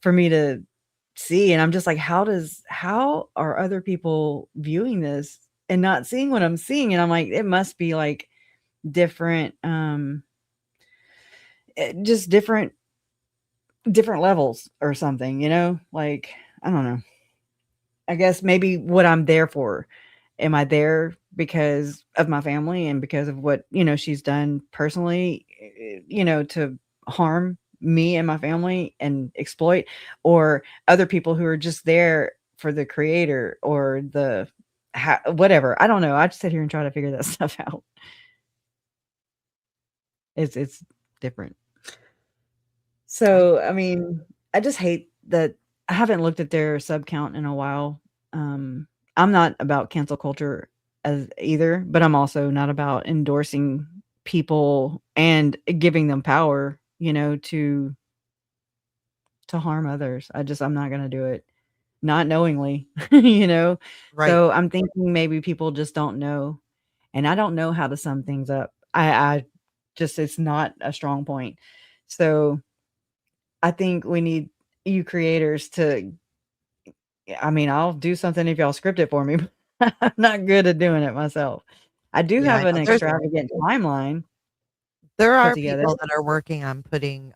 for me to see. And I'm just like, how are other people viewing this and not seeing what I'm seeing? And I'm like, it must be like different, just different levels or something, like, I don't know. I guess maybe what I'm there for. Am I there because of my family and because of what, she's done personally, to harm me and my family and exploit, or other people who are just there for the creator or whatever. I don't know. I just sit here and try to figure that stuff out. It's different. So, I mean, I just hate that I haven't looked at their sub count in a while. I'm not about cancel culture as either, but I'm also not about endorsing people and giving them power, to harm others. I'm not going to do it, not knowingly, Right. So I'm thinking maybe people just don't know, and I don't know how to sum things up. I just, it's not a strong point. So I think we need you creators to, I mean, I'll do something if y'all script it for me, but I'm not good at doing it myself. I do have an extravagant timeline. There are people that are working on putting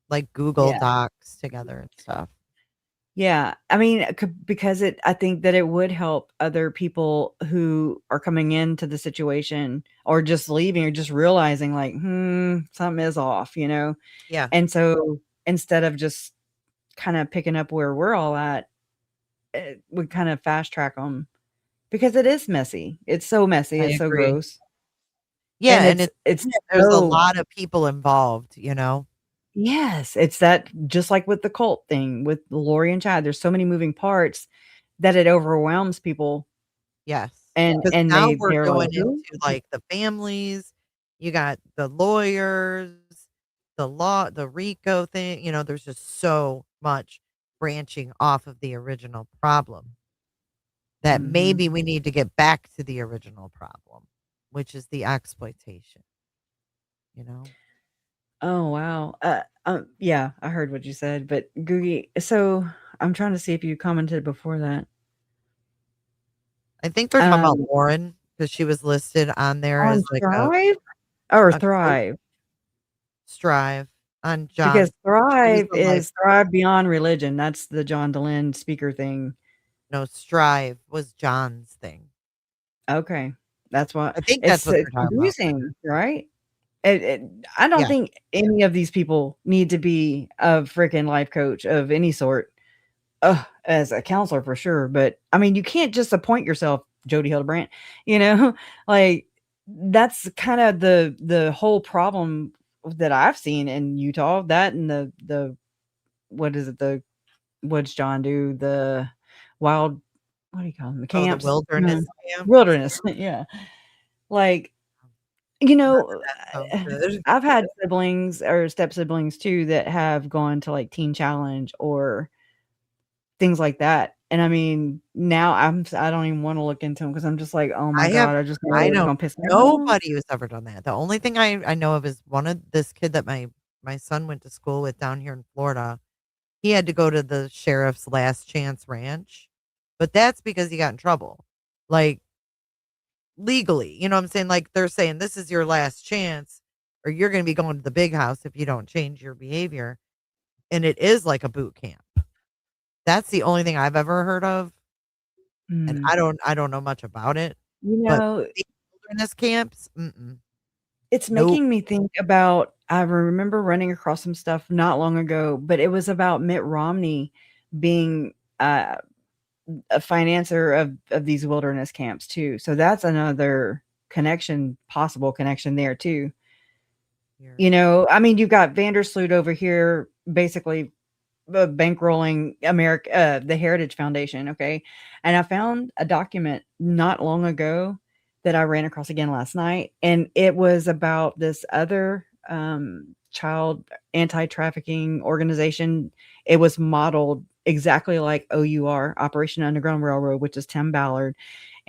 like Google Docs together and stuff. Yeah. I mean, because I think that it would help other people who are coming into the situation or just leaving or just realizing like, something is off, Yeah. And so instead of just kind of picking up where we're all at, we kind of fast track them because it is messy. It's so messy. I It's so agree. gross. Yeah, and It's there's a so lot of people involved, you know? yes, it's that just like with the cult thing with Lori and Chad. There's so many moving parts that it overwhelms people, Yes. and Because now we're they're like, going "Who?" into, like, the families, you got the lawyers, the law, the RICO thing, you know, there's just so much branching off of the original problem that Mhm. maybe we need to get back to the original problem, which is the exploitation, you know? Oh, wow. Yeah, I heard what you said, but Googie, so I'm trying to see if you commented before that. I think they're talking about Um, Lauren because she was listed on there on as, like, Strive or a coach Thrive? Strive on Because John's she was Thrive the life is Thrive Beyond Religion. That's the John Dehlin speaker thing. no, Strive was John's thing. Okay. That's what I think that's what it's they're talking about. confusing, right? It I don't Yeah. think any of these people need to be a freaking life coach of any sort. As a counselor for sure, but I mean, you can't just appoint yourself Jody Hildebrandt, you know? Like, that's kinda the whole problem that I've seen in Utah, that and the what is it? What's John do? The wild what do you call them? The Oh, the camps? wilderness No. camp. Wilderness, yeah. Like, you know, That sounds good. I've had siblings or step siblings too that have gone to, like, Teen Challenge or things like that, and I mean, now I don't even wanna look into them because 'cause I'm just like, "Oh my I have god, I just know I it's know gonna piss me off." nobody who's ever done that. The only thing I know of is one of this kid that my son went to school with down here in Florida. He had to go to the sheriff's last chance ranch, but that's because he got in trouble. Like, legally, you know what I'm saying? Like, they're saying, "This is your last chance, or you're gonna be going to the big house if you don't change your behavior," and it is like a boot camp. That's the only thing I've ever heard of, and Mm. I don't know much about it, You but know, the wilderness camps, mm-mm, it's nope. making me think about I remember running across some stuff not long ago, but it was about Mitt Romney being, a financier of these wilderness camps too, so that's another connection possible connection there too. Here. You know, I mean, you've got VanderSloot over here basically bankrolling America, the Heritage Foundation. Okay. And I found a document not long ago that I ran across again last night. And it was about this other child anti trafficking organization. It was modeled exactly like OUR, Operation Underground Railroad, which is Tim Ballard.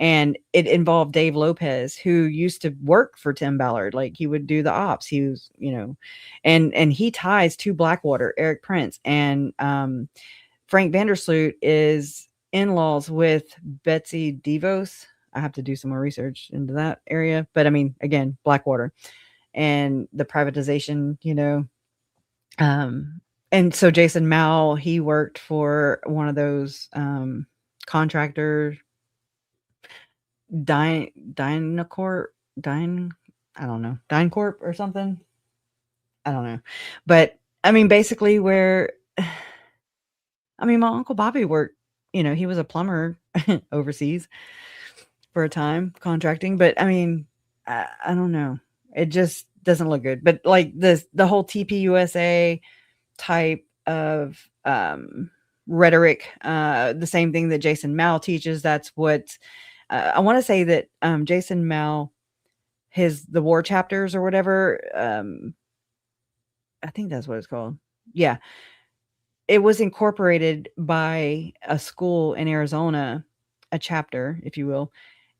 And it involved Dave Lopez, who used to work for Tim Ballard. Like he would do the ops. He was, you know, and he ties to Blackwater, Eric Prince, and Frank VanderSloot is in-laws with Betsy DeVos. I have to do some more research into that area, but I mean, again, Blackwater and the privatization, you know. Um, and so Jason Mao, he worked for one of those contractor Dynacorp, Dyn, I don't know, DynCorp or something. I don't know. But I mean, basically where I mean, my Uncle Bobby worked, you know, he was a plumber overseas for a time contracting, but I mean, I don't know. It just doesn't look good. But like the whole TPUSA type of rhetoric, the same thing that Jason Mao teaches, that's what I want to say that Jason Mao, the war chapters or whatever, I think that's what it's called. Yeah, it was incorporated by a school in Arizona, a chapter, if you will,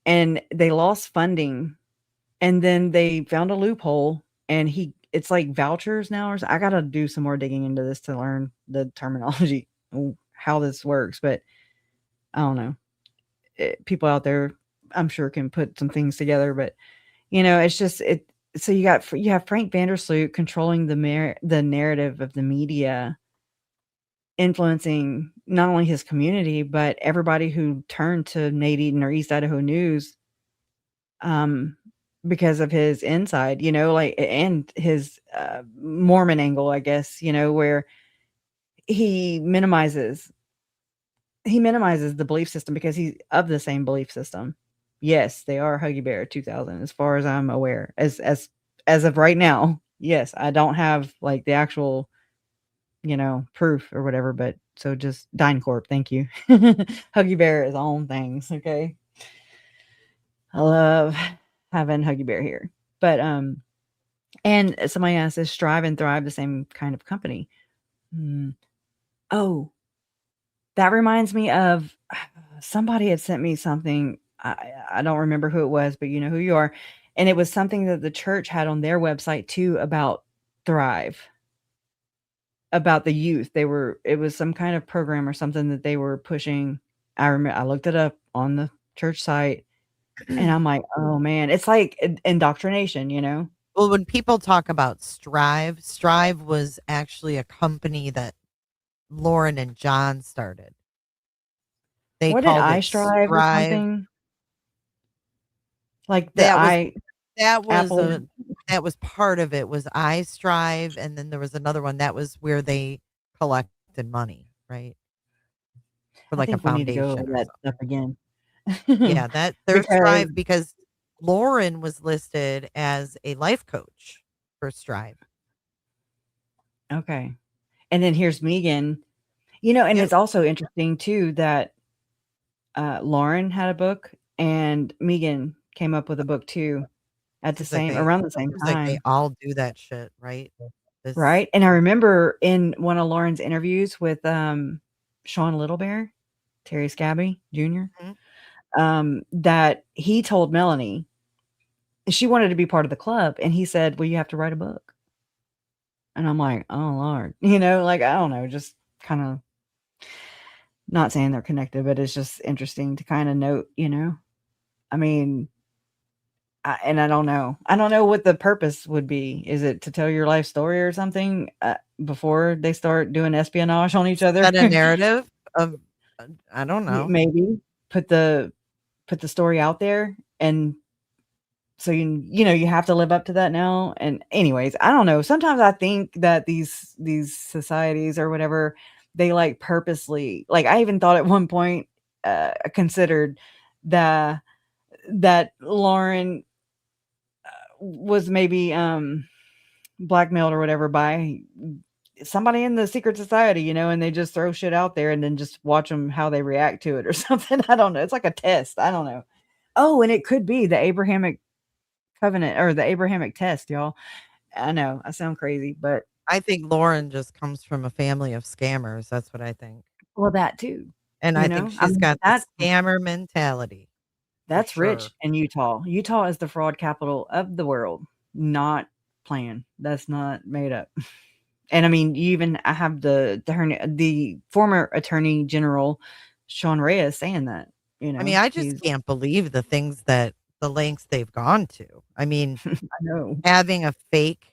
and they lost funding, and then they found a loophole, and it's like vouchers now, I gotta do some more digging into this to learn the terminology, how this works, but I don't know. People out there, I'm sure, can put some things together, but, you know, it's just so you have Frank VanderSloot controlling the narrative of the media, influencing not only his community, but everybody who turned to Nate Eaton or East Idaho News, um, because of his inside, you know, like, and his, Mormon angle, I guess, you know, where he minimizes he minimizes the belief system because he's of the same belief system. Yes, they are Huggy Bear 2000 as far as I'm aware. As of right now. Yes, I don't have like the actual, proof or whatever, but so just DynCorp, thank you. Huggy Bear is on things, okay? I love having Huggy Bear here. But and somebody asked, is Strive and Thrive the same kind of company? Oh, that reminds me of somebody had sent me something. I don't remember who it was, but you know who you are. And it was something that the church had on their website too about Thrive, about the youth. It was some kind of program or something that they were pushing. I remember I looked it up on the church site and I'm like, oh man, it's like indoctrination, Well, when people talk about Strive was actually a company that Lauren and John started. They What did called I it Strive or Strive. something? Like the That was I that was Apple. that was part of it was I Strive, and then there was another one that was where they collected money, right? For I like a think we need to go over foundation or that something. stuff again. Yeah, that their Because Strive because Lauren was listed as a life coach for Strive. okay. And then here's Megan. And Yep. it's also interesting too that Lauren had a book and Megan came up with a book too around the same Seems like they time. all do that shit, right? This Right. And I remember in one of Lauren's interviews with Sean Littlebear, Terry Scabby Jr., that he told Melanie she wanted to be part of the club. And he said, well, you have to write a book. And I'm like, oh, Lord, like, I don't know, just kind of not saying they're connected, but it's just interesting to kind of note, I mean, I don't know. I don't know what the purpose would be. Is it to tell your life story or something before they start doing espionage on each other? set a narrative of I don't know. Maybe put the story out there, and so you have to live up to that now. And anyways, I don't know. Sometimes I think that these societies or whatever, they like purposely, like I even thought at one point considered that Lauren was maybe blackmailed or whatever by somebody in the secret society, and they just throw shit out there and then just watch them how they react to it or something. I don't know. It's like a test. I don't know. Oh, and it could be the Abrahamic covenant or the Abrahamic test, y'all. I know I sound crazy, but I think Lauren just comes from a family of scammers. That's what I think. well, that too. And I think she's got the scammer mentality. That's sure. rich in Utah. Utah is the fraud capital of the world. Not planned. That's not made up. And I mean, I have the former Attorney General Sean Reyes saying that. I mean, I just can't believe the lengths they've gone to. I mean, I know. having a fake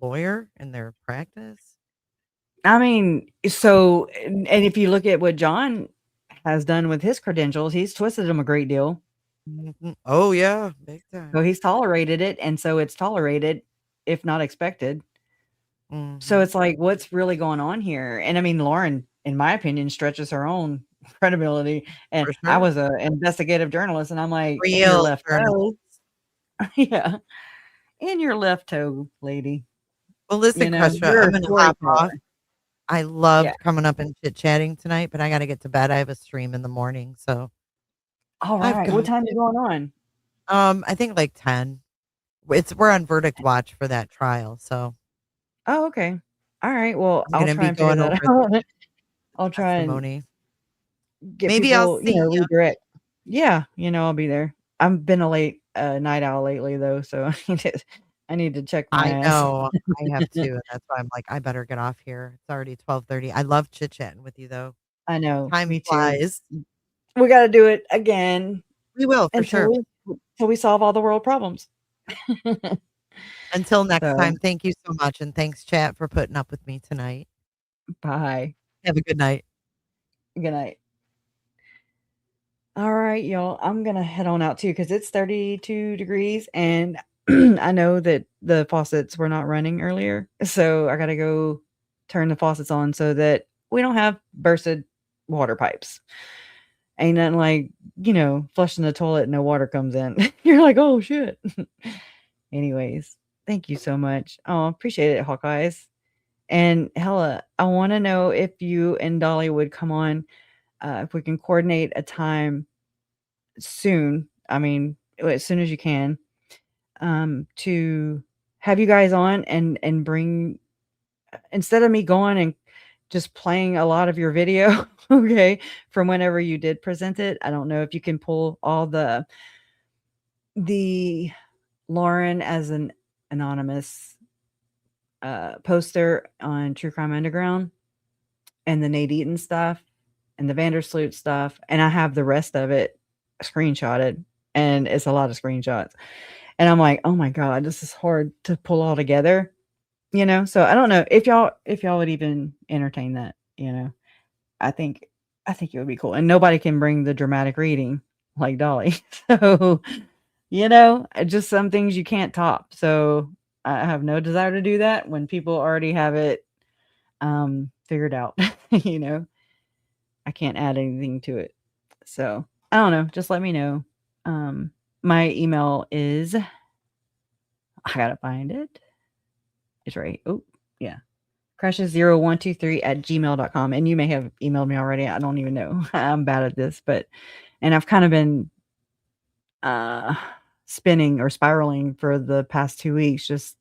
lawyer in their practice. I mean, so and if you look at what John has done with his credentials, he's twisted them a great deal. Mm-hmm. Oh yeah, big time. So he's tolerated it, and so it's tolerated, if not expected. Mm-hmm. So it's like, what's really going on here? And I mean, Lauren, in my opinion, stretches her own credibility. And sure. I was an investigative journalist, and I'm like, real in your left toe. Yeah. In your left toe, lady. Well, listen, Crusher, I'm gonna hop off. I loved coming up and chit-chatting tonight, but I gotta get to bed. I have a stream in the morning, so all right. What time is going on? I think like 10. We're on verdict watch for that trial, so oh, okay. All right. Well, I'm I'll try and figure that out. I'll try and get maybe people, I'll see redirect. Yeah, I'll be there. I've been a late night owl lately though, so I need to check my ass. know. I have to, and that's why I'm like, I better get off here. It's already 12:30. I love chit-chatting with you though. I know. Time me flies. Too. We got to do it again. We will for sure. Until we solve all the world problems. Until next time, thank you so much, and thanks, chat, for putting up with me tonight. Bye. Have a good night. Good night. All right, y'all. I'm gonna head on out too because it's 32 degrees, and I know that the faucets were not running earlier, so I gotta go turn the faucets on so that we don't have bursted water pipes. Ain't nothing like, flushing the toilet and no water comes in. You're like, oh shit. Anyways, thank you so much. Oh, appreciate it, Hawkeyes. And Hella, I want to know if you and Dolly would come on, if we can coordinate a time soon. I mean, as soon as you can, to have you guys on and bring, instead of me going and just playing a lot of your video, okay, from whenever you did present it. I don't know if you can pull all the Lauren as an anonymous poster on True Crime Underground and the Nate Eaton stuff and the VanderSloot stuff. And I have the rest of it screenshotted, and it's a lot of screenshots. And I'm like, oh my God, this is hard to pull all together, So I don't know if y'all would even entertain that, I think it would be cool. And nobody can bring the dramatic reading like Dolly. So, just some things you can't top. So I have no desire to do that when people already have it figured out. I can't add anything to it. So I don't know. Just let me know. My email is, I gotta find it. It's right. Oh, yeah. crashes0123@gmail.com. And you may have emailed me already. I don't even know. I'm bad at this, and I've kind of been spinning or spiraling for the past 2 weeks. Just,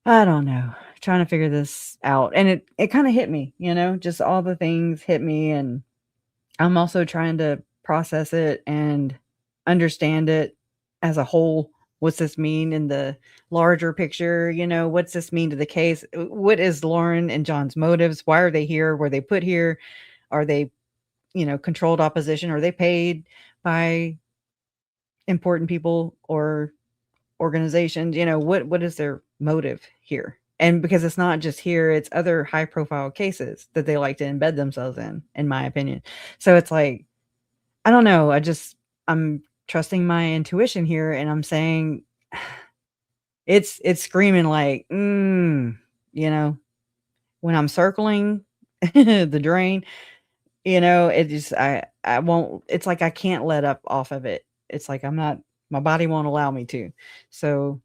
I don't know, trying to figure this out. And it kind of hit me, just all the things hit me. And I'm also trying to process it and understand it as a whole. What's this mean in the larger picture? What's this mean to the case? What is Lauren and John's motives? Why are they here? Were they put here? Are they, controlled opposition? Are they paid by important people or organizations? What is their motive here? And because it's not just here, it's other high profile cases that they like to embed themselves in my opinion. So it's like, I don't know. I'm trusting my intuition here, and I'm saying it's screaming like, when I'm circling the drain, it just, I won't, it's like, I can't let up off of it. It's like, my body won't allow me to. So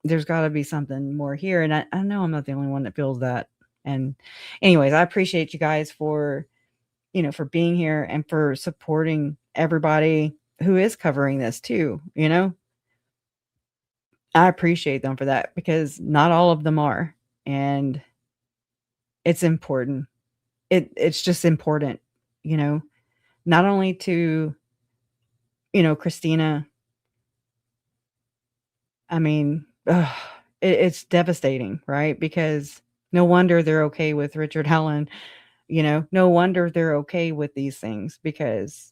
there's gotta be something more here. And I know I'm not the only one that feels that. And anyways, I appreciate you guys for, for being here and for supporting everybody who is covering this too. I appreciate them for that, because not all of them are. And it's important. It's just important, not only to, Christina. I mean, it's devastating, right? Because no wonder they're okay with Richard Helen. No wonder they're okay with these things, because,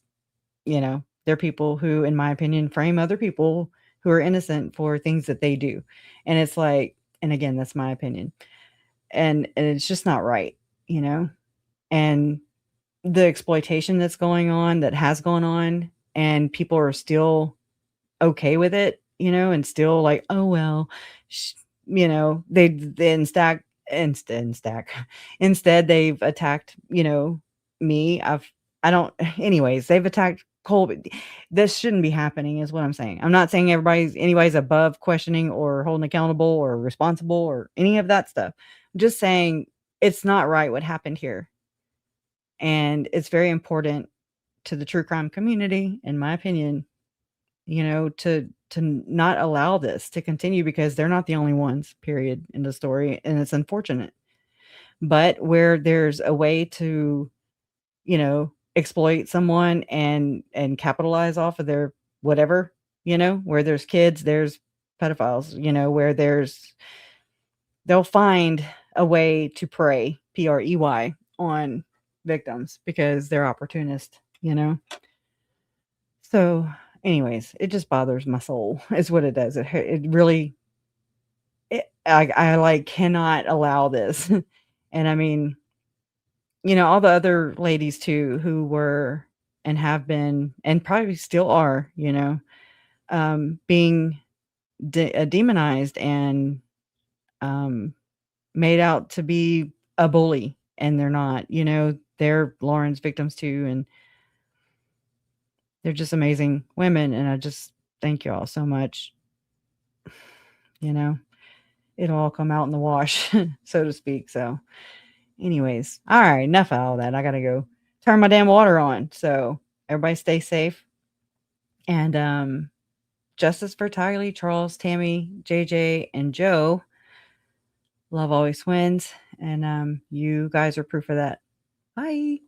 they're people who, in my opinion, frame other people who are innocent for things that they do. And it's like, and again, that's my opinion. And it's just not right, and the exploitation that's going on, that has gone on, and people are still okay with it, and still like, oh, well, they then stack instead they've attacked, me. Anyways, they've attacked Colby. This shouldn't be happening is what I'm saying. I'm not saying anybody's above questioning or holding accountable or responsible or any of that stuff. I'm just saying it's not right what happened here. And it's very important to the true crime community, in my opinion, to not allow this to continue, because they're not the only ones, period, in the story. And it's unfortunate. But where there's a way to, exploit someone and capitalize off of their whatever, where there's kids, there's pedophiles, where they'll find a way to prey, PREY, on victims because they're opportunist, So anyways, it just bothers my soul is what it does. It really, I like cannot allow this. And I mean, all the other ladies too, who were and have been, and probably still are, being demonized and made out to be a bully, and they're not, they're Lauren's victims too, and they're just amazing women. And I just thank you all so much. You know, it'll all come out in the wash, so to speak. So, anyways, all right, enough of all that. I gotta go turn my damn water on. So everybody stay safe. And justice for Tylee, Charles, Tammy, JJ, and Joe. Love always wins. And you guys are proof of that. Bye.